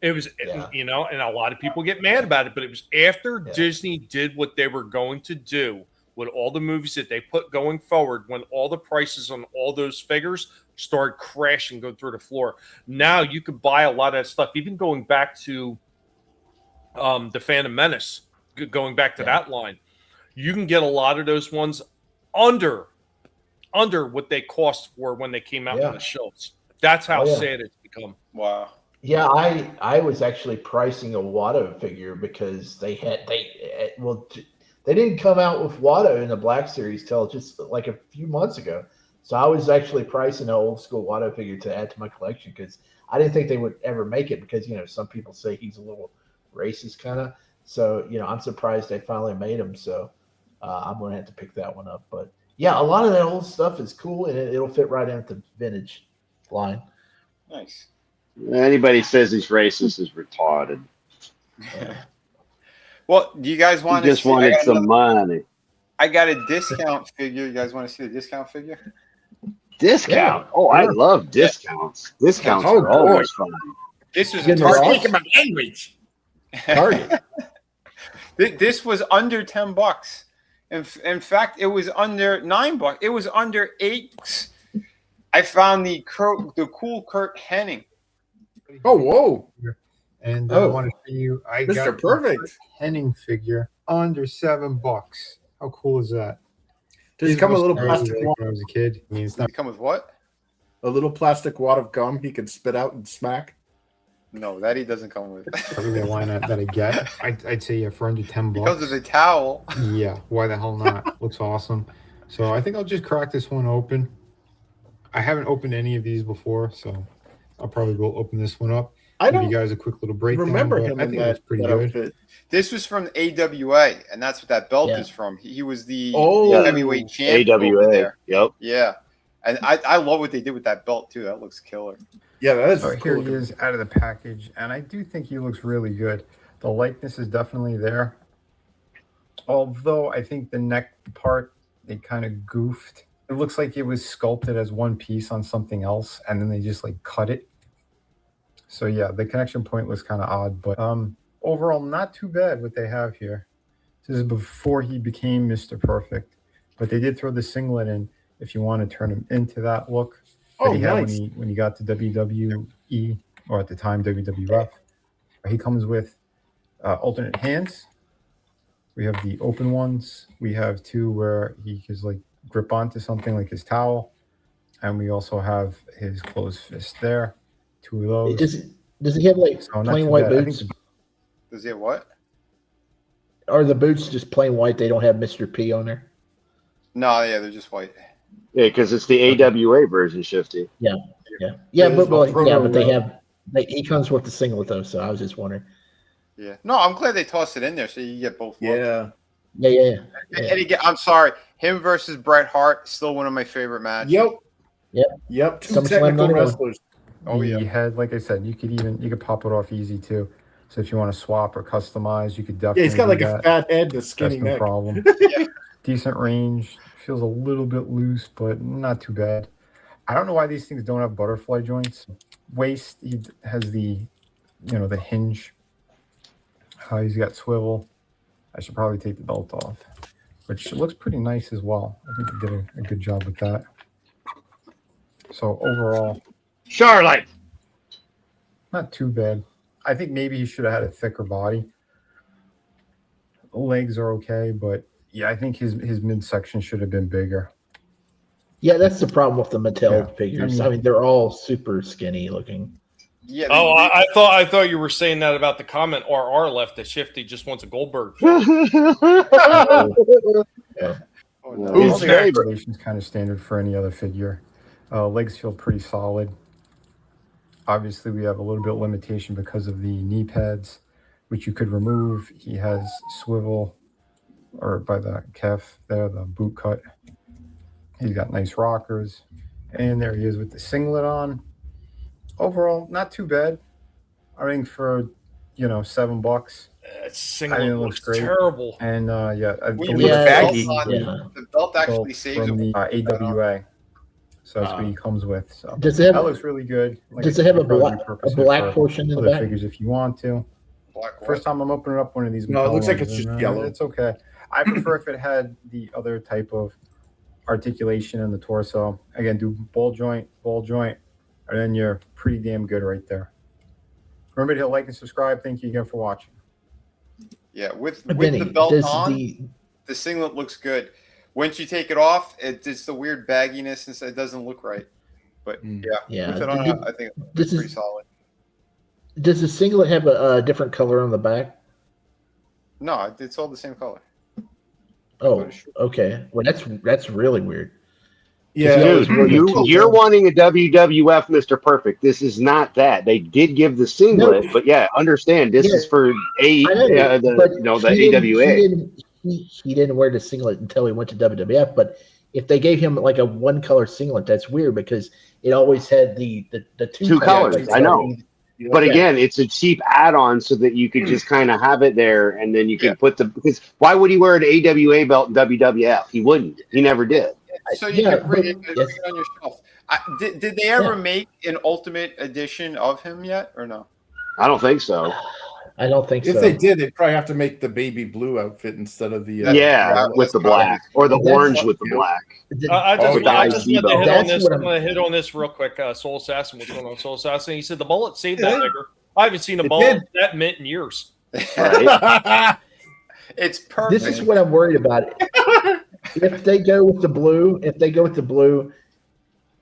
It was, and a lot of people get mad about it, but it was after Disney did what they were going to do with all the movies that they put going forward, when all the prices on all those figures started crashing, go through the floor. Now you could buy a lot of that stuff, even going back to the Phantom Menace, going back to that line. You can get a lot of those ones under what they cost for when they came out on the shelves. That's how sad it's become. Wow. Yeah, I was actually pricing a Watto figure because they didn't come out with Watto in the Black Series till just like a few months ago. So I was actually pricing an old school Watto figure to add to my collection, because I didn't think they would ever make it, because some people say he's a little racist kind of. So I'm surprised they finally made him. So I'm gonna have to pick that one up. But yeah, a lot of that old stuff is cool, and it'll fit right into the vintage line. Nice. Anybody says he's racist is retarded. Well, do you guys want to just wanted some money? I got a discount figure. You guys want to see the discount figure? Discount? Yeah. Oh, I love discounts. Discounts are always fun. This was a Target. language. Target. This was under $10. In fact, it was under $9. It was under $8. I found the cool Kurt Hennig. Oh, whoa. And I want to show you, I Mr. got Perfect. the Hennig figure under $7. How cool is that? Does it come with a little plastic when I was a kid? I mean, it's not come with what? A little plastic wad of gum he can spit out and smack? No, that he doesn't come with. probably the line that I get. I'd say for under $10. Because of the towel. Yeah, why the hell not? Looks awesome. So I think I'll just crack this one open. I haven't opened any of these before, so I'll probably go open this one up. I Give don't you guys a quick little breakdown. remember but him I in think that- that's pretty that good. outfit. This was from AWA, and that's what that belt Yeah. is from. He was the Oh. heavyweight champ. AWA. Over there. Yep. Yeah. And I love what they did with that belt, too. That looks killer. Yeah, that is So here cool. he is out of the package, and I do think he looks really good. The likeness is definitely there. Although I think the neck part, they kind of goofed. It looks like it was sculpted as one piece on something else, and then they just like cut it. So yeah, the connection point was kind of odd, but overall not too bad what they have here. This is before he became Mr. Perfect, but they did throw the singlet in if you want to turn him into that look that Oh, he had nice. when he got to WWE, or at the time WWF. He comes with alternate hands. We have the open ones. We have two where he can like grip onto something like his towel, and we also have his closed fist there. Two of those. Does he have like So not plain too white bad. I boots? think Does he have what? Are the boots just plain white? They don't have Mr. P on there? No, yeah, they're just white. Yeah, because it's the AWA version, Shifty. Yeah. It But they is have. He comes with the singlet though, so I was just wondering. Yeah. No, I'm glad they tossed it in there so you get both looks. Yeah. Yeah. And again, I'm sorry. Him versus Bret Hart, still one of my favorite matches. Yep. Two SummerSlam technical 91. wrestlers. Oh, the yeah. head, like I said, you could pop it off easy too. So if you want to swap or customize, you could definitely. Yeah, he's got do like that. a fat head and a That's skinny no neck. problem. Decent range. Feels a little bit loose, but not too bad. I don't know why these things don't have butterfly joints. Waist, he has the hinge. He's got swivel. I should probably take the belt off, which looks pretty nice as well. I think he did a good job with that. So overall, Charlotte. not too bad. I think maybe he should have had a thicker body. Legs are okay, but yeah, I think his midsection should have been bigger. Yeah, that's the problem with the Mattel Yeah, figures. I I mean- mean, they're all super skinny looking. Yeah. Oh, I thought you were saying that about the comment RR left that Shifty just wants a Goldberg. All the articulation's kind of standard for any other figure. Legs feel pretty solid. Obviously, we have a little bit of limitation because of the knee pads, which you could remove. He has swivel, or by the calf there, the boot cut. He's got nice rockers. And there he is with the singlet on. Overall, not too bad. I think for, $7. Singlet looks terrible. And yeah, I When you believe put baggy. the belt actually saves from it. the AWA. So that's what he comes with. So Does it have- that looks really good. does it have a black portion in the other back? figures if you want to. First time I'm opening up one of these. No, it looks like it's McFarlanes, just and, yellow. It's okay. I prefer if it had the other type of articulation in the torso. Again, do ball joint, and then you're pretty damn good right there. Remember to hit like and subscribe. Thank you again for watching. Yeah, with Vinnie, the belt does on, the singlet looks good. Once you take it off, it's the weird bagginess, and it doesn't look right. But Yeah. with it on, I think it's pretty solid. Does the singlet have a different color on the back? No, it's all the same color. Oh, okay. Well, that's really weird. Dude, you're wanting a WWF Mr. Perfect. This is not that. They did give the singlet, but understand this is for the AWA. He didn't wear the singlet until he went to WWF. But if they gave him like a one color singlet, that's weird because it always had the two colors. I know. But again, it's a cheap add-on so that you could just kind of have it there, and then you can put because why would he wear an AWA belt in WWF? He wouldn't. He never did. So you can bring it on your shelf. Did they ever make an Ultimate Edition of him yet, or no? I don't think so. I don't think If so. they did, they'd probably have to make the baby blue outfit instead of the with the black or the orange with the black. I just want to hit on this real quick. Soul Assassin, what's going on, Soul Assassin? He said the mullet saved that figure. I haven't seen a mullet that mint in years. It's perfect. This is what I'm worried about. If they go with the blue,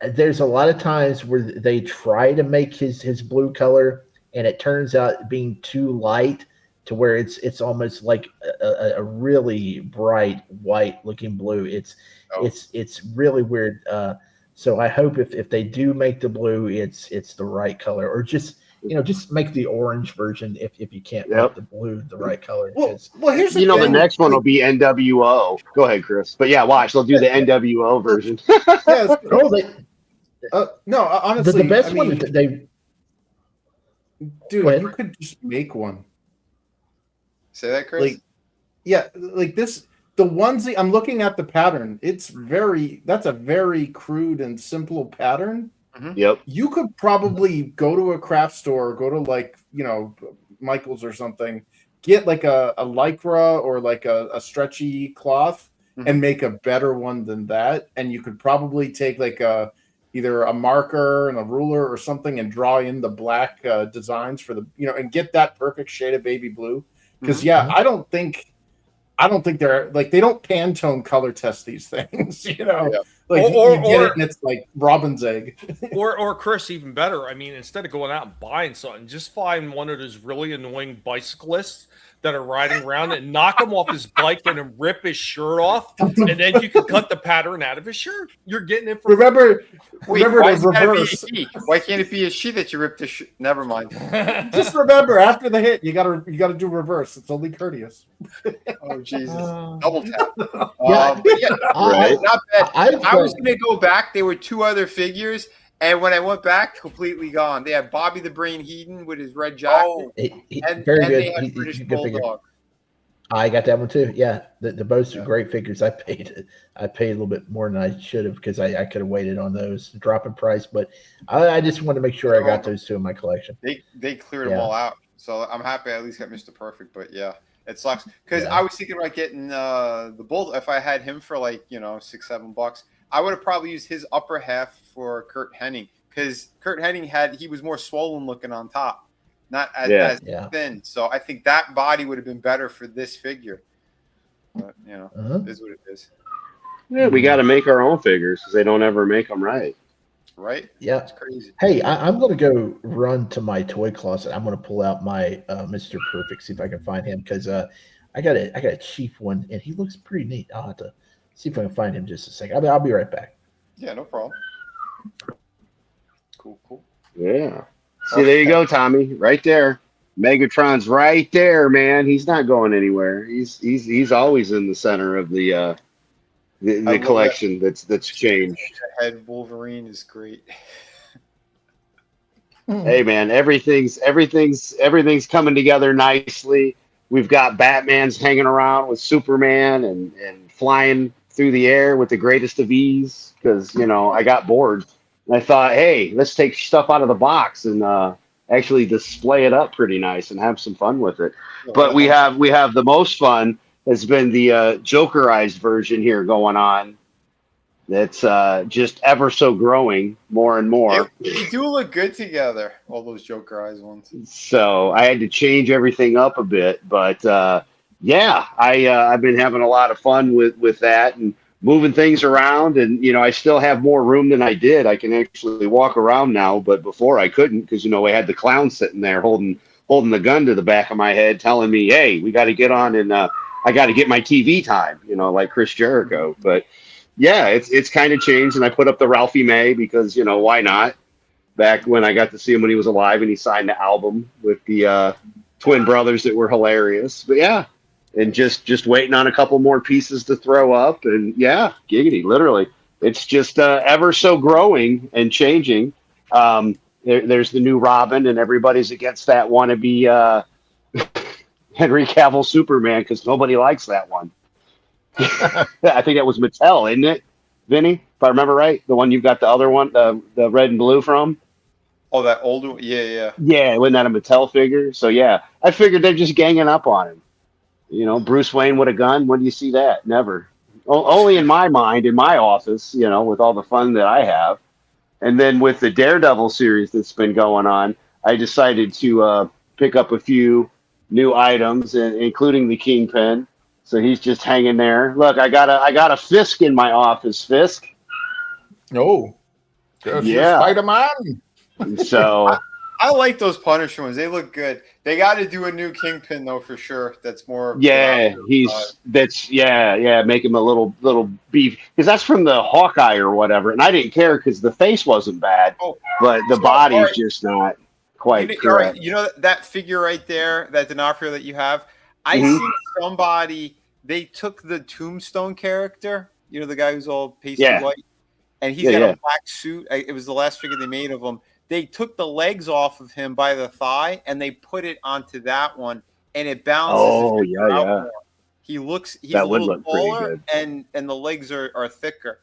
there's a lot of times where they try to make his blue color, and it turns out being too light to where it's almost like a really bright white looking blue. It's really weird. So I hope if they do make the blue, it's the right color, or just make the orange version if you can't make the blue the right color. Well, here's the the next one will be NWO. Go ahead, Chris. But watch, they'll do the NWO version. Honestly, the best one that they. Dude, you could just make one. Say that, Chris? Like this. The onesie, I'm looking at the pattern. That's a very crude and simple pattern. Yep. You could probably go to a craft store, go to Michael's or something, get like a lycra or like a stretchy cloth and make a better one than that. And you could probably take like either a marker and a ruler or something and draw in the black designs for the, and get that perfect shade of baby blue. Because I don't think they're like, they don't Pantone color test these things, Like you get it and it's like robin's egg. or Chris, even better. I mean, instead of going out and buying something, just find one of those really annoying bicyclists that are riding around and knock him off his bike and then rip his shirt off, and then you can cut the pattern out of his shirt. You're getting it. Remember why to reverse. Why can't it be a she that you ripped the shirt? Never mind. Just remember, after the hit, you gotta do reverse. It's only courteous. Oh Jesus! Double tap. Right. Not bad. I was gonna go back. There were two other figures. And when I went back, completely gone. They had Bobby the Brain Heaton with his red jacket. Very good. They had British Bulldog. I got that one too. Yeah, the both are great figures. I paid a little bit more than I should have because I could have waited on those drop in price. But I just wanted to make sure I got those two in my collection. They cleared them all out, so I'm happy I at least got Mr. Perfect. But yeah, it sucks because I was thinking about getting the Bull. If I had him for like $6-7, I would have probably used his upper half for Kurt Hennig because Kurt Hennig he was more swollen looking on top, not as thin. So I think that body would have been better for this figure. But it is what it is. Yeah, we got to make our own figures because they don't ever make them right. right? Yeah. It's crazy. Hey, I'm going to go run to my toy closet. I'm going to pull out my Mr. Perfect, see if I can find him, because I got a cheap one, and he looks pretty neat. I'll have to see if I can find him just a second. I'll be right back. Yeah, no problem. Cool. Yeah. See, there you go, Tommy. Right there. Megatron's right there, man. He's not going anywhere. He's always in the center of the collection that's changed. Head Wolverine is great. Hey, man, everything's coming together nicely. We've got Batman's hanging around with Superman and flying through the air with the greatest of ease because I got bored and I thought, hey, let's take stuff out of the box and actually display it up pretty nice and have some fun with it. But we have the most fun has been the Jokerized version here going on. That's just ever so growing more and more. They do look good together, all those Joker Eyes ones. So I had to change everything up a bit, but I've been having a lot of fun with that and moving things around, and I still have more room than I did. I can actually walk around now, but before I couldn't because I had the clown sitting there holding the gun to the back of my head, telling me, "Hey, we got to get on and I got to get my TV time," like Chris Jericho, but. Yeah, it's kind of changed, and I put up the Ralphie May because why not? Back when I got to see him when he was alive, and he signed the album with the twin brothers that were hilarious. But yeah, and just waiting on a couple more pieces to throw up, and yeah, giggity, literally, it's just ever so growing and changing. There's the new Robin, and everybody's against that wannabe Henry Cavill Superman because nobody likes that one. I think that was Mattel, isn't it, Vinny? If I remember right, the one you've got the other one, the red and blue from. Oh, that older one? Yeah. Yeah, wasn't that a Mattel figure? So yeah, I figured they're just ganging up on him. Bruce Wayne with a gun. When do you see that? Never. Only in my mind, in my office. With all the fun that I have, and then with the Daredevil series that's been going on, I decided to pick up a few new items, including the Kingpin. So he's just hanging there. Look, I got a Fisk in my office. Fisk. Oh, yeah, Spider-Man. So I like those Punisher ones. They look good. They got to do a new Kingpin though for sure. That's more. Yeah, make him a little beef because that's from the Hawkeye or whatever, and I didn't care because the face wasn't bad, but the body's just not quite correct. That figure right there, that D'Onofrio that you have. I see somebody, they took the Tombstone character, the guy who's all pasty white, and he's got a black suit. It was the last figure they made of him. They took the legs off of him by the thigh, and they put it onto that one, and it balances out more. He's a little taller, and the legs are thicker.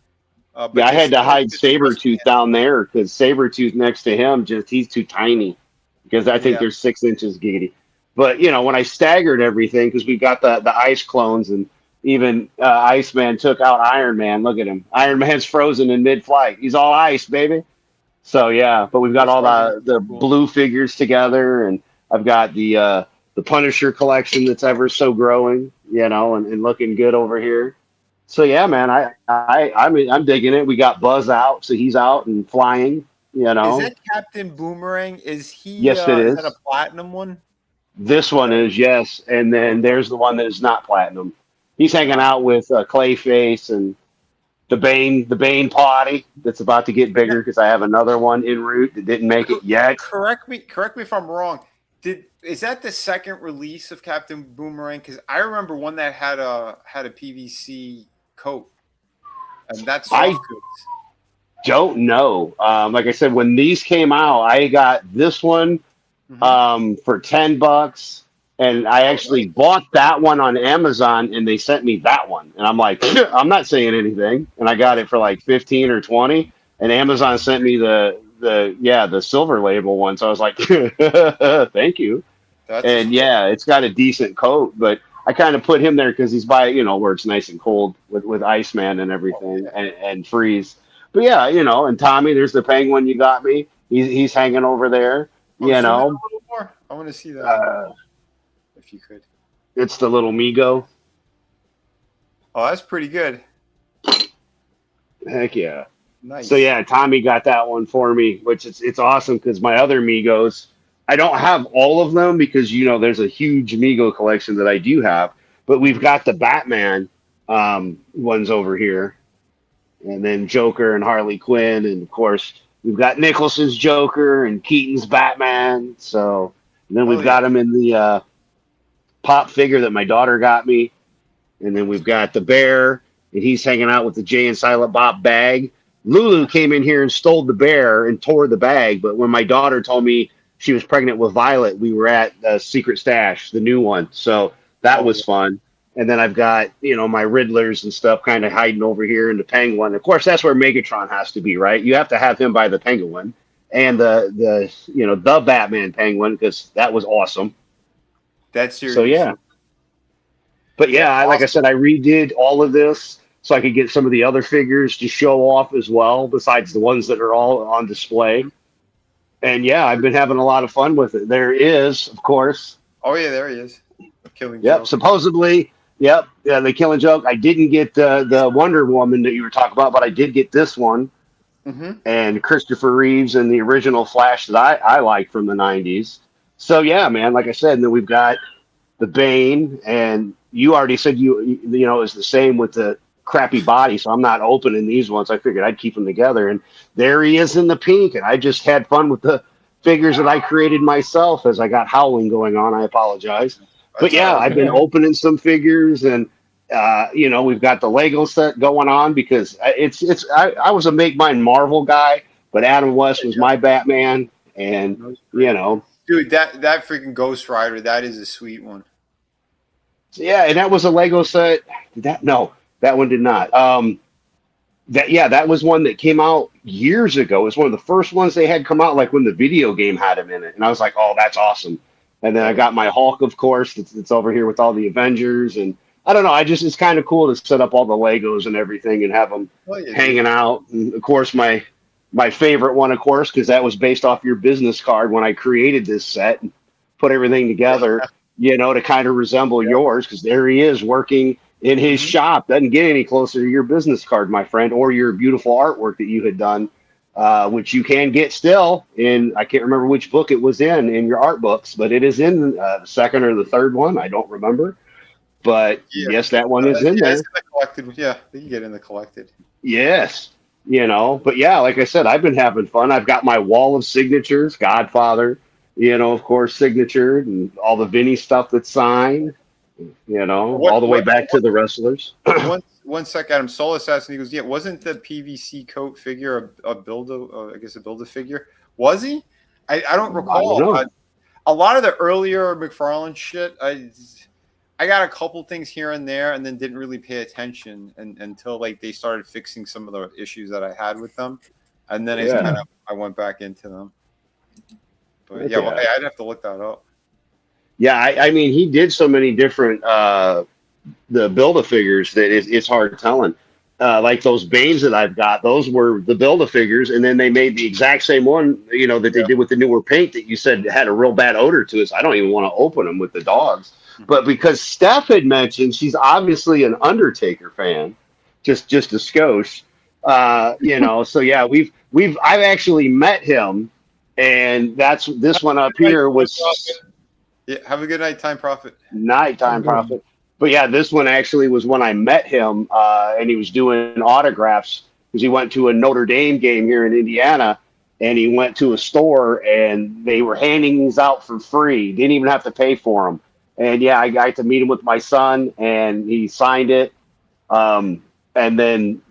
I had to hide Sabretooth down there because Sabretooth next to him, he's too tiny because I think they're 6 inches giggity. But, when I staggered everything, because we got the ice clones, and even Iceman took out Iron Man. Look at him. Iron Man's frozen in mid-flight. He's all ice, baby. So, yeah, but we've got all the blue figures together, and I've got the Punisher collection that's ever so growing, and looking good over here. So, yeah, man, I'm digging it. We got Buzz out, so he's out and flying, Is that Captain Boomerang? Is he? Yes, it is. Is that a platinum one? This one is, yes, and then there's the one that is not platinum. He's hanging out with Clayface and the Bane potty that's about to get bigger because I have another one en route that didn't make it yet. Correct me if I'm wrong. Is that the second release of Captain Boomerang? Because I remember one that had a PVC coat, and that's I don't know. Like I said, when these came out, I got this one. For $10, and I actually bought that one on Amazon, and they sent me that one, and I'm like, I'm not saying anything, and I got it for like 15 or 20, and Amazon sent me the silver label one, so I was like, thank you. It's got a decent coat, but I kind of put him there because he's by where it's nice and cold with Iceman and everything, and freeze. But yeah, and Tommy, there's the Penguin you got me. He's hanging over there. A little more. I want to see that if you could. It's the little Migo. Oh, that's pretty good. Heck yeah. Nice. So yeah, Tommy got that one for me, which it's awesome because my other Migos, I don't have all of them because there's a huge Migo collection that I do have, but we've got the Batman ones over here, and then Joker and Harley Quinn, and of course we've got Nicholson's Joker and Keaton's Batman. So and then we've got him in the pop figure that my daughter got me, and then we've got the bear, and he's hanging out with the Jay and Silent Bob bag. Lulu came in here and stole the bear and tore the bag, but when my daughter told me she was pregnant with Violet, we were at Secret Stash, the new one. So that was fun. And then I've got, my Riddlers and stuff kind of hiding over here in the Penguin. Of course, that's where Megatron has to be, right? You have to have him by the Penguin and the Batman Penguin because that was awesome. That's your. So, yeah. But, yeah, like I said, I redid all of this so I could get some of the other figures to show off as well, besides the ones that are all on display. And, yeah, I've been having a lot of fun with it. There is, of course. Oh, yeah, there he is. Killing Yep, Joke. supposedly. Yep, yeah, the Killing Joke. I didn't get the Wonder Woman that you were talking about, but I did get this one. Mm-hmm. And Christopher Reeves and the original Flash that I like from the 90s. So, yeah, man, like I said, and then we've got the Bane, and you already said it's the same with the crappy body, so I'm not opening these ones. I figured I'd keep them together. And there he is in the pink, and I just had fun with the figures that I created myself as I got howling going on. I apologize. But yeah, I've been opening some figures, and we've got the Lego set going on because I was a Make Mine Marvel guy, but Adam West was my Batman, and dude, that freaking Ghost Rider, that is a sweet one. Yeah, and that was a Lego set. That one did not. That was one that came out years ago. It was one of the first ones they had come out, like when the video game had him in it, and I was like, oh, that's awesome. And then I got my Hulk, of course. It's over here with all the Avengers. And I don't know. It's kind of cool to set up all the Legos and everything and have them hanging out. And, of course, my favorite one, of course, because that was based off your business card when I created this set and put everything together, to kind of resemble yours. Because there he is working in his shop. Doesn't get any closer to your business card, my friend, or your beautiful artwork that you had done. Which you can get still in, I can't remember which book it was in your art books, but it is in the second or the third one. I don't remember. But yes, that one is in there. It's in the collected. Yeah, you can get in the collected. Yes. But yeah, like I said, I've been having fun. I've got my wall of signatures, Godfather, of course, signatured, and all the Vinnie stuff that's signed, all the way back to the wrestlers. One sec, Adam. Soul Assassin. He goes, yeah, wasn't the PVC coat figure a build a figure? Was he? I don't recall. I don't know. A lot of the earlier McFarlane shit, I got a couple things here and there, and then didn't really pay attention until like they started fixing some of the issues that I had with them, and then I went back into them. But yeah, well, I'd have to look that up. Yeah, I mean, he did so many different the Build-A-Figures that it's hard telling. Like those Banes that I've got, those were the Build-A-Figures, and then they made the exact same one, that they did with the newer paint that you said had a real bad odor to it. So I don't even want to open them with the dogs. But because Steph had mentioned she's obviously an Undertaker fan, just a skosh, So yeah, I've actually met him, and that's this one up here was. Yeah, have a good night, Time Prophet. Nighttime Prophet. But yeah, this one actually was when I met him, and he was doing autographs because he went to a Notre Dame game here in Indiana, and he went to a store and they were handing these out for free. Didn't even have to pay for them. And yeah, I got to meet him with my son, and he signed it. And then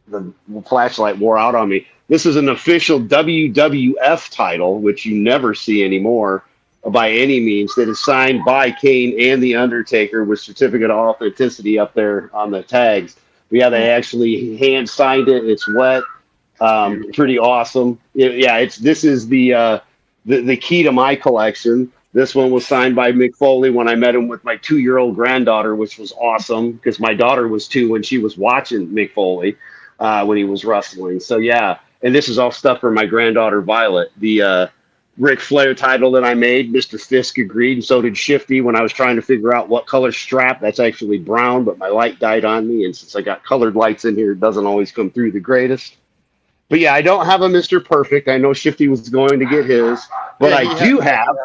the flashlight wore out on me. This is an official WWF title, which you never see anymore by any means, that is signed by Kane and The Undertaker with certificate of authenticity up there on the tags. But yeah, they actually hand signed it. It's wet. Pretty awesome. This is the key to my collection. This one was signed by Mick Foley when I met him with my 2-year-old granddaughter, which was awesome because my daughter was 2 when she was watching Mick Foley when he was wrestling. So yeah, and this is all stuff for my granddaughter Violet. The Ric Flair title that I made, Mr. Fisk agreed, and so did Shifty when I was trying to figure out what color strap. That's actually brown, but my light died on me, and since I got colored lights in here, it doesn't always come through the greatest. But yeah, I don't have a Mr. Perfect. I know Shifty was going to get his, but Yeah, he I do have,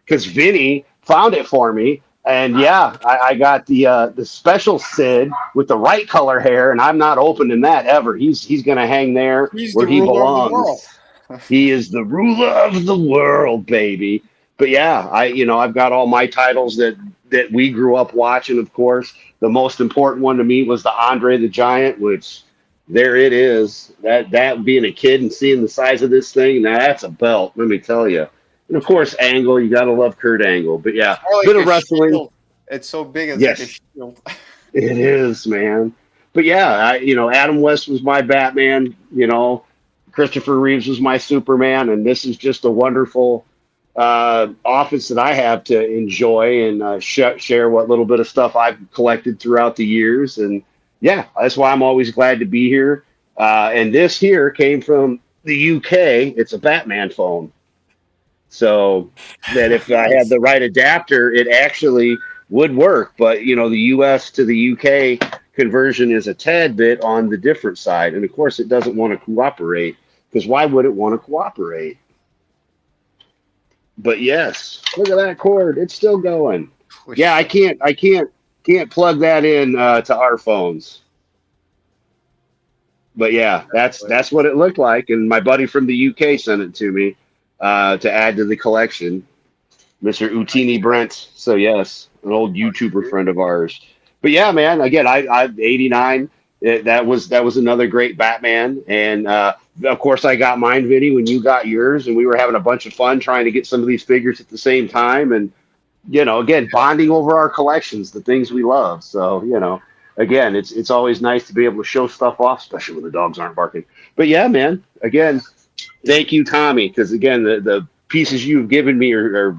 because Vinnie found it for me. And yeah, I got the special Sid with the right color hair, and I'm not opening that ever. He's gonna hang there He's where the he ruler of the world. belongs. He is the ruler of the world, baby. But yeah, I've got all my titles that we grew up watching. Of course, the most important one to me was the Andre the Giant, which there it is. That being a kid and seeing the size of this thing, now that's a belt. Let me tell you. And of course, Angle. You gotta love Kurt Angle. But yeah, More like bit of a wrestling. shield. It's so big, it's Yes. like a shield. It is, man. But yeah, Adam West was my Batman. Christopher Reeves was my Superman, and this is just a wonderful office that I have to enjoy and share what little bit of stuff I've collected throughout the years. And yeah, that's why I'm always glad to be here. And this here came from the UK. It's a Batman phone. So that if I had the right adapter, it actually would work. But, the US to the UK conversion is a tad bit on the different side. And of course, it doesn't want to cooperate, because why would it want to cooperate? But yes, look at that cord. It's still going. Yeah, I can't plug that in to our phones. But yeah, that's what it looked like. And my buddy from the UK sent it to me to add to the collection, Mr. Utini Brent. So yes, an old YouTuber friend of ours. But yeah, man, again, I'm 89. That was another great Batman. And of course, I got mine, Vinny, when you got yours, and we were having a bunch of fun trying to get some of these figures at the same time. And again, bonding over our collections, the things we love. So again, it's always nice to be able to show stuff off, especially when the dogs aren't barking. But yeah, man, again, thank you, Tommy, because again, the pieces you've given me are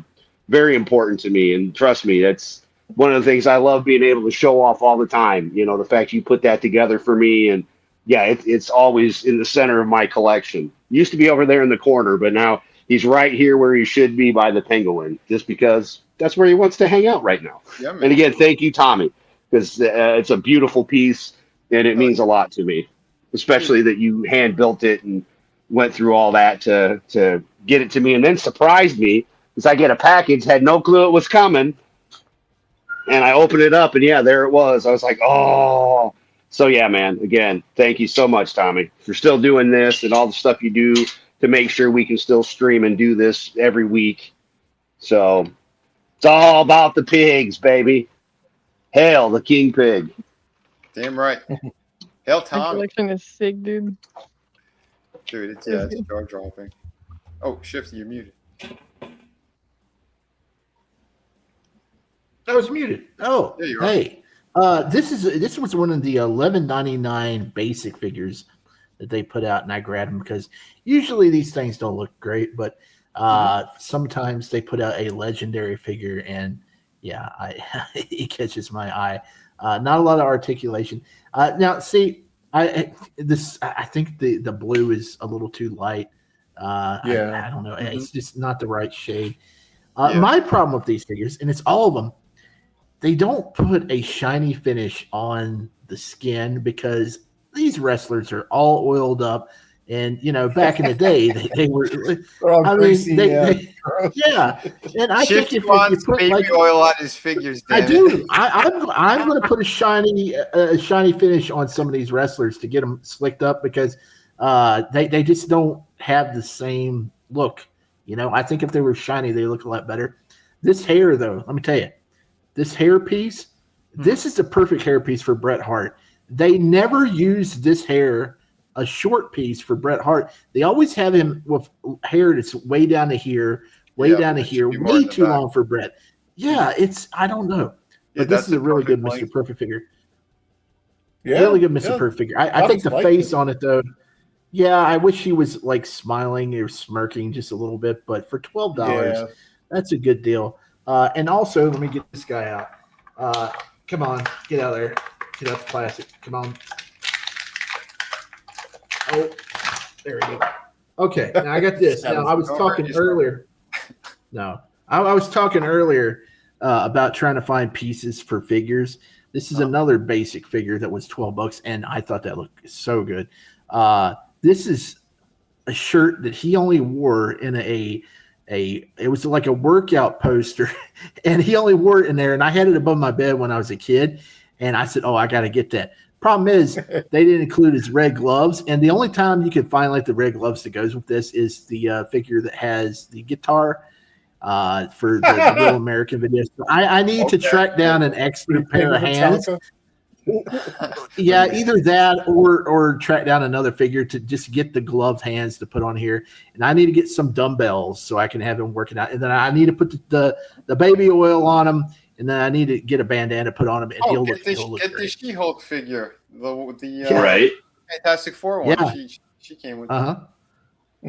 very important to me, and trust me, that's one of the things I love being able to show off all the time. The fact you put that together for me, and yeah, it's always in the center of my collection. Used to be over there in the corner, but now he's right here where he should be by the penguin, just because that's where he wants to hang out right now. Yeah, man. And again, thank you, Tommy, because it's a beautiful piece, and it means a lot to me, especially that you hand built it and went through all that to get it to me, and then surprised me because I get a package, had no clue it was coming, and I opened it up, and yeah, there it was. I was like, oh. So yeah, man, again, thank you so much, Tommy, for still doing this and all the stuff you do to make sure we can still stream and do this every week. So it's all about the pigs, baby. Hail the king pig. Damn right. Hail The Tom. collection is sick, dude. Dude, it's jaw dropping. Oh, Shifty, you're muted. I was muted. Oh, There you are. hey. This was one of the $11.99 basic figures that they put out, and I grabbed them because usually these things don't look great, but sometimes they put out a legendary figure, and yeah, it catches my eye. Not a lot of articulation. Now, see, I think the blue is a little too light. Yeah. I don't know. It's just not the right shade. My problem with these figures, and it's all of them, they don't put a shiny finish on the skin because these wrestlers are all oiled up. And, back in the day, they were, I greasy, mean, yeah. And I think if you wants put baby oil on his figures, I damn do. it. I'm going to put a shiny finish on some of these wrestlers to get them slicked up because they just don't have the same look. I think if they were shiny, they look a lot better. This hair, though, let me tell you, this hair piece, this is the perfect hair piece for Bret Hart. They never use this hair, a short piece for Bret Hart. They always have him with hair that's way down to here, down to here, way too long for Bret. Yeah, I don't know. But this is a really good Mr. Perfect figure. Yeah, really good Mr. Perfect figure. I think the face on it, though, yeah, I wish he was like smiling or smirking just a little bit, but for $12, that's a good deal. And also, let me get this guy out. Come on, get out of there. Get out the plastic. Come on. Oh, there we go. Okay, now I got this. Now, I was talking earlier. No, I was talking earlier about trying to find pieces for figures. This is another basic figure that was $12, and I thought that looked so good. this is a shirt that he only wore in it was like a workout poster, and he only wore it in there. And I had it above my bed when I was a kid, and I said, "Oh, I got to get that." Problem is, they didn't include his red gloves, and the only time you can find like the red gloves that goes with this is the figure that has the guitar for the Real American videos. So I need to track down an extra pair of hands. Yeah, either that or track down another figure to just get the gloved hands to put on here. And I need to get some dumbbells so I can have him working out. And then I need to put the baby oil on him. And then I need to get a bandana put on him. And he'll look Get the great. She-Hulk figure. The right. Fantastic Four one. Yeah. She came with.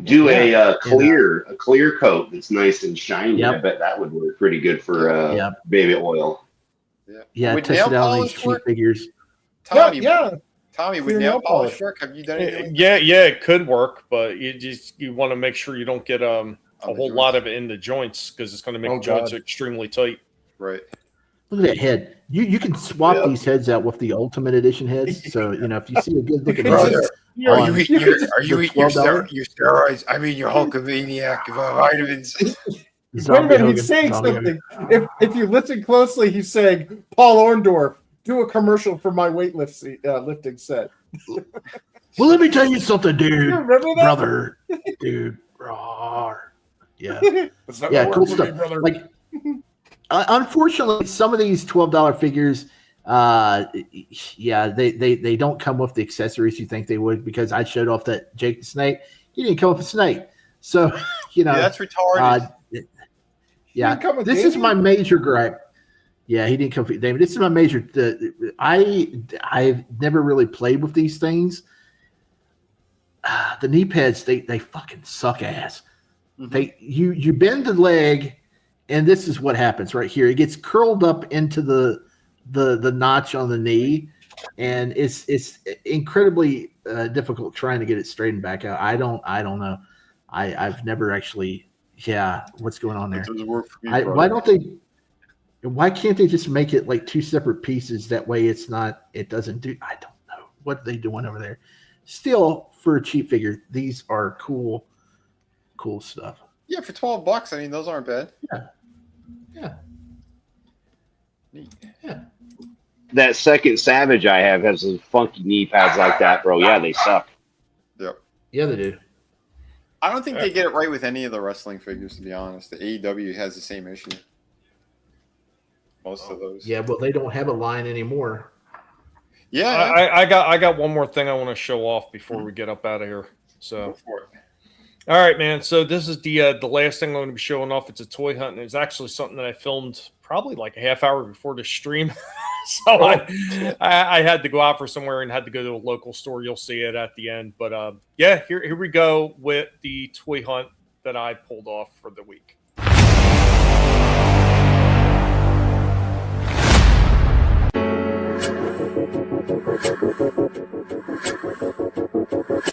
Do a clear coat that's nice and shiny. Yep. I bet that would work pretty good for baby oil. Yeah, Would test it nail out on these polish cheap work? figures. Tommy, Yeah. Tommy, would Clear nail nail polish polish. work? Have you done anything? Yeah, it could work, but you want to make sure you don't get a whole lot of it in the joints because it's going to make the joints extremely tight. Right. Look at that head. You can swap these heads out with the Ultimate Edition heads. So if you see a good looking Brother, head, are you eating your $12? steroids? I mean, your Hulkamaniac vitamins. Wait a minute, he's saying something. If you listen closely, he's saying, Paul Orndorff, do a commercial for my lifting set. Well, let me tell you something, dude. You remember that? Brother, dude. Rawr. Yeah. That's not Yeah, gonna cool work for stuff. me, brother. Like, unfortunately, some of these $12 figures, they don't come with the accessories you think they would, because I showed off that Jake the Snake. He didn't come with a snake. So, that's retarded. This is my major gripe. Yeah, he didn't come with David. This is my major. I've never really played with these things. The knee pads, they fucking suck ass. You bend the leg, and this is what happens right here. It gets curled up into the notch on the knee, and it's incredibly difficult trying to get it straightened back out. I don't know. I've never actually. Yeah, what's going on there? Why can't they just make it like two separate pieces? That way it doesn't do. I don't know what are they doing over there. Still, for a cheap figure, these are cool stuff. Yeah, for $12, I mean, those aren't bad. Yeah. Neat. Yeah. That second Savage I have has some funky knee pads like that, bro. Yeah, they suck. Yep. Yeah, they do. I don't think they get it right with any of the wrestling figures, to be honest. The AEW has the same issue. Most of those. Yeah, but they don't have a line anymore. Yeah. I got one more thing I want to show off before we get up out of here. So, Go for it. all right, man. So this is the last thing I'm going to be showing off. It's a toy hunt, and it's actually something that I filmed probably like a half hour before the stream. So I had to go out for somewhere and had to go to a local store. You'll see it at the end. But here we go with the toy hunt that I pulled off for the week.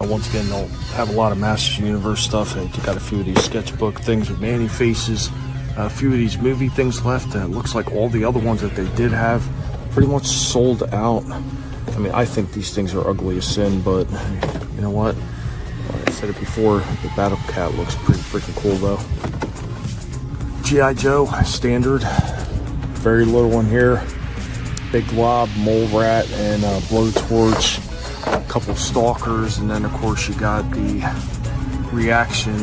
Once again, they'll have a lot of Masters Universe stuff. They got a few of these sketchbook things with Manny faces, a few of these movie things left. And it looks like all the other ones that they did have pretty much sold out. I mean, I think these things are ugly as sin, but you know what? Like I said it before, the Battle Cat looks pretty freaking cool though. G.I. Joe, standard. Very little one here. Big Glob, Mole Rat, and Blowtorch. A couple Stalkers, and then of course you got the reaction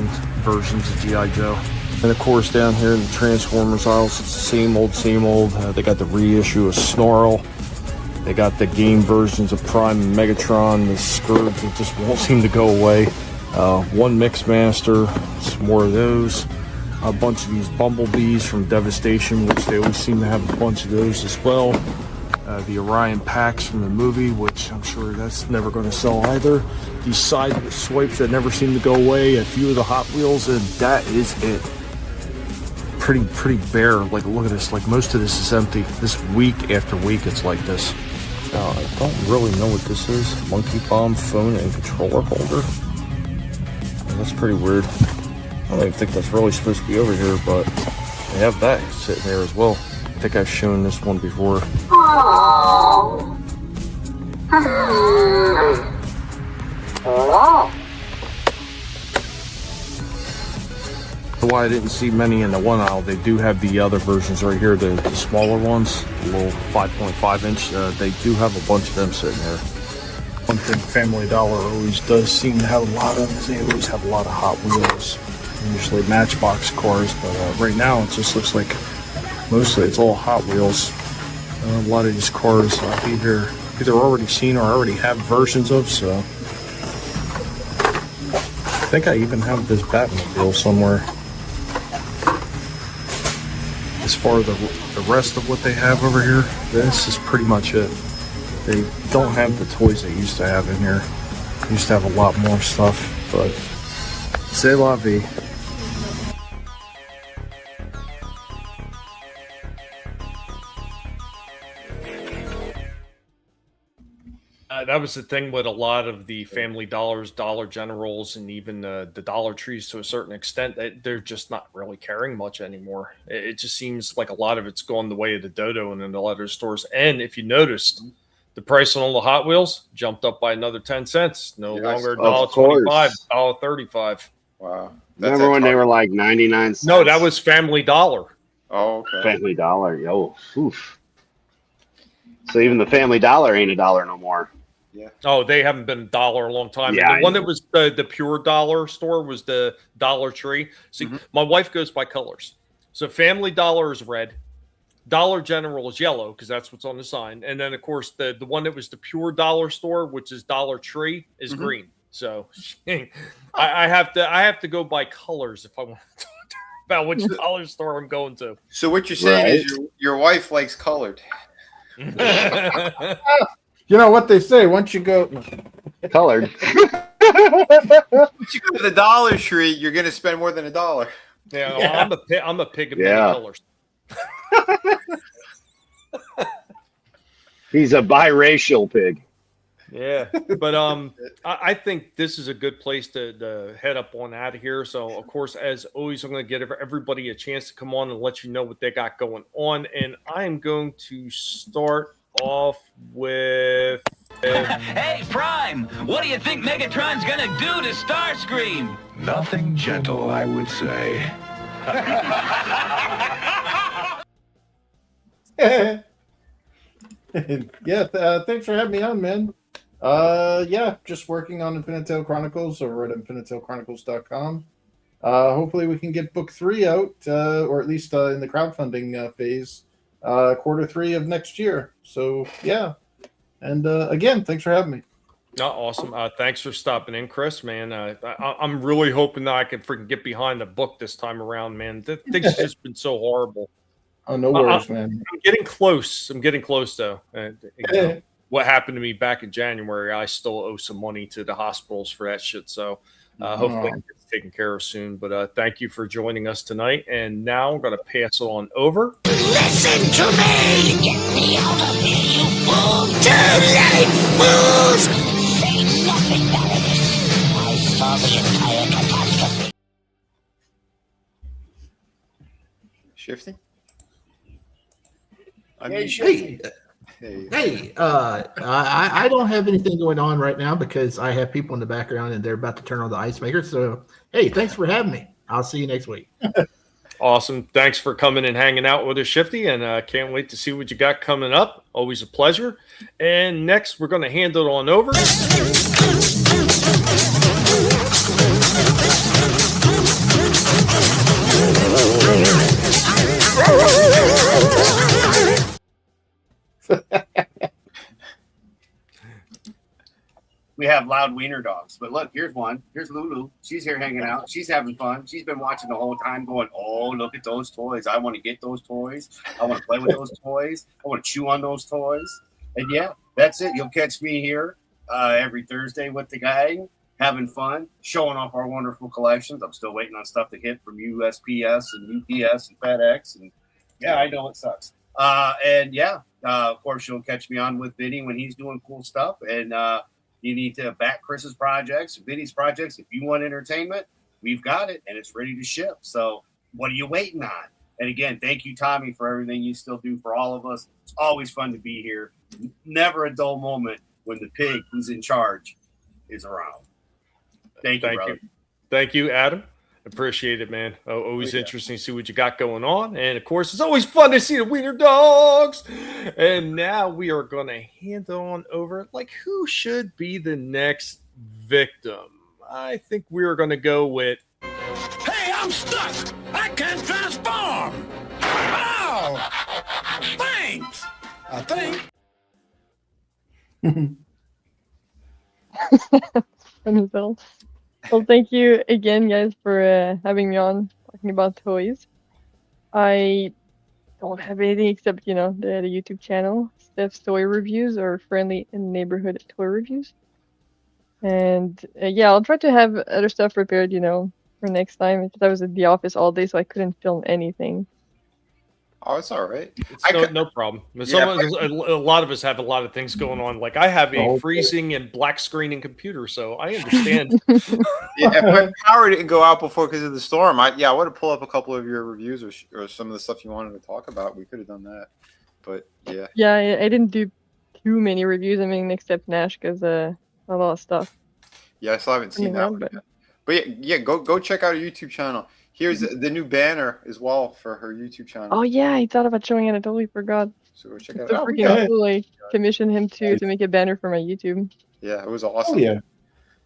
versions of G.I. Joe. And of course down here in the Transformers aisles, it's the same old, same old. They got the reissue of Snarl. They got the game versions of Prime and Megatron, the Scourge that just won't seem to go away. One Mixmaster, some more of those. A bunch of these Bumblebees from Devastation, which they always seem to have a bunch of those as well. The Orion packs from the movie, which I'm sure that's never going to sell either. These side swipes that never seem to go away. A few of the Hot Wheels, and that is it. Pretty bare. Like, look at this. Like, most of this is empty. This week after week, it's like this. Now, I don't really know what this is. Monkey Bomb phone and controller holder. That's pretty weird. I don't even think that's really supposed to be over here, but they have that sitting there as well. I think I've shown this one before. Why I didn't see many in the one aisle. They do have the other versions right here, the smaller ones, the little 5.5 inch. They do have a bunch of them sitting there. One thing Family Dollar always does seem to have a lot of is they always have a lot of Hot Wheels, usually Matchbox cars, but right now it just looks like mostly it's all Hot Wheels. A lot of these cars I've either already seen or already have versions of, so I think I even have this Batmobile somewhere. As far as the rest of what they have over here, this is pretty much it. They don't have the toys they used to have in here. They used to have a lot more stuff, but c'est la vie. That was the thing with a lot of the Family Dollars, Dollar Generals, and even the Dollar Trees to a certain extent. They're just not really carrying much anymore. It just seems like a lot of it's gone the way of the dodo and in a lot of stores. And if you noticed, the price on all the Hot Wheels jumped up by another 10 cents. No longer $1.25, $1.35. Wow. Remember when they were like 99 cents? No, that was Family Dollar. Oh, okay. Family Dollar. Yo, oof. So even the Family Dollar ain't $1 no more. Yeah. Oh, they haven't been $1 a long time. Yeah, And the one that was the pure dollar store was the Dollar Tree. See, my wife goes by colors. So Family Dollar is red. Dollar General is yellow because that's what's on the sign. And then, of course, the one that was the pure dollar store, which is Dollar Tree, is green. So I have to go by colors if I want to talk about which dollar store I'm going to. So what you're saying is your wife likes colored. You know what they say, once you go colored. Once you go to the Dollar Tree, you're going to spend more than $1. Yeah, well, I'm a pig of many colors. He's a biracial pig. Yeah, but I think this is a good place to head up on out of here. So, of course, as always, I'm going to give everybody a chance to come on and let you know what they got going on. And I am going to start off with... Hey, Prime! What do you think Megatron's gonna do to Starscream? Nothing gentle, I would say. Thanks for having me on, man. Just working on Infinite Tale Chronicles over at infinitetailchronicles.com. Hopefully we can get book 3 out, or at least in the crowdfunding phase, Q3 of next year. So, yeah. And again, thanks for having me. Oh, awesome. Thanks for stopping in, Chris, man. I'm really hoping that I can freaking get behind the book this time around, man. Things just been so horrible. Oh, no worries, man. I'm getting close. Though. What happened to me back in January, I still owe some money to the hospitals for that shit. So hopefully it gets taken care of soon. But thank you for joining us tonight. And now I'm going to pass it on over. Listen to me! Get me out of here, you fool! Too late, fools! Say nothing about it. I saw the entire catastrophe. Shifty? I don't have anything going on right now because I have people in the background and they're about to turn on the ice maker. So, hey, thanks for having me. I'll see you next week. Awesome. Thanks for coming and hanging out with us, Shifty, and can't wait to see what you got coming up. Always a pleasure. And next, we're going to hand it on over. We have loud wiener dogs, but look, here's one. Here's Lulu. She's here hanging out. She's having fun. She's been watching the whole time going, oh, look at those toys. I want to get those toys. I want to play with those toys. I want to chew on those toys. And yeah, that's it. You'll catch me here every Thursday with the gang, having fun, showing off our wonderful collections. I'm still waiting on stuff to hit from USPS and UPS and FedEx. And yeah, I know it sucks. Of course, you'll catch me on with Vinnie when he's doing cool stuff. And you need to back Chris's projects, Vinnie's projects. If you want entertainment, we've got it, and it's ready to ship. So what are you waiting on? And again, thank you, Tommy, for everything you still do for all of us. It's always fun to be here. Never a dull moment when the pig who's in charge is around. Thank you, brother. Thank you, Adam. Appreciate it, man. Always interesting to see what you got going on. And of course, it's always fun to see the Wiener Dogs. And now we are going to hand on over, like, who should be the next victim? I think we're going to go with. Hey, I'm stuck. I can't transform. Oh, thanks. I think. Well, thank you again, guys, for having me on talking about toys. I don't have anything except, the YouTube channel, Steph's Toy Reviews, or Friendly in Neighborhood Toy Reviews. And yeah, I'll try to have other stuff prepared, for next time, because I was at the office all day, so I couldn't film anything. Oh, it's all right. No problem. A lot of us have a lot of things going on. Like I have a freezing and black screening computer, so I understand. Yeah, if my power didn't go out before because of the storm, I would have pulled up a couple of your reviews or some of the stuff you wanted to talk about. We could have done that, but yeah. Yeah, I didn't do too many reviews. I mean, except Nash, because a lot of stuff. Yeah, I still haven't seen that one yet. But yeah, go check out her YouTube channel. Here's the new banner as well for her YouTube channel. Oh yeah, I thought about showing it. I totally forgot. So go check it It's out. freaking cool. I commissioned him to make a banner for my YouTube. Yeah, it was awesome. Oh, yeah.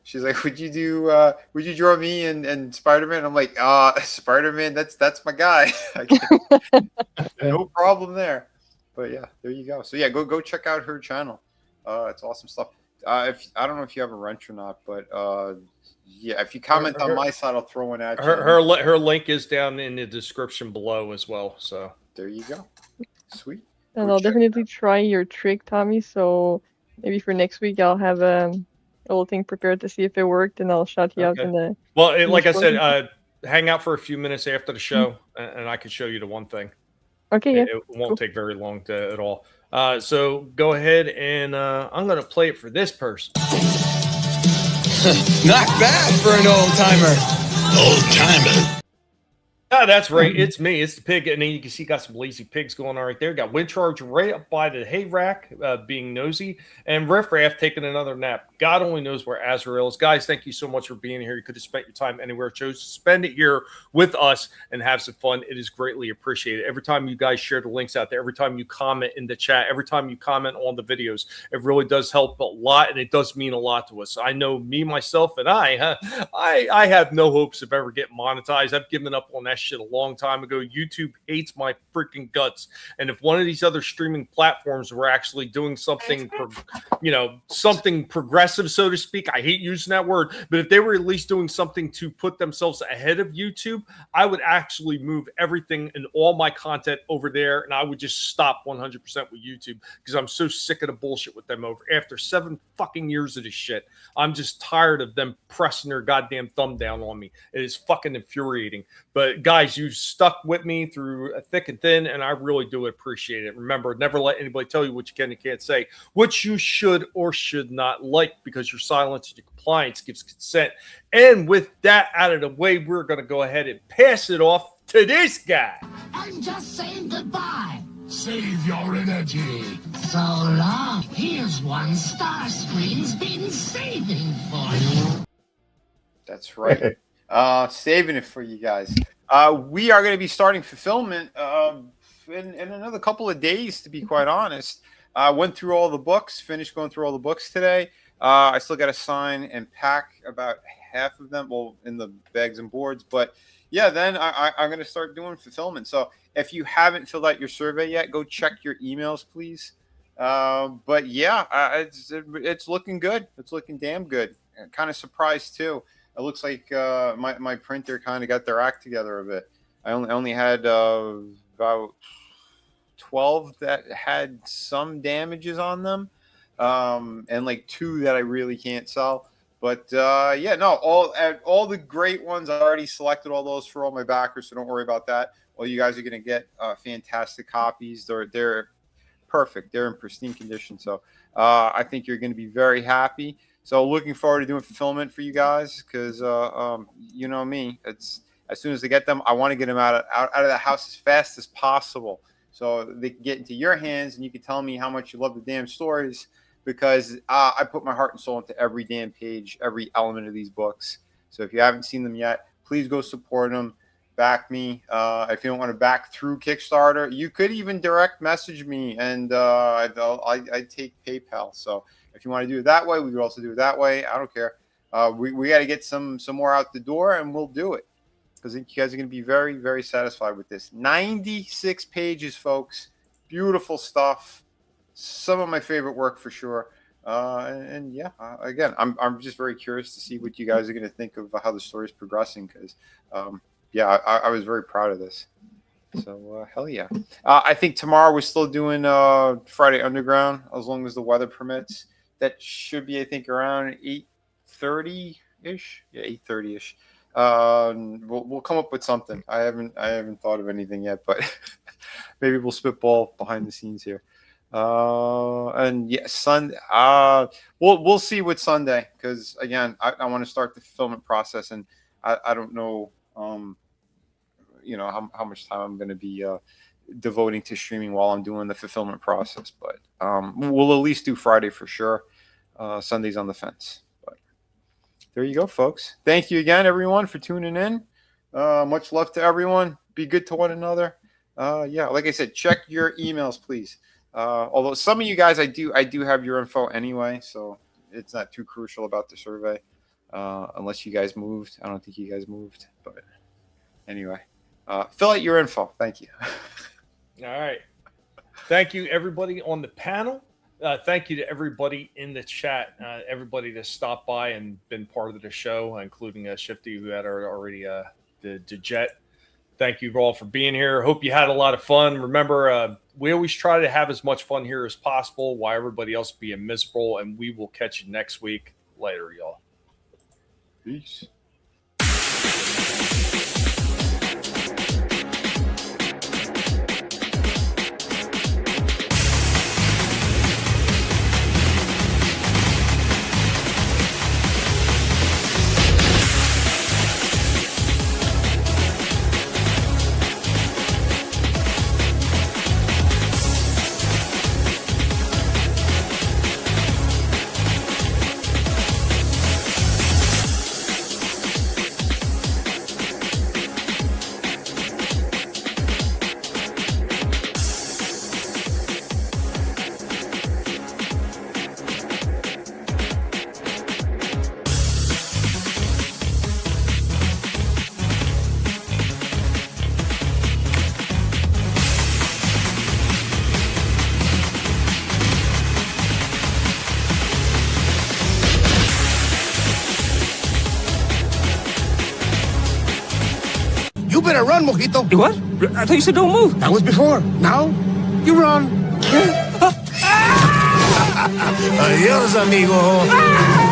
She's like, would you draw me and Spider-Man? I'm like, Spider-Man, that's my guy. No problem there. But yeah, there you go. So yeah, go check out her channel. It's awesome stuff. If I don't know if you have a wrench or not, but yeah, if you comment on my side, I'll throw one at you. Her link is down in the description below as well. So there you go. Sweet. And I'll definitely try your trick, Tommy. So maybe for next week, I'll have a little thing prepared to see if it worked, and I'll shout you out in the. Well, like I said, hang out for a few minutes after the show, and I can show you the one thing. Okay, yeah. It won't take very long at all. So go ahead, and I'm going to play it for this person. Not bad for an old timer. Old timer. Ah, that's right. It's me. It's the pig. And then you can see got some lazy pigs going on right there. Got Wind Charge right up by the hay rack being nosy. And Riff Raff taking another nap. God only knows where Azrael is. Guys, thank you so much for being here. You could have spent your time anywhere. Chose to spend it here with us and have some fun. It is greatly appreciated. Every time you guys share the links out there, every time you comment in the chat, every time you comment on the videos, it really does help a lot. And it does mean a lot to us. I know me, myself, and I have no hopes of ever getting monetized. I've given up on that shit a long time ago. YouTube hates my freaking guts, and if one of these other streaming platforms were actually doing something something progressive, so to speak, I hate using that word, but if they were at least doing something to put themselves ahead of YouTube, I would actually move everything and all my content over there, and I would just stop 100% with YouTube, because I'm so sick of the bullshit with them. Over after 7 fucking years of this shit, I'm just tired of them pressing their goddamn thumb down on me. It is fucking infuriating. But guys, you stuck with me through thick and thin, and I really do appreciate it. Remember, never let anybody tell you what you can and can't say, what you should or should not like, because your silence and your compliance gives consent. And with that out of the way, we're going to go ahead and pass it off to this guy. I'm just saying goodbye. Save your energy. So long. Here's one Starscream's been saving for you. That's right. Saving it for you guys. We are going to be starting fulfillment in another couple of days, to be quite honest. I went through all the books, finished going through all the books today. I still got to sign and pack about half of them, well, in the bags and boards. But yeah, then I'm going to start doing fulfillment. So if you haven't filled out your survey yet, go check your emails, please. But yeah, it's looking good. It's looking damn good. Kind of surprised too. It looks like my printer kind of got their act together a bit. I only had about 12 that had some damages on them, and like 2 that I really can't sell. But yeah, no, all the great ones, I already selected all those for all my backers, so don't worry about that. All you guys are going to get fantastic copies. They're perfect. They're in pristine condition. So I think you're going to be very happy. So looking forward to doing fulfillment for you guys, because you know me. It's as soon as I get them, I want to get them out of the house as fast as possible, so they can get into your hands and you can tell me how much you love the damn stories, because I put my heart and soul into every damn page, every element of these books. So if you haven't seen them yet, please go support them. Back me. If you don't want to back through Kickstarter, you could even direct message me, and I take PayPal. So if you want to do it that way, we could also do it that way. I don't care. We got to get some more out the door, and we'll do it, because you guys are going to be very, very satisfied with this. 96 pages, folks. Beautiful stuff. Some of my favorite work for sure. And yeah, again, I'm just very curious to see what you guys are going to think of how the story is progressing, because yeah, I was very proud of this. So hell yeah. I think tomorrow we're still doing Friday Underground, as long as the weather permits. That should be, I think, around 8:30-ish. Yeah, 8:30-ish. We'll come up with something. I haven't thought of anything yet, but maybe we'll spitball behind the scenes here. And yeah, Sunday. We'll see with Sunday, because again, I want to start the fulfillment process, and I don't know. You know how much time I'm going to be devoting to streaming while I'm doing the fulfillment process, but we'll at least do Friday for sure. Sunday's on the fence. But there you go, folks. Thank you again, everyone, for tuning in. Much love to everyone. Be good to one another. Yeah, like I said, check your emails, please. Although some of you guys, I do have your info anyway, so it's not too crucial about the survey. Unless you guys moved. I don't think you guys moved, but anyway, fill out your info. Thank you. All right. Thank you, everybody on the panel. Thank you to everybody in the chat, everybody that stopped by and been part of the show, including Shifty, who had already the jet. Thank you all for being here. Hope you had a lot of fun. Remember, we always try to have as much fun here as possible while everybody else being miserable, and we will catch you next week. Later, y'all. Peace. You better run, Mojito. You what? I thought you said don't move. That was before. Now, you run. Adios, amigo.